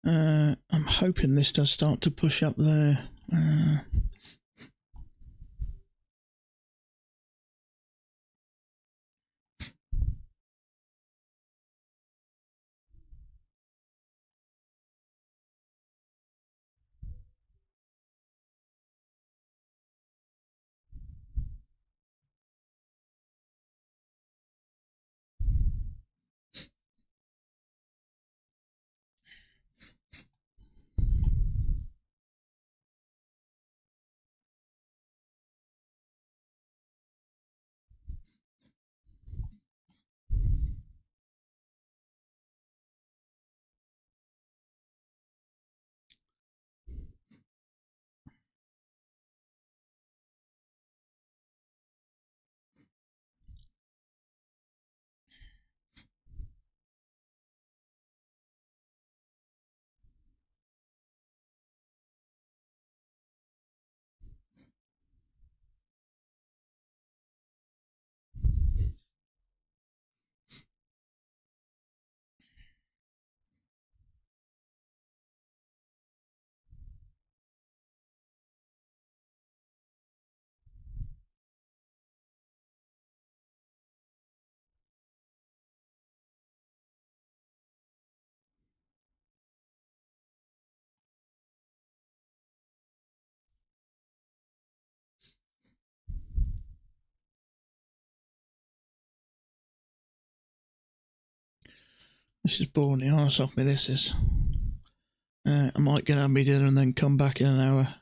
I'm hoping this does start to push up there. This is boring the arse off me, this is. I might get out my dinner and then come back in an hour.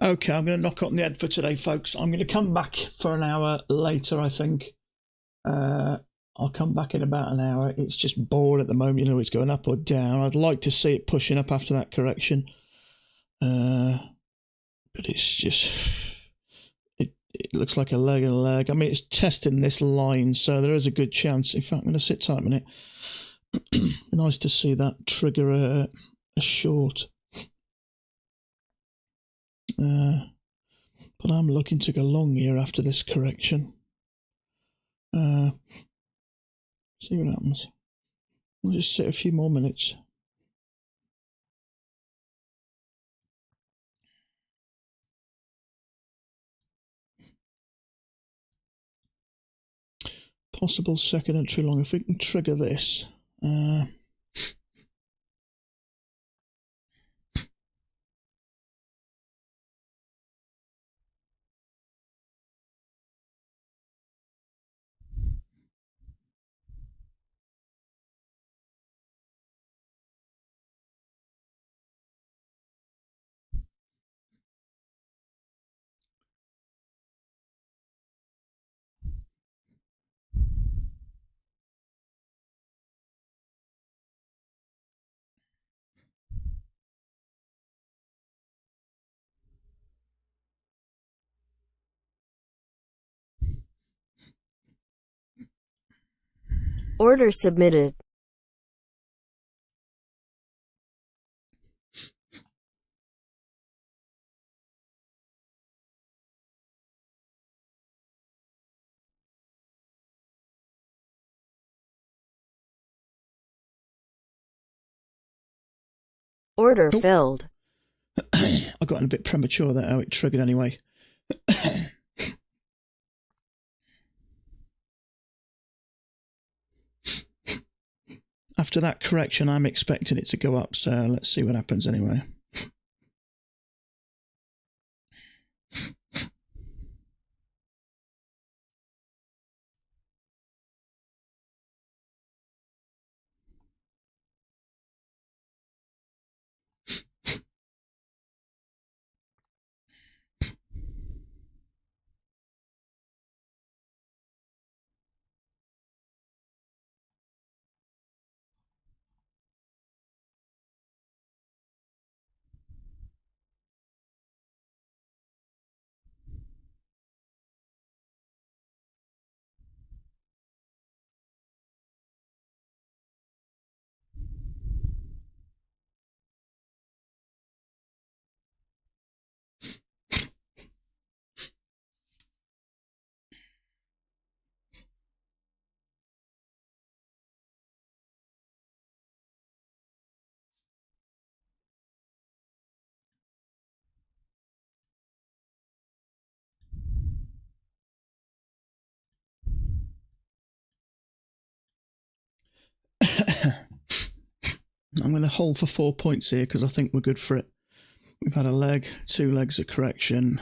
Okay, I'm going to knock on the head for today, folks. I'm going to come back for an hour later, I think. I'll come back in about an hour. It's just bored at the moment. You know, it's going up or down. I'd like to see it pushing up after that correction. But it's just... it looks like a leg and a leg. I mean, it's testing this line, so there is a good chance. In fact, I'm going to sit tight a minute. Nice to see that trigger a short. But I'm looking to go long here after this correction. See what happens. We'll just sit a few more minutes. Possible second entry long. If we can trigger this. Order submitted. Order filled. I got in a bit premature there, how it triggered anyway. After that correction, I'm expecting it to go up, so let's see what happens anyway. I'm going to hold for 4 points here because I think we're good for it. We've had a leg, 2 legs of correction.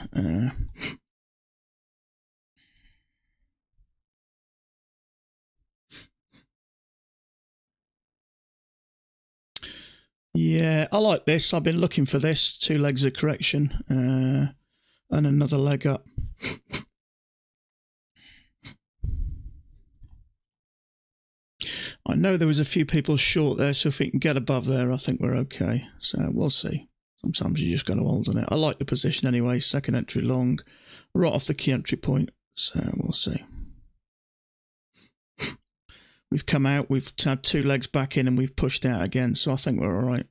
Yeah, I like this. I've been looking for this. 2 legs of correction and another leg up. I know there was a few people short there, so if we can get above there, I think we're okay. So we'll see. Sometimes you just got to hold on it. I like the position anyway. Second entry long, right off the key entry point. So we'll see. We've come out, we've had 2 legs back in, and we've pushed out again. So I think we're all right.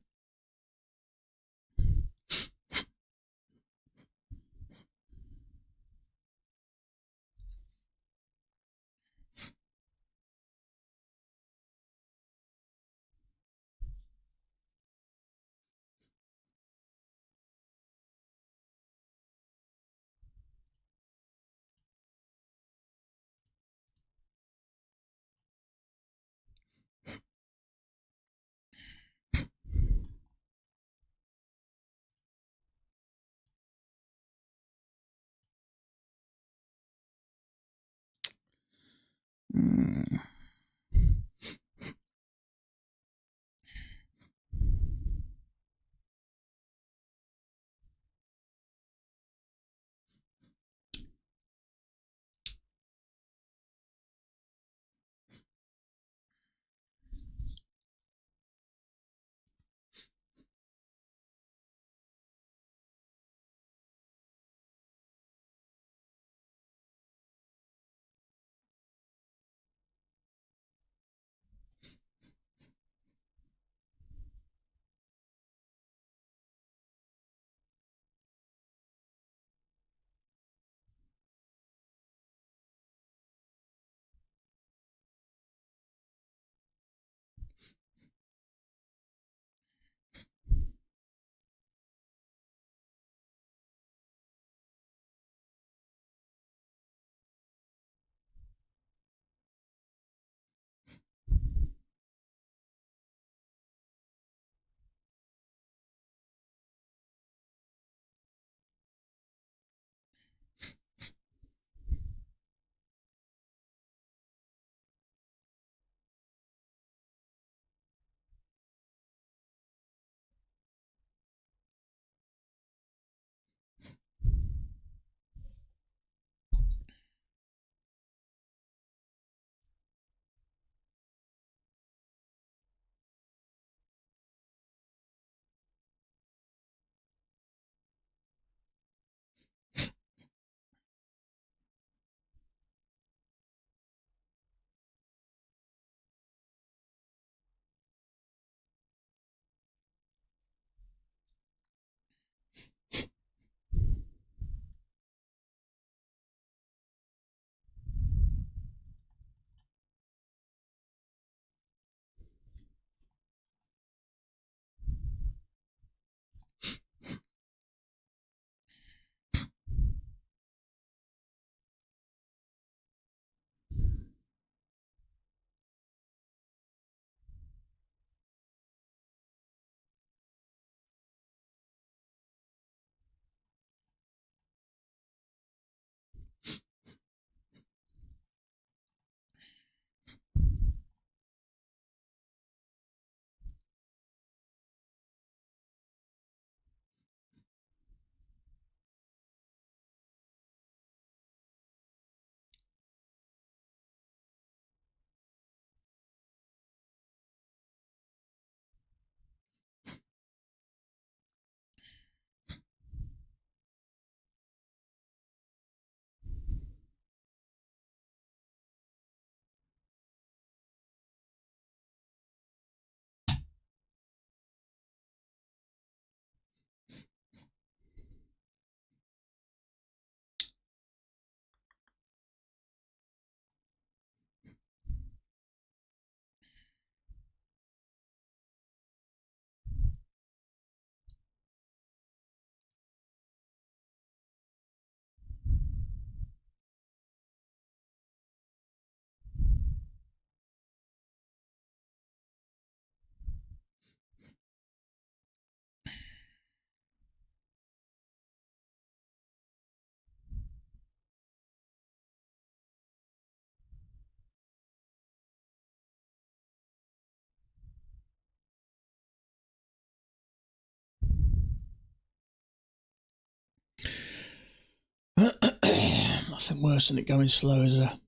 nothing worse than it going slow, is there?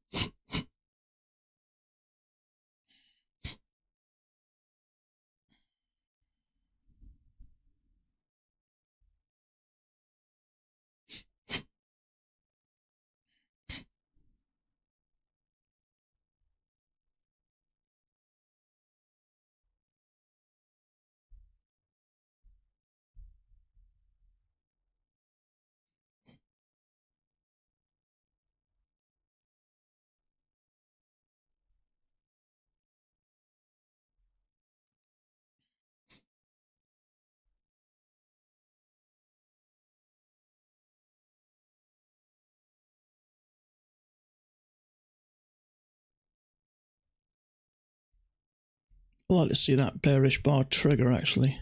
I'd like to see that bearish bar trigger, actually.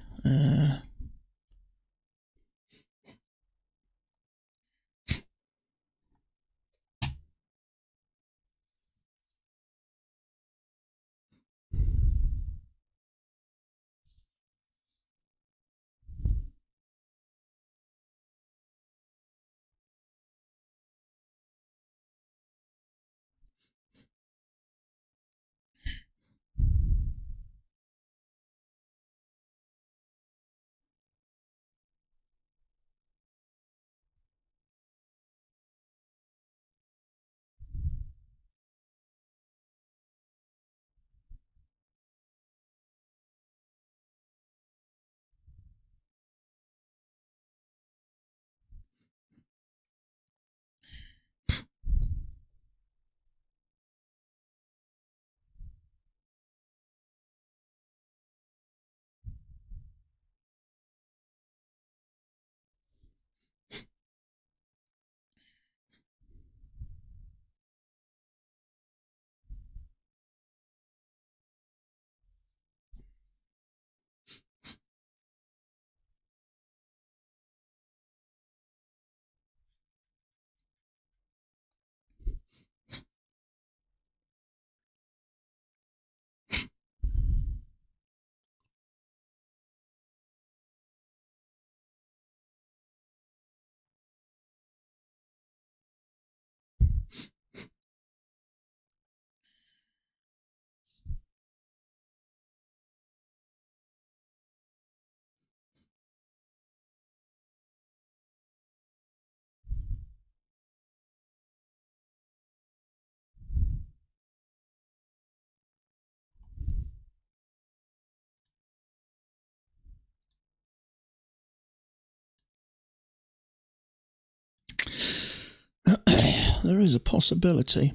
There is a possibility.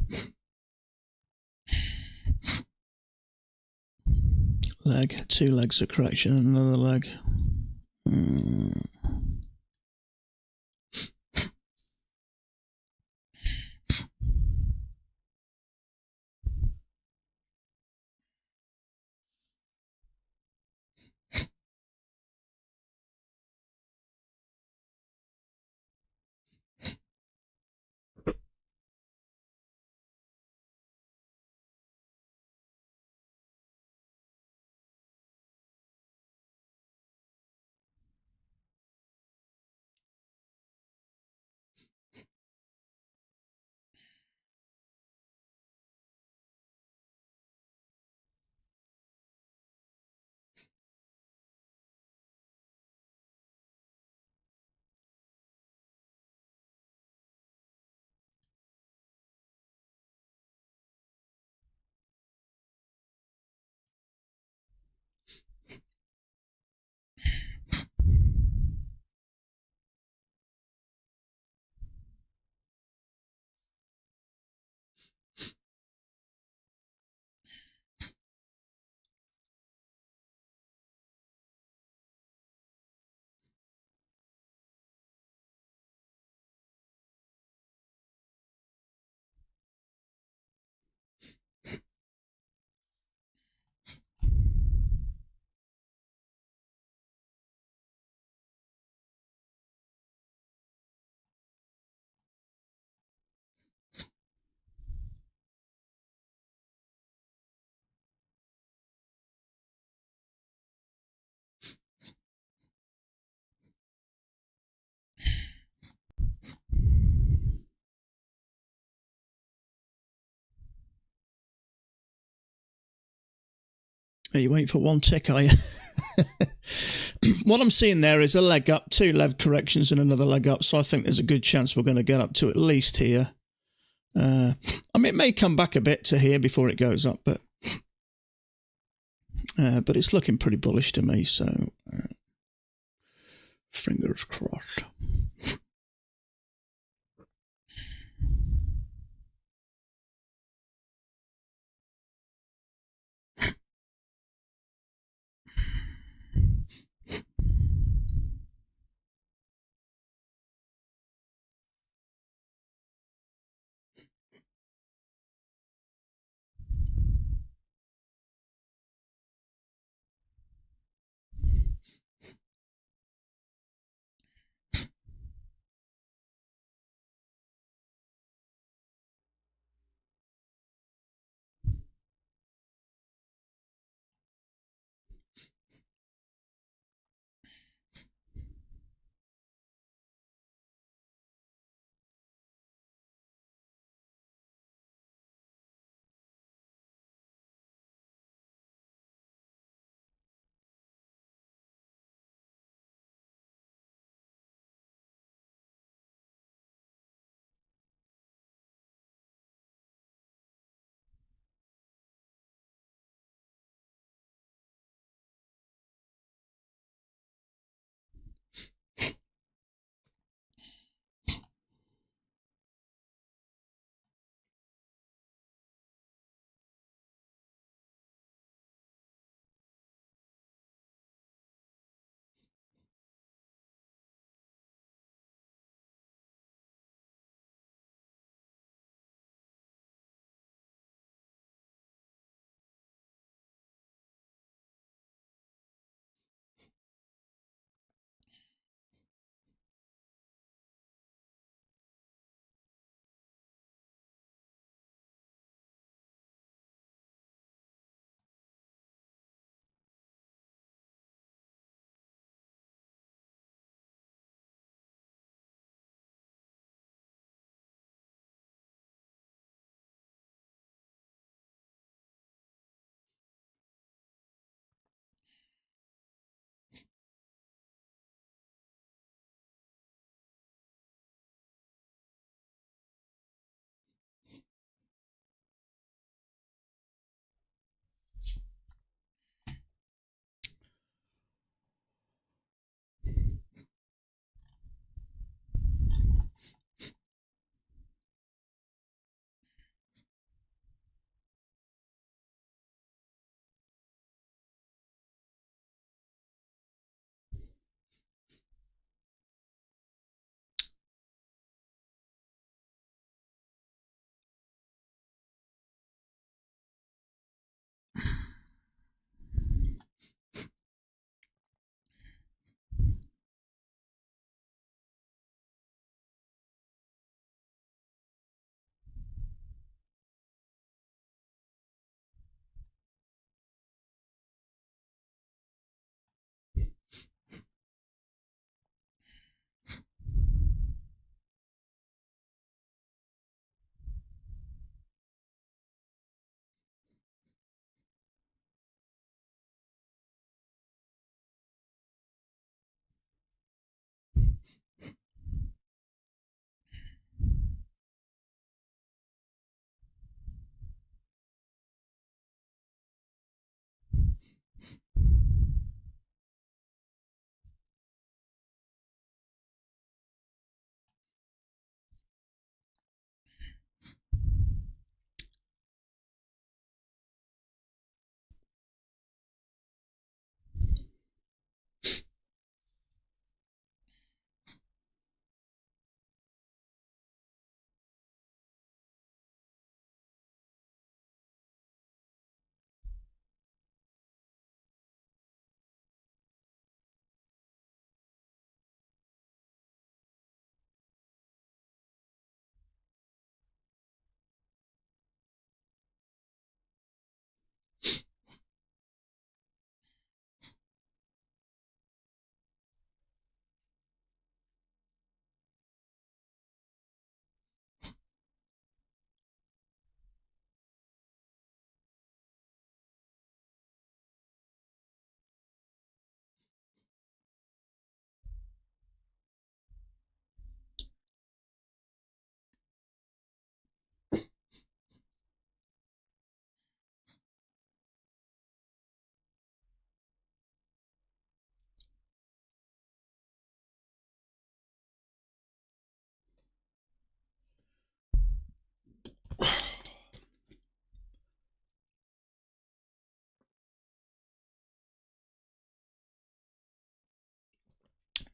Leg, 2 legs of correction, another leg. Are you waiting for one tick, are you? What I'm seeing there is a leg up, 2 leg corrections and another leg up, so I think there's a good chance we're going to get up to at least here. I mean, it may come back a bit to here before it goes up, but it's looking pretty bullish to me, so fingers crossed.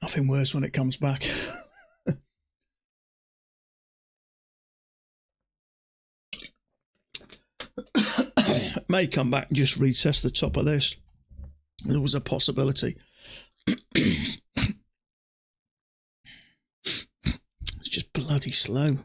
Nothing worse when it comes back. May come back and just retest the top of this. There was a possibility. It's just bloody slow.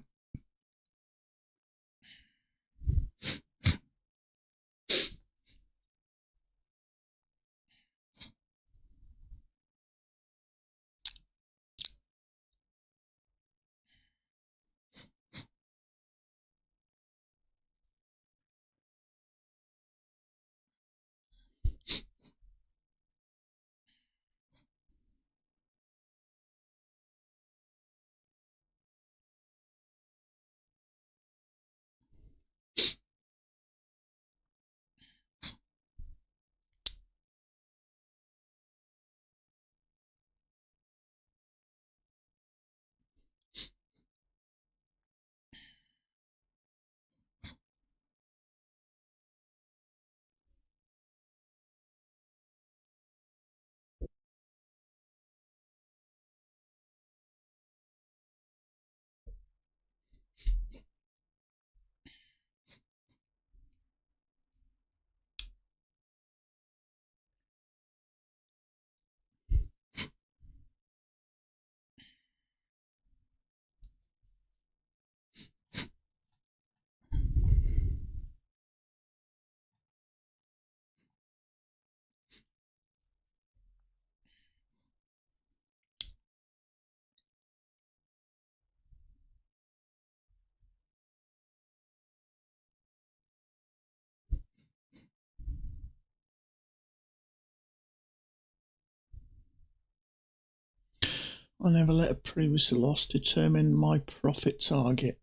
I never let a previous loss determine my profit target.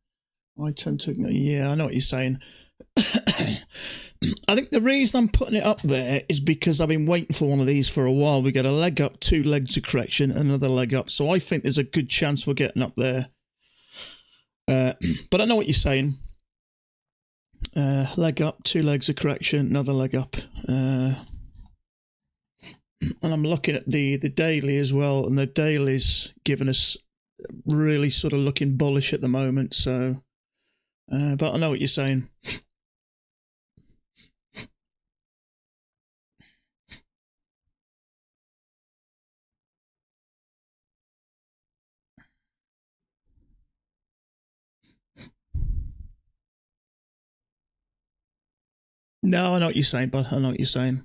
I tend to ignore. Yeah, I know what you're saying. I think the reason I'm putting it up there is because I've been waiting for one of these for a while. We got a leg up, 2 legs of correction, another leg up. So I think there's a good chance we're getting up there. But I know what you're saying. Leg up, 2 legs of correction, another leg up. And I'm looking at the daily as well, and the daily's giving us really sort of looking bullish at the moment. So, but I know what you're saying. No, I know what you're saying, bud. I know what you're saying.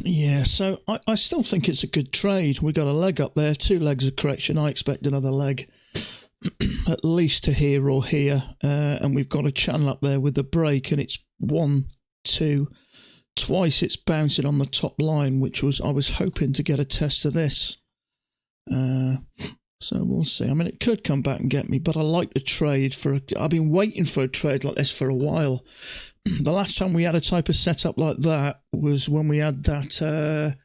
Yeah, so I still think it's a good trade. We got a leg up there, 2 legs of correction. I expect another leg at least to here or here, and we've got a channel up there with the break, and it's 1, 2, twice it's bouncing on the top line, which was I was hoping to get a test of this. So we'll see. I mean, it could come back and get me, but I like the trade. I've been waiting for a trade like this for a while. The last time we had a type of setup like that was when we had that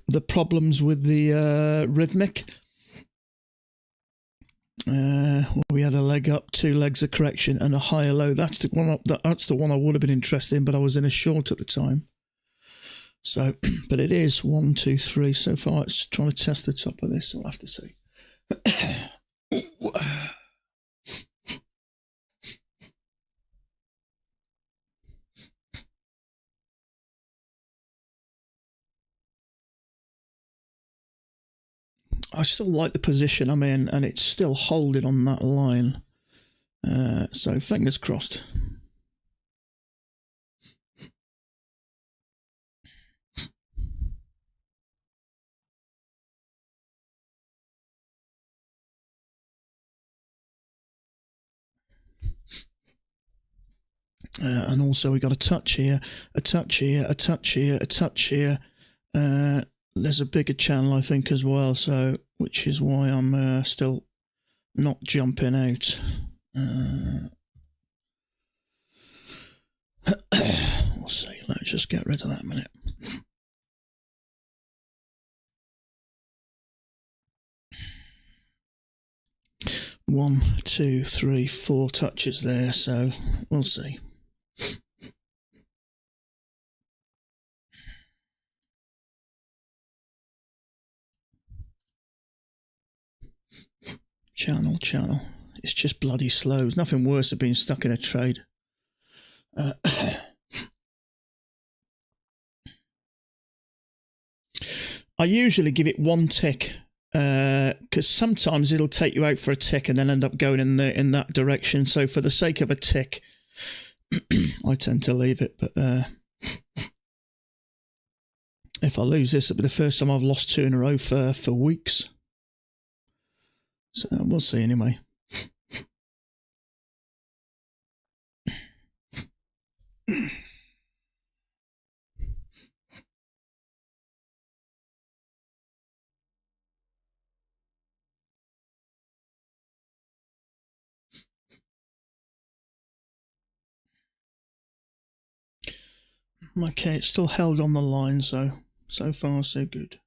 the problems with the rhythmic. We had a leg up, 2 legs of correction, and a higher low. That's the one. That's the one I would have been interested in, but I was in a short at the time. So, but it is 1, 2, 3 so far. It's trying to test the top of this. So I'll have to see. I still like the position I'm in, and it's still holding on that line. So fingers crossed. And also we got a touch here, a touch here, a touch here, a touch here. There's a bigger channel, I think, as well. So, which is why I'm still not jumping out. We'll see. Let's just get rid of that a minute. One, two, three, 4 touches there. So we'll see. Channel. It's just bloody slow. There's nothing worse than being stuck in a trade. I usually give it 1 tick, because sometimes it'll take you out for a tick and then end up going in that direction. So for the sake of a tick, I tend to leave it. But if I lose this, it'll be the first time I've lost 2 in a row for weeks. So we'll see anyway. Okay, it's still held on the line, so far so good.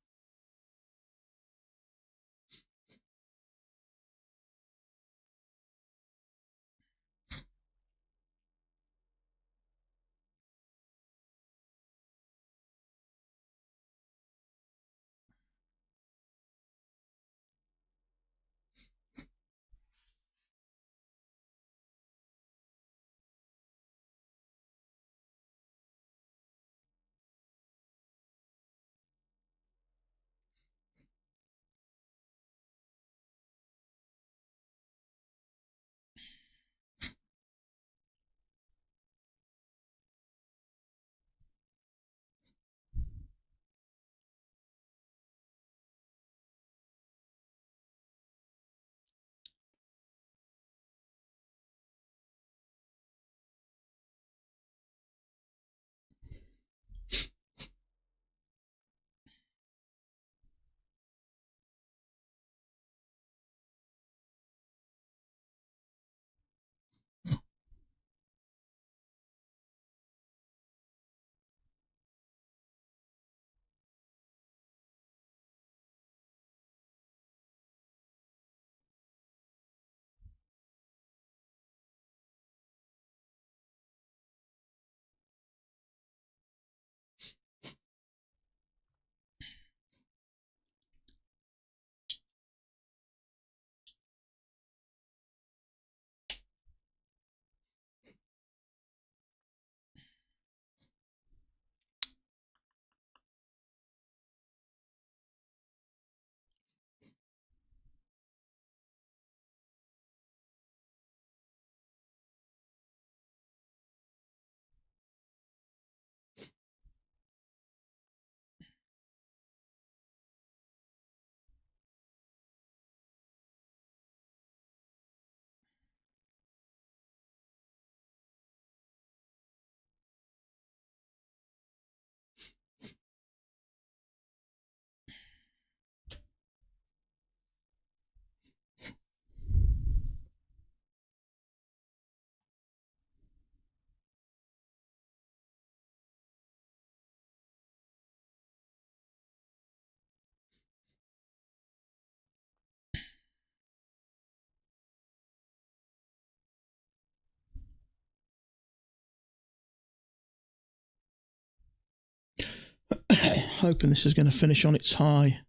hoping this is going to finish on its high.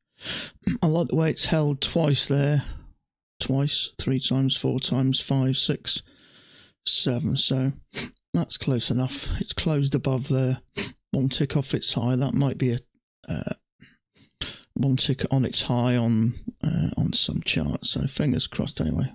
I like the way it's held twice there. Twice, 3 times, 4 times, 5, 6, 7. So that's close enough. It's closed above there. 1 tick off its high. That might be a 1 tick on its high on some chart. So fingers crossed anyway.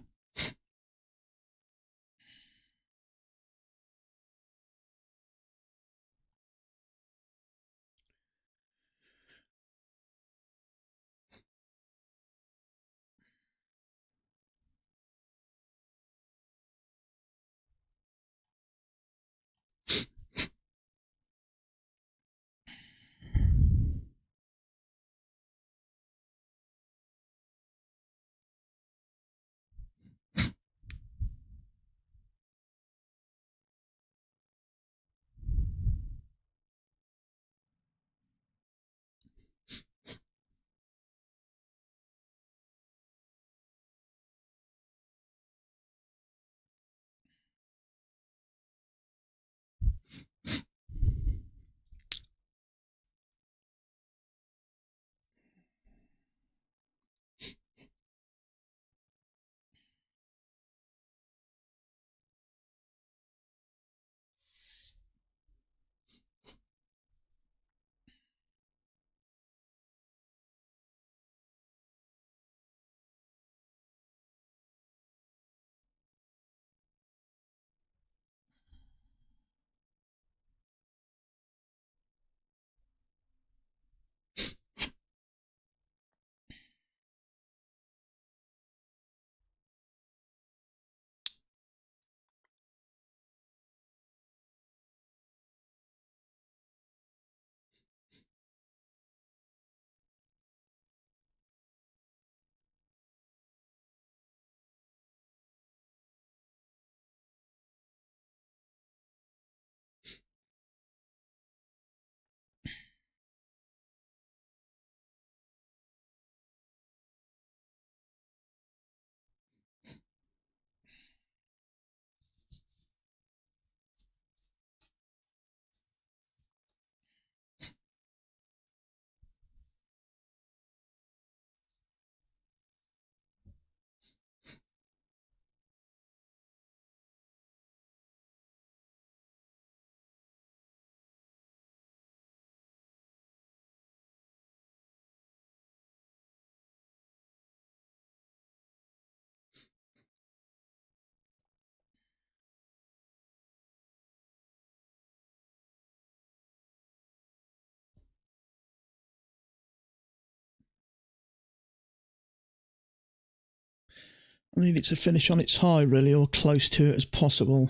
I need it to finish on its high, really, or close to it as possible.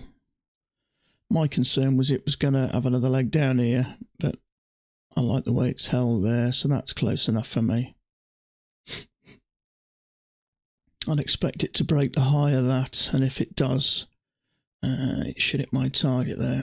My concern was it was going to have another leg down here, but I like the way it's held there, so that's close enough for me. I'd expect it to break the high of that, and if it does, it should hit my target there.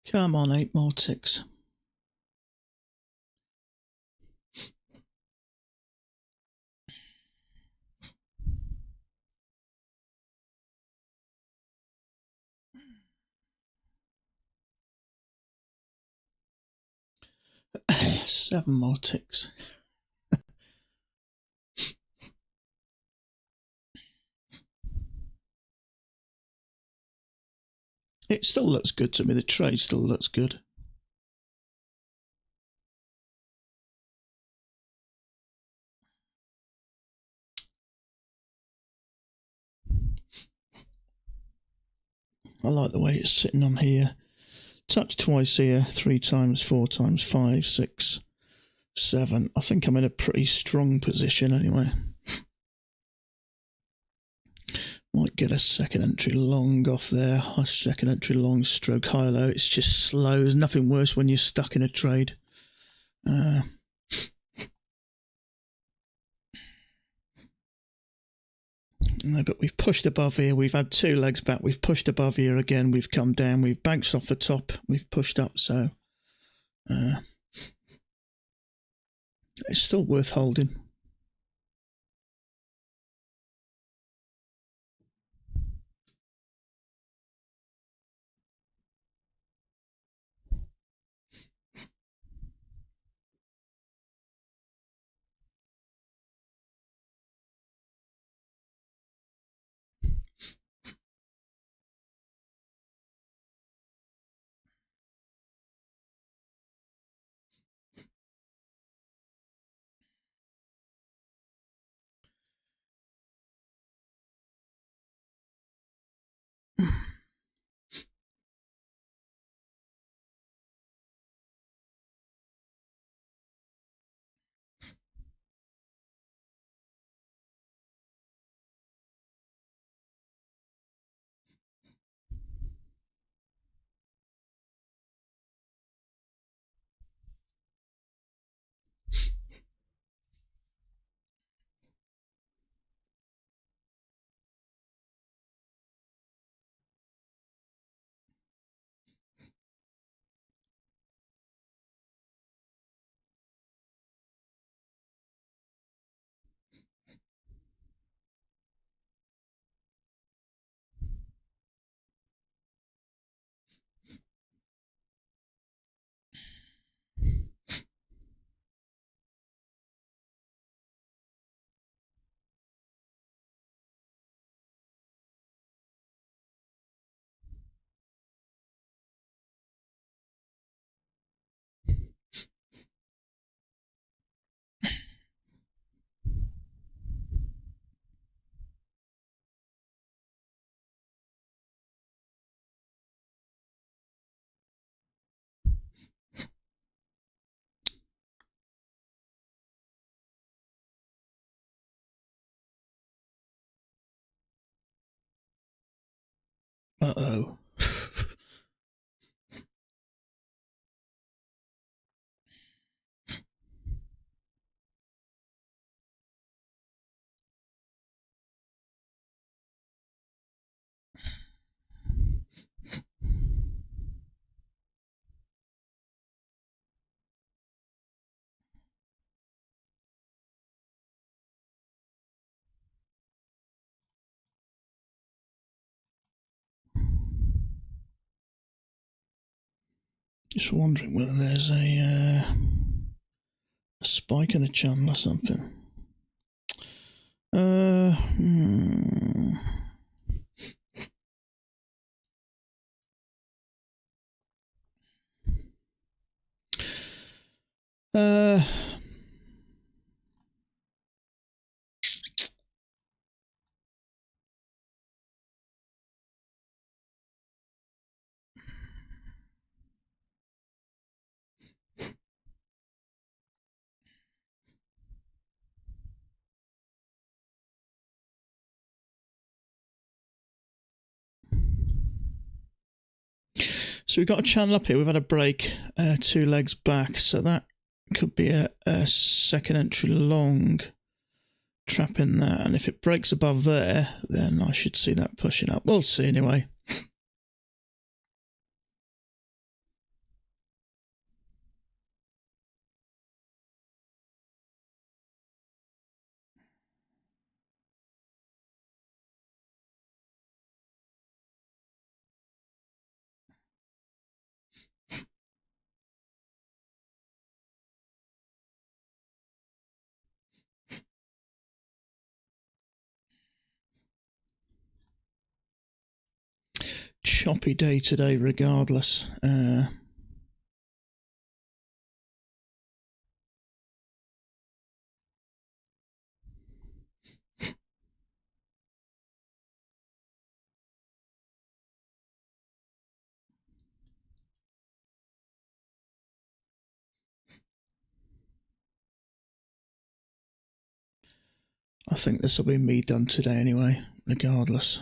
Come on, 8 more ticks. Seven more ticks. It still looks good to me. The trade still looks good. I like the way it's sitting on here. Touch twice here, 3 times, 4 times, 5, 6, 7. I think I'm in a pretty strong position anyway. Might get a second entry long off there. A second entry long stroke high low. It's just slow. There's nothing worse when you're stuck in a trade. No, but we've pushed above here. We've had 2 legs back. We've pushed above here again. We've come down. We've bounced off the top. We've pushed up. So it's still worth holding. Uh-oh. Just wondering whether there's a spike in the channel or something. So we've got a channel up here. We've had a break, 2 legs back. So that could be a second entry long trap in there. And if it breaks above there, then I should see that pushing up. We'll see anyway. choppy day today, regardless. I think this will be me done today anyway, regardless.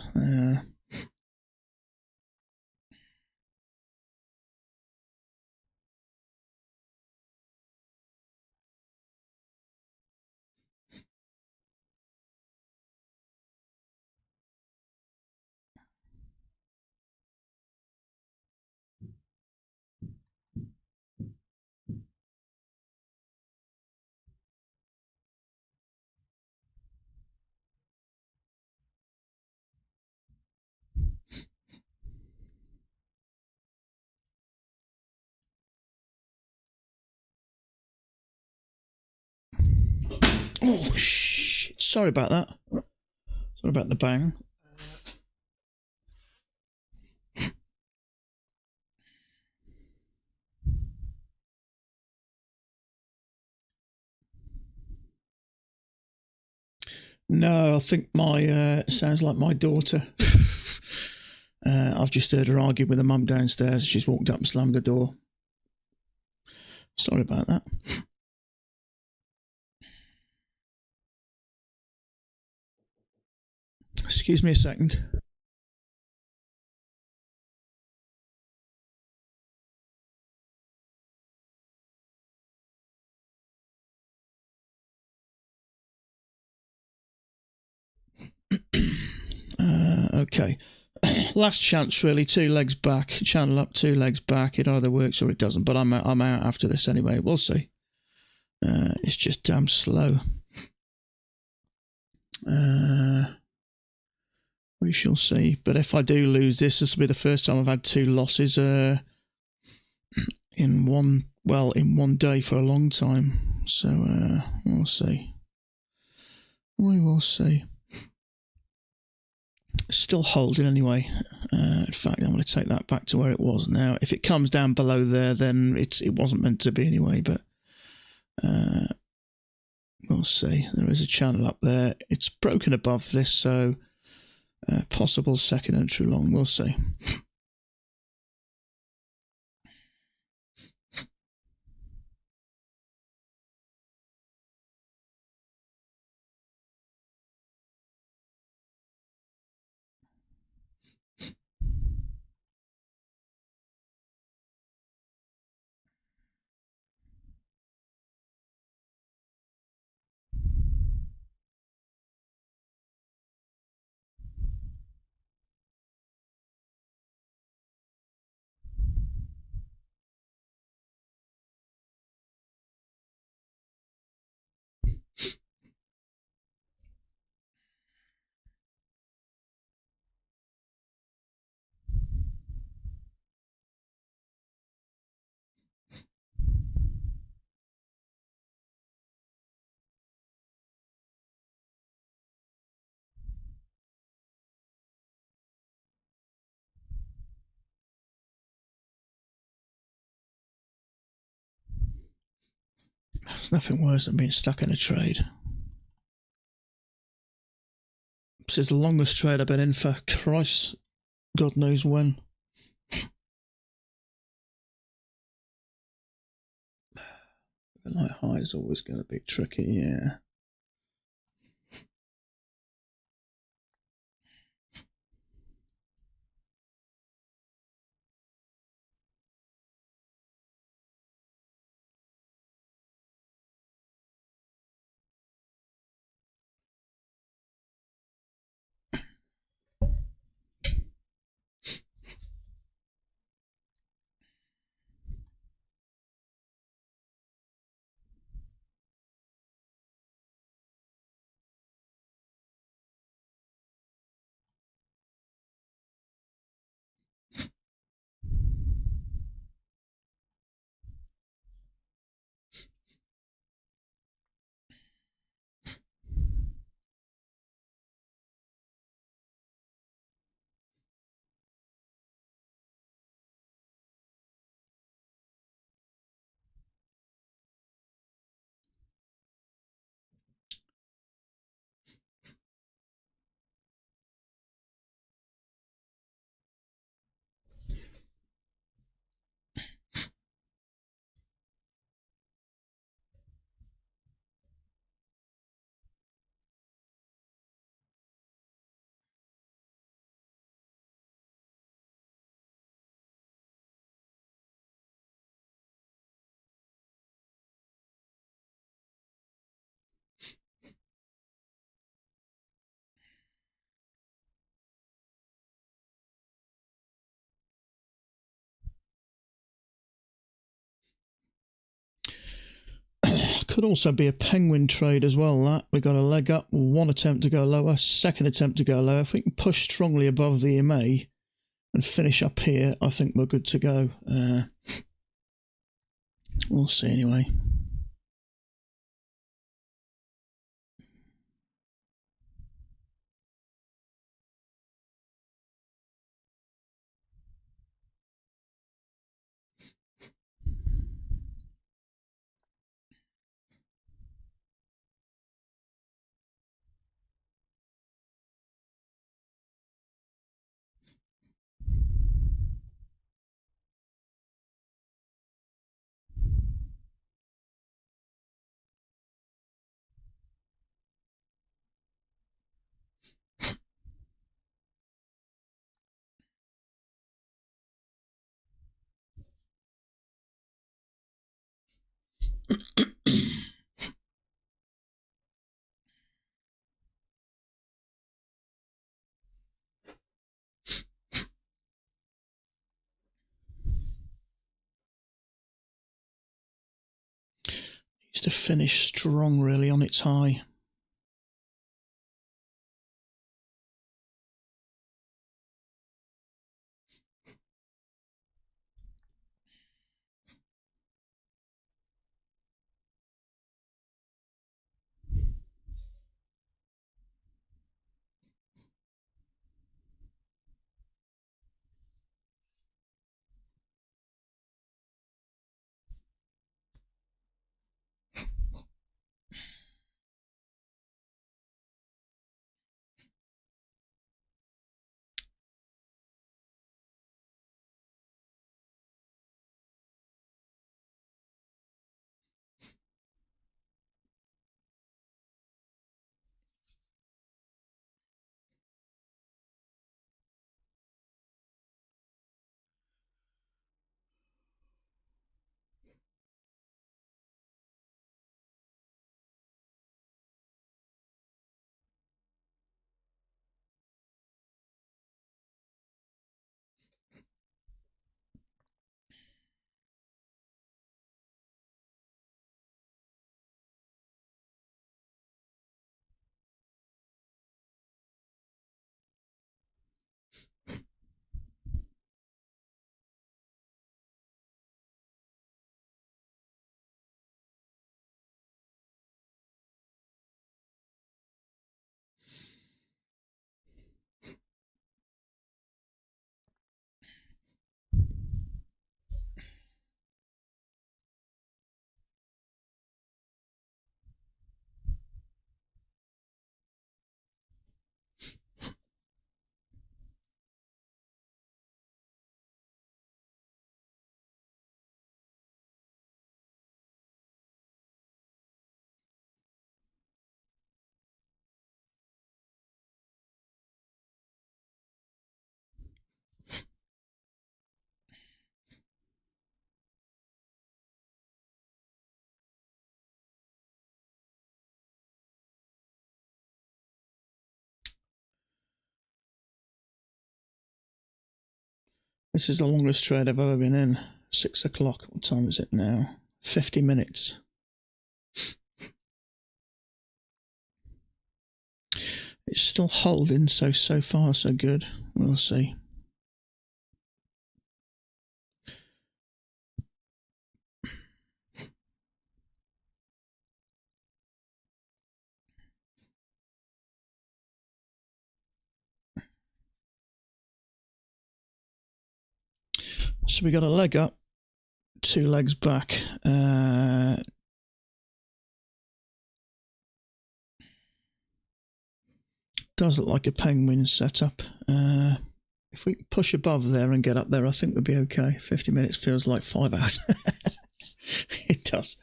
Oh, shit. Sorry about that. Sorry about the bang. No, I think my sounds like my daughter. I've just heard her argue with her mum downstairs. She's walked up and slammed the door. Sorry about that. Excuse me a second. Okay. Last chance, really. 2 legs back. Channel up, 2 legs back. It either works or it doesn't. But I'm out after this anyway. We'll see. It's just damn slow. We shall see. But if I do lose this will be the first time I've had 2 losses in one day for a long time. So we'll see. We will see. Still holding anyway. In fact, I'm going to take that back to where it was now. If it comes down below there, then it wasn't meant to be anyway. But we'll see. There is a channel up there. It's broken above this, so possible second entry long. We'll see. There's nothing worse than being stuck in a trade. This is the longest trade I've been in for Christ, God knows when. The light high is always going to be tricky, yeah. Could also be a penguin trade as well, that. We got a leg up, one attempt to go lower, second attempt to go lower. If we can push strongly above the EMA and finish up here, I think we're good to go. We'll see anyway. Needs to finish strong really on its high. This is the longest trade I've ever been in. 6 o'clock. What time is it now? 50 minutes. It's still holding, so far so good. We'll see. So we got a leg up, 2 legs back. Does look like a penguin setup. If we push above there and get up there, I think we'll be okay. 50 minutes feels like 5 hours. It does.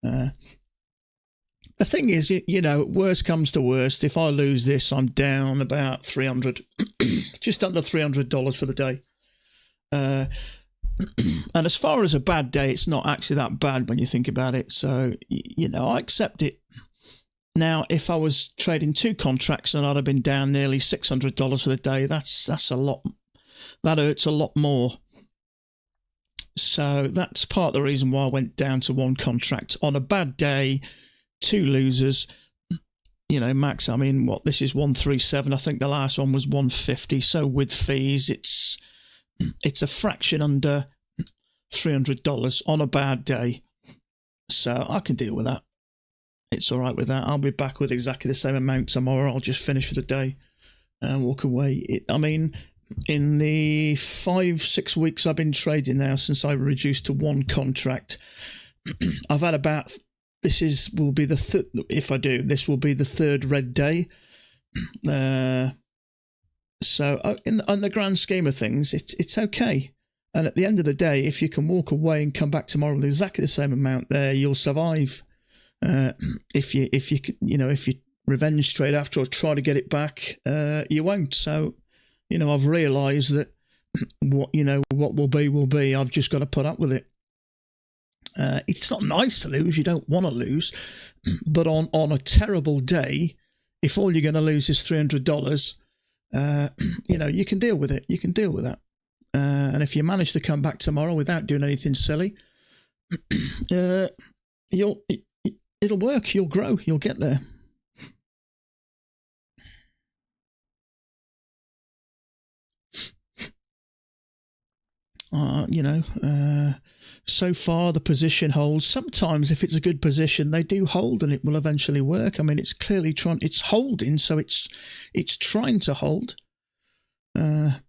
The thing is, you know, worst comes to worst. If I lose this, I'm down about $300, just under $300 for the day. And as far as a bad day, it's not actually that bad when you think about it. So, you know, I accept it. Now, if I was trading 2 contracts and I'd have been down nearly $600 for the day, that's a lot. That hurts a lot more. So that's part of the reason why I went down to one contract. On a bad day, 2 losers. Max, I mean, this is 137. I think the last one was 150. So with fees, it's a fraction under $300 on a bad day. So I can deal with that. It's all right with that. I'll be back with exactly the same amount tomorrow. I'll just finish for the day and walk away. In the 5-6 weeks I've been trading now, since I reduced to one contract, I've had about, this will be the third red day. So in the grand scheme of things, it's okay. And at the end of the day, if you can walk away and come back tomorrow with exactly the same amount there, you'll survive. If you revenge trade after or try to get it back, you won't. So, I've realised that what will be. I've just got to put up with it. It's not nice to lose. You don't want to lose, but on a terrible day, if all you're going to lose is $300, you can deal with it. You can deal with that. And if you manage to come back tomorrow without doing anything silly, it'll work. You'll grow. You'll get there. So far the position holds. Sometimes if it's a good position, they do hold and it will eventually work. I mean, it's clearly it's holding, so it's trying to hold. But,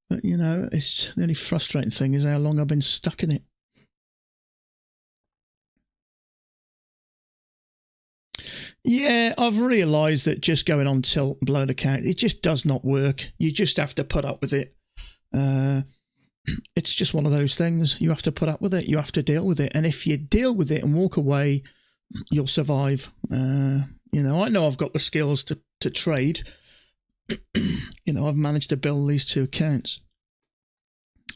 it's the only frustrating thing is how long I've been stuck in it. Yeah, I've realised that just going on tilt and blowing account, it just does not work. You just have to put up with it. It's just one of those things. You have to put up with it. You have to deal with it. And if you deal with it and walk away, you'll survive. I know I've got the skills to trade. I've managed to build these 2 accounts.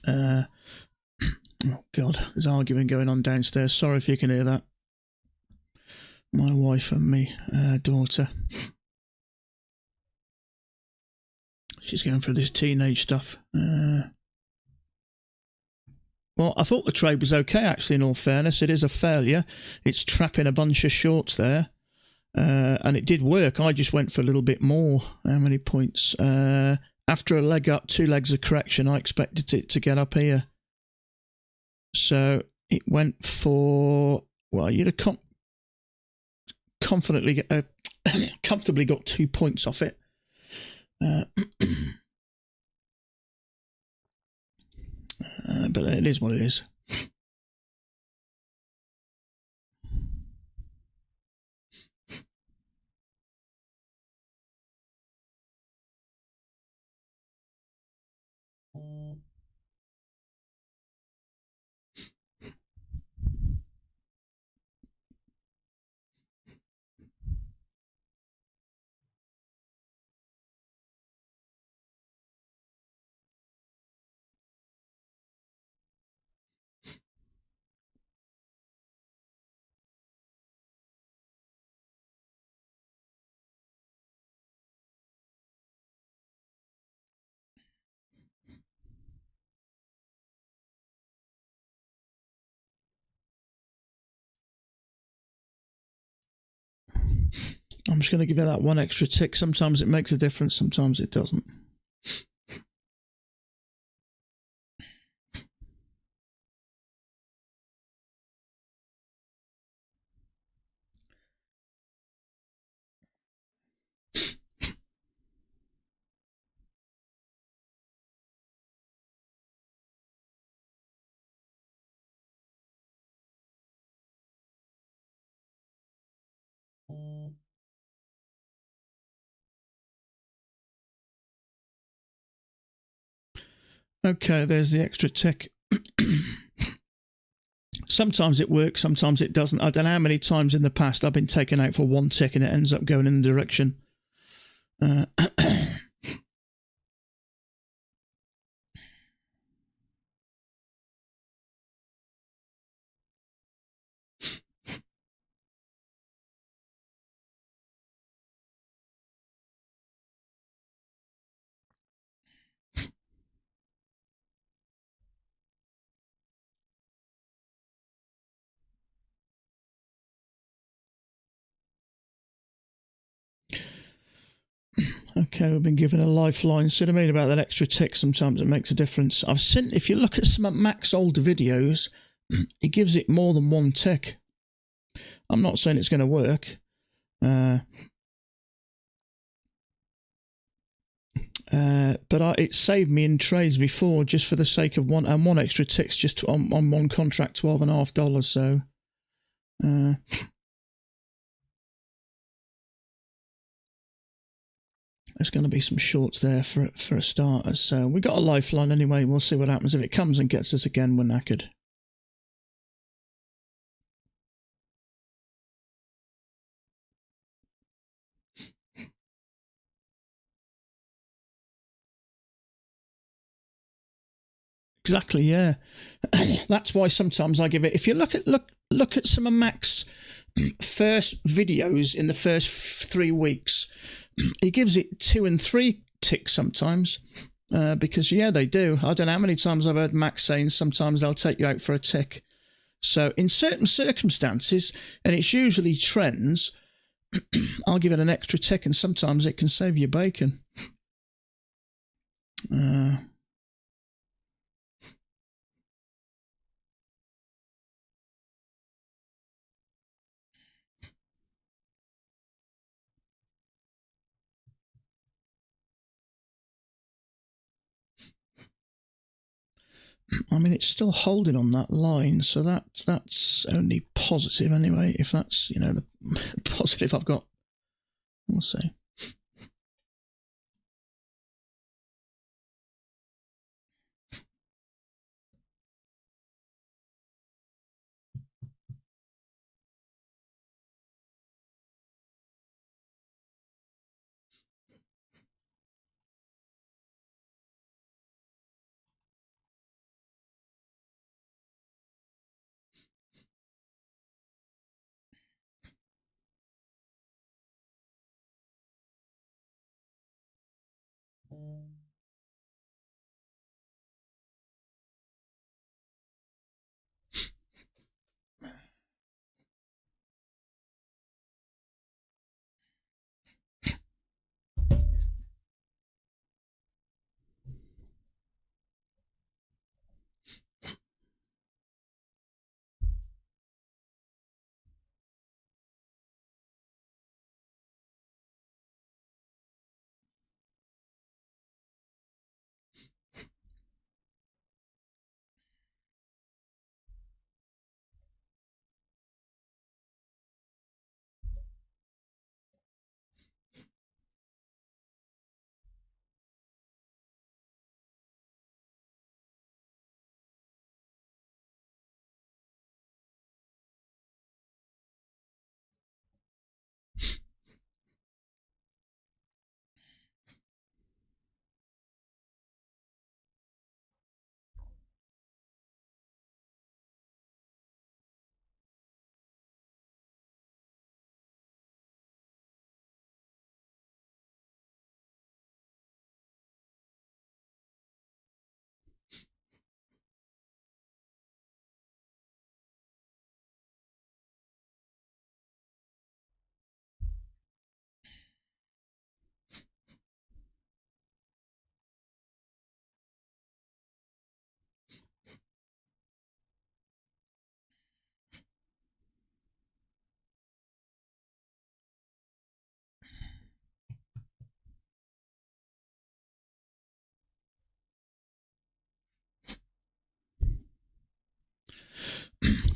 Oh, God, there's arguing going on downstairs. Sorry if you can hear that. My wife and me daughter. She's going through this teenage stuff. Well, I thought the trade was okay, actually, in all fairness. It is a failure. It's trapping a bunch of shorts there. And it did work. I just went for a little bit more. How many points? After a leg up, 2 legs of correction, I expected it to get up here. So it went for, well, you'd have comfortably got 2 points off it. But it is what it is. I'm just going to give it that one extra tick. Sometimes it makes a difference, sometimes it doesn't. Okay, there's the extra tick. Sometimes it works, sometimes it doesn't. I don't know how many times in the past I've been taken out for 1 tick and it ends up going in the direction. Okay, we've been given a lifeline. See what I mean about that extra tick? Sometimes it makes a difference. I've seen, if you look at some of Mac's older videos, it gives it more than one tick. I'm not saying it's going to work. But it saved me in trades before just for the sake of one extra tick's just on one contract, $12.50. So there's going to be some shorts there for a starter. So we got a lifeline anyway. We'll see what happens. If it comes and gets us again, we're knackered. Exactly, yeah. That's why sometimes I give it. If you look at some of Mac's first videos in the first 3 weeks, he gives it 2 and 3 ticks sometimes. Because yeah, they do. I don't know how many times I've heard Mac saying sometimes they'll take you out for a tick. So in certain circumstances, and it's usually trends, I'll give it an extra tick, and sometimes it can save you bacon. I mean, it's still holding on that line, so that's only positive anyway. If that's, you know, the positive I've got, we'll see.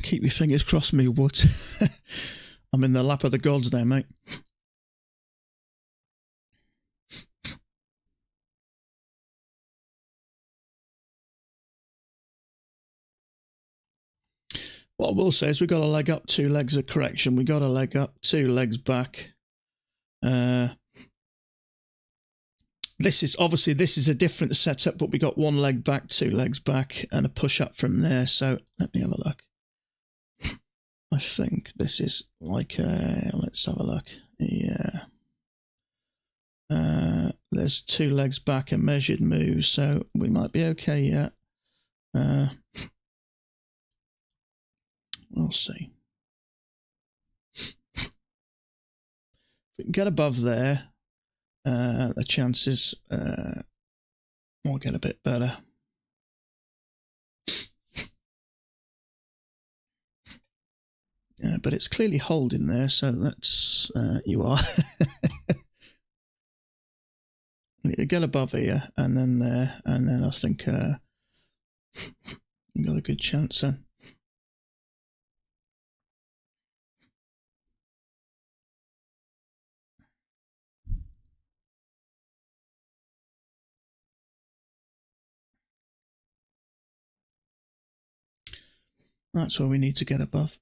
Keep your fingers crossed, me Wood. I'm in the lap of the gods there, mate. What I will say is we got a leg up, 2 legs of correction. We got a leg up, 2 legs back. This is a different setup, but we got 1 leg back, 2 legs back, and a push up from there. So let me have a look. I think this is like let's have a look. Yeah. There's 2 legs back, a measured move, so we might be okay yet. We'll see. If we can get above there, the chances will get a bit better. But it's clearly holding there, so that's you are. Need to get above here, and then there, and then I think you got a good chance then. That's where we need to get above.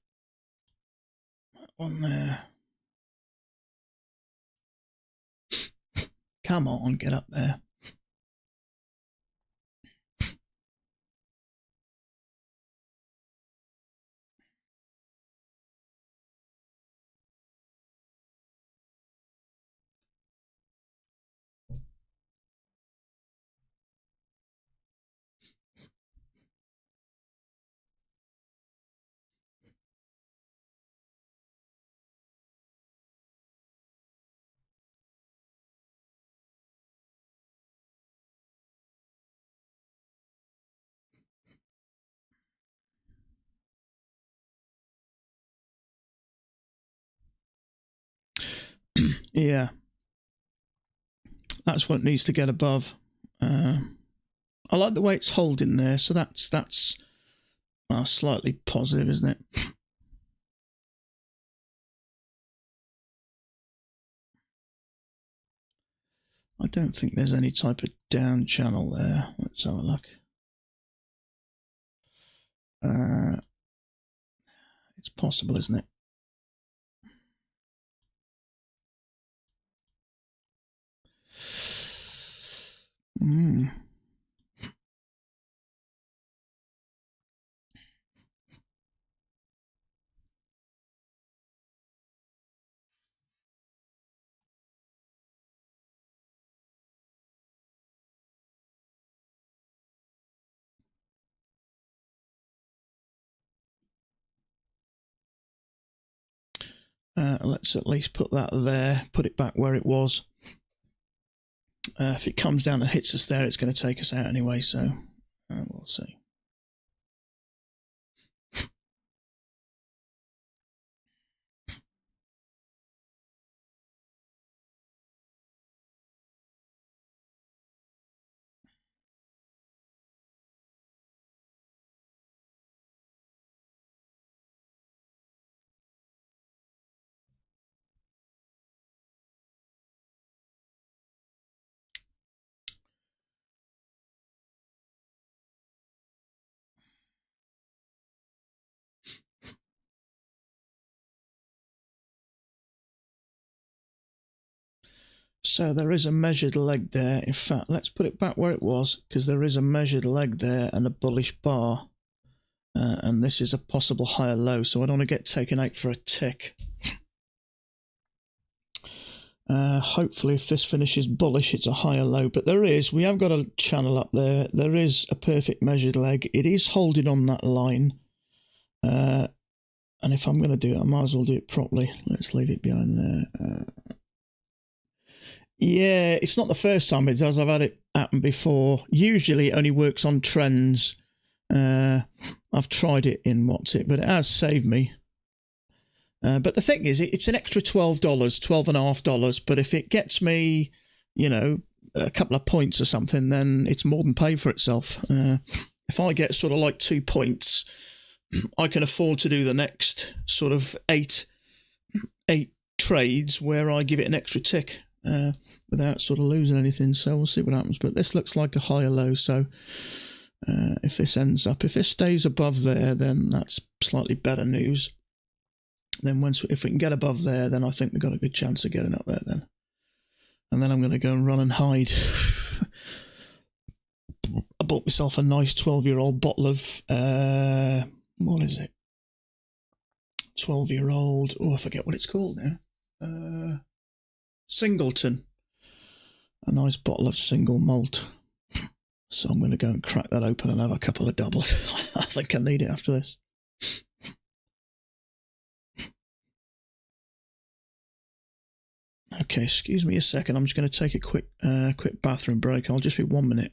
That one there. Come on, get up there. Yeah, that's what it needs to get above. I like the way it's holding there, so that's slightly positive, isn't it? I don't think there's any type of down channel there. Let's have a look. It's possible, isn't it? Let's at least put that there, put it back where it was. If it comes down and hits us there, it's going to take us out anyway, so we'll see. So there is a measured leg there. In fact, let's put it back where it was, because there is a measured leg there and a bullish bar. And this is a possible higher low, so I don't want to get taken out for a tick. Hopefully if this finishes bullish, it's a higher low. But we have got a channel up there. There is a perfect measured leg. It is holding on that line. And if I'm going to do it, I might as well do it properly. Let's leave it behind there. Yeah, it's not the first time it does. I've had it happen before. Usually it only works on trends. I've tried it in but it has saved me. But the thing is, it's an extra $12, $12.50. But if it gets me, a couple of points or something, then it's more than paid for itself. If I get sort of like 2 points, I can afford to do the next sort of eight trades where I give it an extra tick without sort of losing anything. So we'll see what happens. But this looks like a higher low. So if this stays above there, then that's slightly better news. Then if we can get above there, then I think we've got a good chance of getting up there then. And then I'm going to go and run and hide. I bought myself a nice 12-year-old bottle of, what is it? 12-year-old, I forget what it's called now. Singleton. A nice bottle of single malt. So I'm going to go and crack that open and have a couple of doubles. I think I need it after this. Okay, excuse me a second. I'm just going to take a quick bathroom break. I'll just be 1 minute.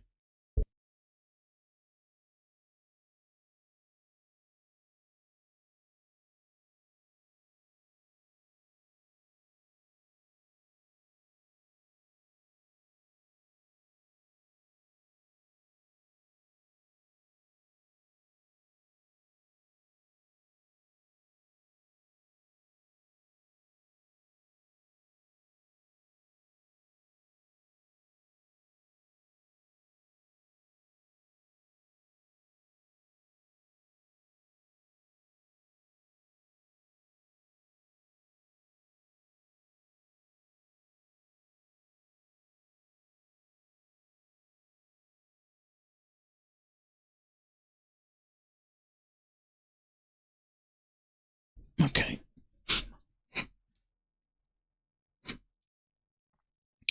Okay.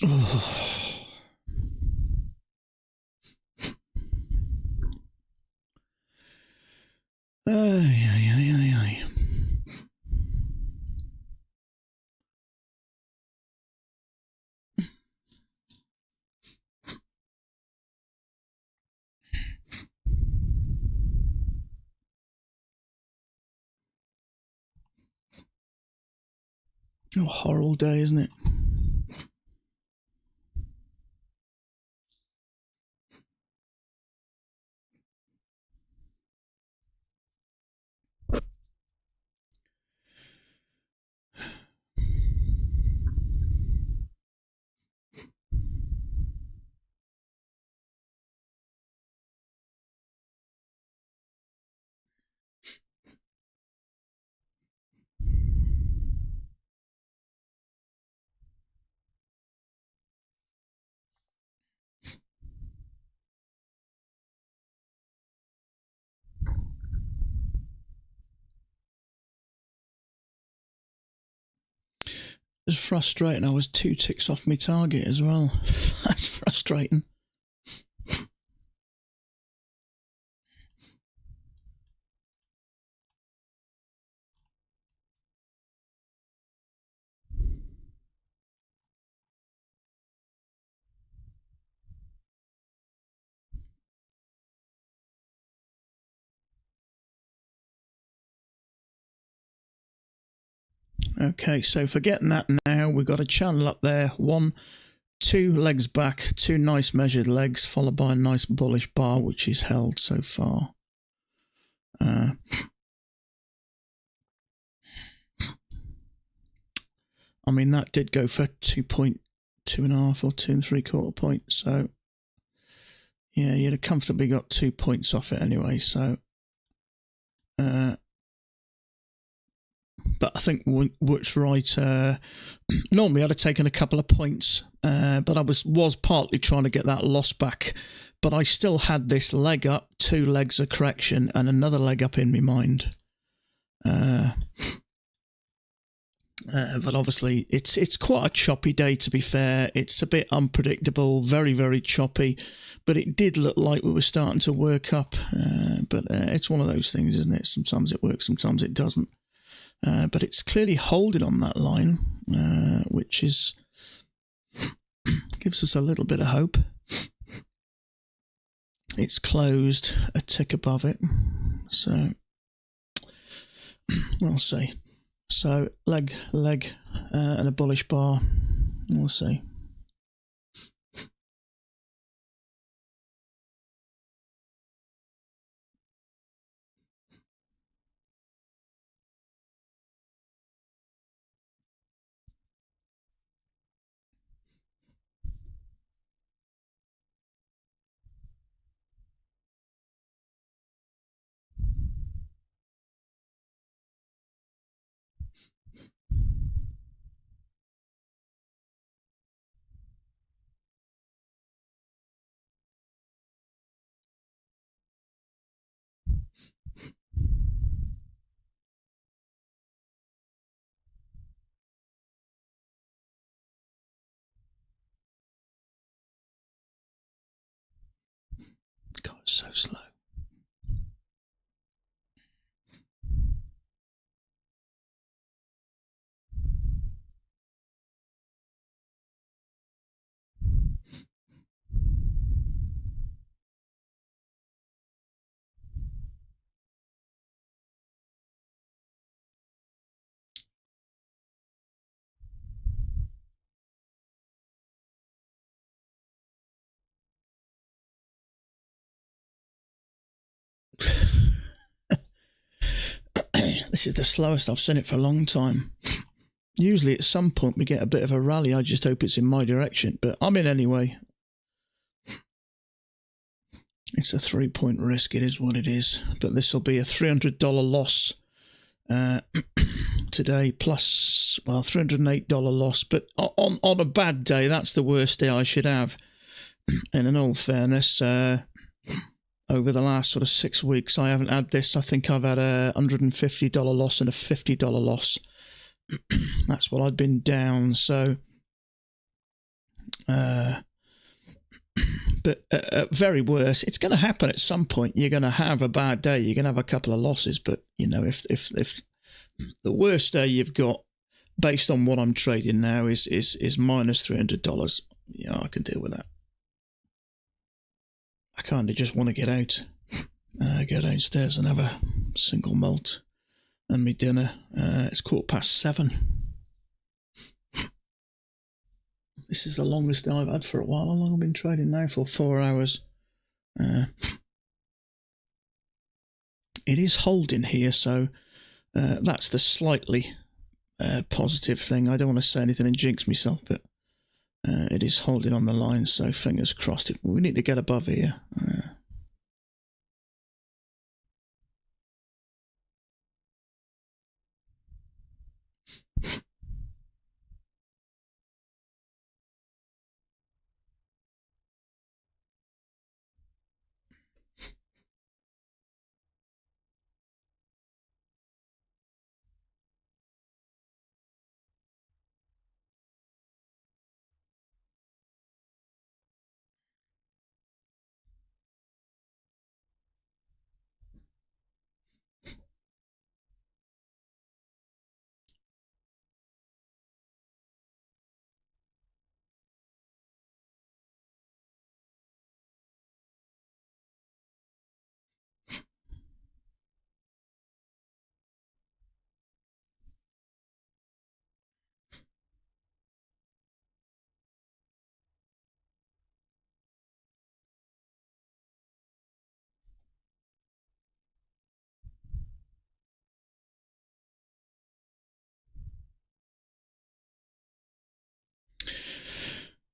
Oh. Ay, ay, ay, ay, ay. Oh, horrible day, isn't it? It's frustrating. I was 2 ticks off my target as well. That's frustrating. Okay, so for getting that now, we've got a channel up there. 1, 2 legs back, 2 nice measured legs, followed by a nice bullish bar, which is held so far. I mean, that did go for 2.2.5 or 2.75 points. So, yeah, you'd have comfortably got 2 points off it anyway. So, but I think Woot's right. Normally, I'd have taken a couple of points, but I was partly trying to get that loss back. But I still had this leg up, 2 legs of correction, and another leg up in my mind. But obviously, it's quite a choppy day, to be fair. It's a bit unpredictable, very, very choppy. But it did look like we were starting to work up. But it's one of those things, isn't it? Sometimes it works, sometimes it doesn't. But it's clearly holding on that line, which is gives us a little bit of hope. It's closed a tick above it, so we'll see. So leg, and a bullish bar. We'll see. God, it's so slow. This is the slowest I've seen it for a long time. Usually at some point we get a bit of a rally. I just hope it's in my direction, but I'm in anyway. It's a 3-point risk. It is what it is. But this will be a $300 loss today, plus, well, $308 loss. But on a bad day, that's the worst day I should have. And in all fairness, over the last sort of 6 weeks, I haven't had this. I think I've had a $150 loss and a $50 loss. That's what I'd been down. So, but at very worst, it's going to happen at some point. You're going to have a bad day. You're going to have a couple of losses. But, you know, if the worst day you've got, based on what I'm trading now, is minus $300, yeah, I can deal with that. I kind of just want to get out, go downstairs and have a single malt and me dinner. It's 7:15. This is the longest day I've had for a while. How long have I been trading now for? 4 hours. It is holding here, so that's the slightly positive thing. I don't want to say anything and jinx myself, but it is holding on the line, so fingers crossed. We need to get above here.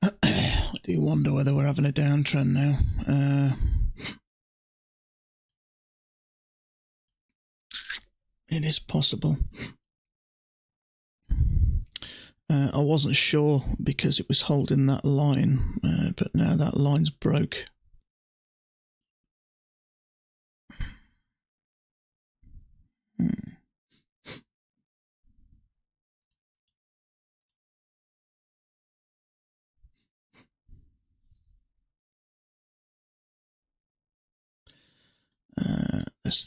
I do wonder whether we're having a downtrend now. It is possible. I wasn't sure because it was holding that line, but now that line's broke.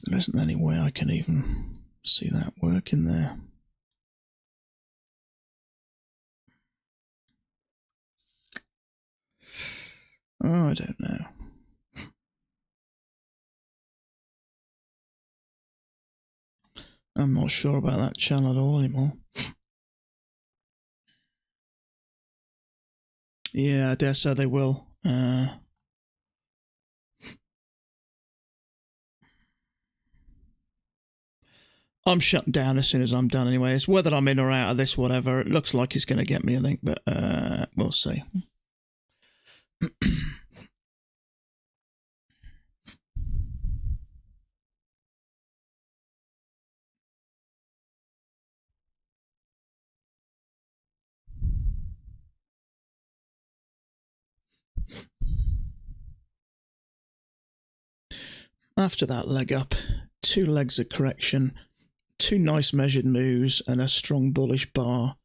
There isn't any way I can even see that working there. Oh, I don't know. I'm not sure about that channel at all anymore. Yeah, I dare say they will. I'm shut down as soon as I'm done anyway. It's whether I'm in or out of this, whatever. It looks like it's going to get me, I think, but we'll see. After that leg up, 2 legs of correction, 2 nice measured moves and a strong bullish bar.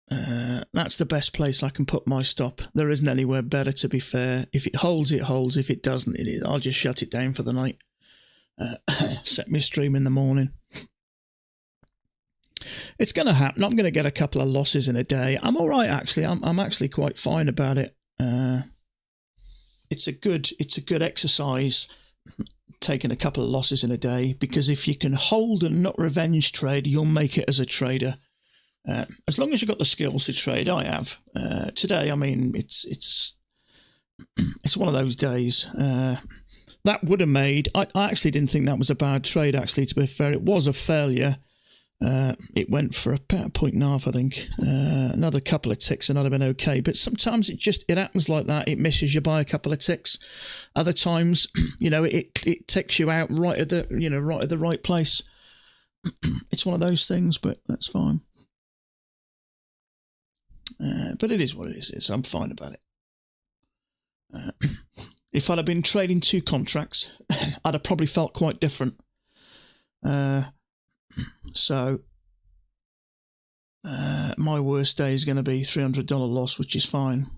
That's the best place I can put my stop. There isn't anywhere better, to be fair. If it holds, it holds. If it doesn't, I'll just shut it down for the night. Set me stream in the morning. It's going to happen. I'm going to get a couple of losses in a day. I'm all right, actually. I'm actually quite fine about it. It's a good exercise, taking a couple of losses in a day, because if you can hold and not revenge trade, you'll make it as a trader. As long as you've got the skills to trade, I have. Today, I mean, it's one of those days. that would have made... I actually didn't think that was a bad trade, actually, to be fair. It was a failure. It went for about a point and a half, I think. Another couple of ticks and I'd have been okay. But sometimes it happens like that. It misses you by a couple of ticks. Other times, it ticks you out right at the right place. It's one of those things, but that's fine. But it is what it is. I'm fine about it. If I'd have been trading 2 contracts, I'd have probably felt quite different. So my worst day is going to be $300 loss, which is fine.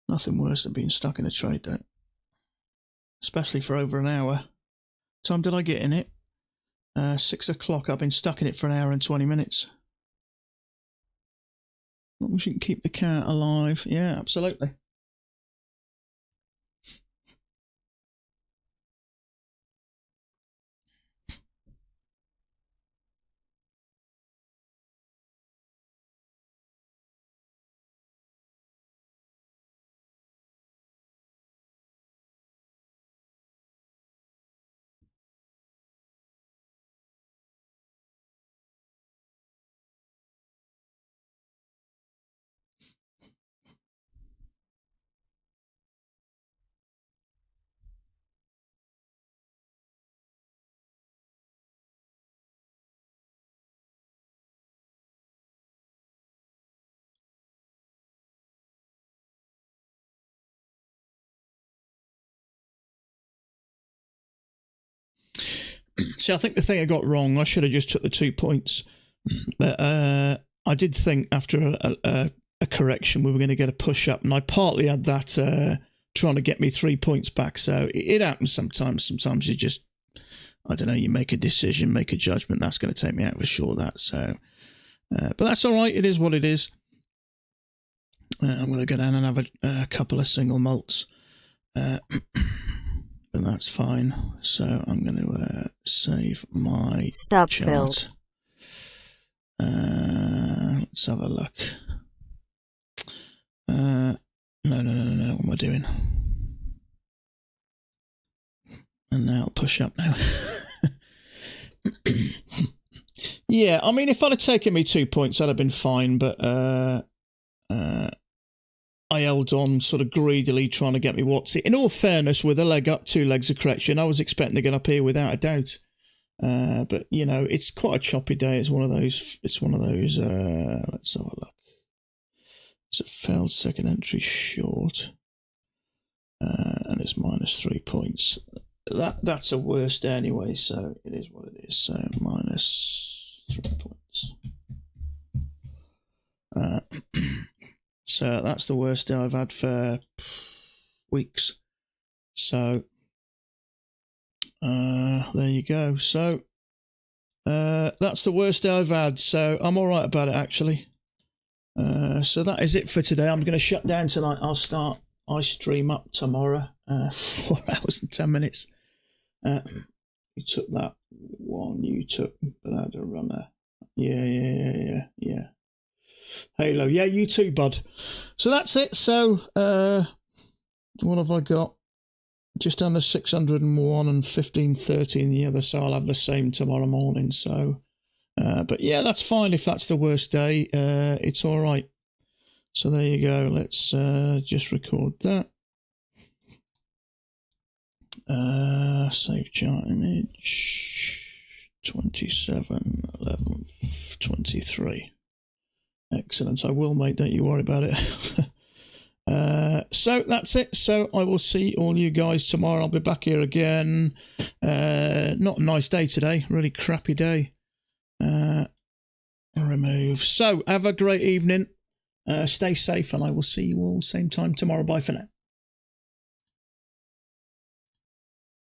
Nothing worse than being stuck in a trade, though. Especially for over an hour. What time did I get in it? 6 o'clock. I've been stuck in it for an hour and 20 minutes. As long as you can keep the cat alive. Yeah, absolutely. See, I think the thing I got wrong, I should have just took the 2 points. But I did think after a correction we were going to get a push up, and I partly had that trying to get me 3 points back. So it happens sometimes. Sometimes you just, I don't know, you make a decision, make a judgment. That's going to take me out for sure, that. So, but that's all right. It is what it is. I'm going to go down and have a couple of single malts. But that's fine. So I'm going to save my Stop chart. Let's have a look. No. What am I doing? And now I'll push up now. Yeah, I mean, if I'd have taken me 2 points, I'd have been fine. But I held on sort of greedily trying to get me Watsy. In all fairness, with a leg up, 2 legs of correction, I was expecting to get up here without a doubt. But, it's quite a choppy day. It's one of those, let's have a look. It's a failed second entry short. And it's -3 points. That's a worse day anyway, so it is what it is. So -3 points. So that's the worst day I've had for weeks. So there you go. So that's the worst day I've had. So I'm all right about it, actually. So that is it for today. I'm going to shut down tonight. I stream up tomorrow. 4 hours and 10 minutes. You took that one. You took Blood Runner. Yeah. Halo. Yeah, you too, bud. So that's it. So what have I got? Just under 601 and 1530 in the other, so I'll have the same tomorrow morning. So but yeah, that's fine. If that's the worst day, it's all right. So there you go. Let's just record that. Save chart image 27 11 23. Excellent. I will, mate, don't you worry about it. So that's it. So I will see all you guys tomorrow. I'll be back here again. Not a nice day today, really crappy day. Remove. So have a great evening. Stay safe, and I will see you all same time tomorrow. Bye for now.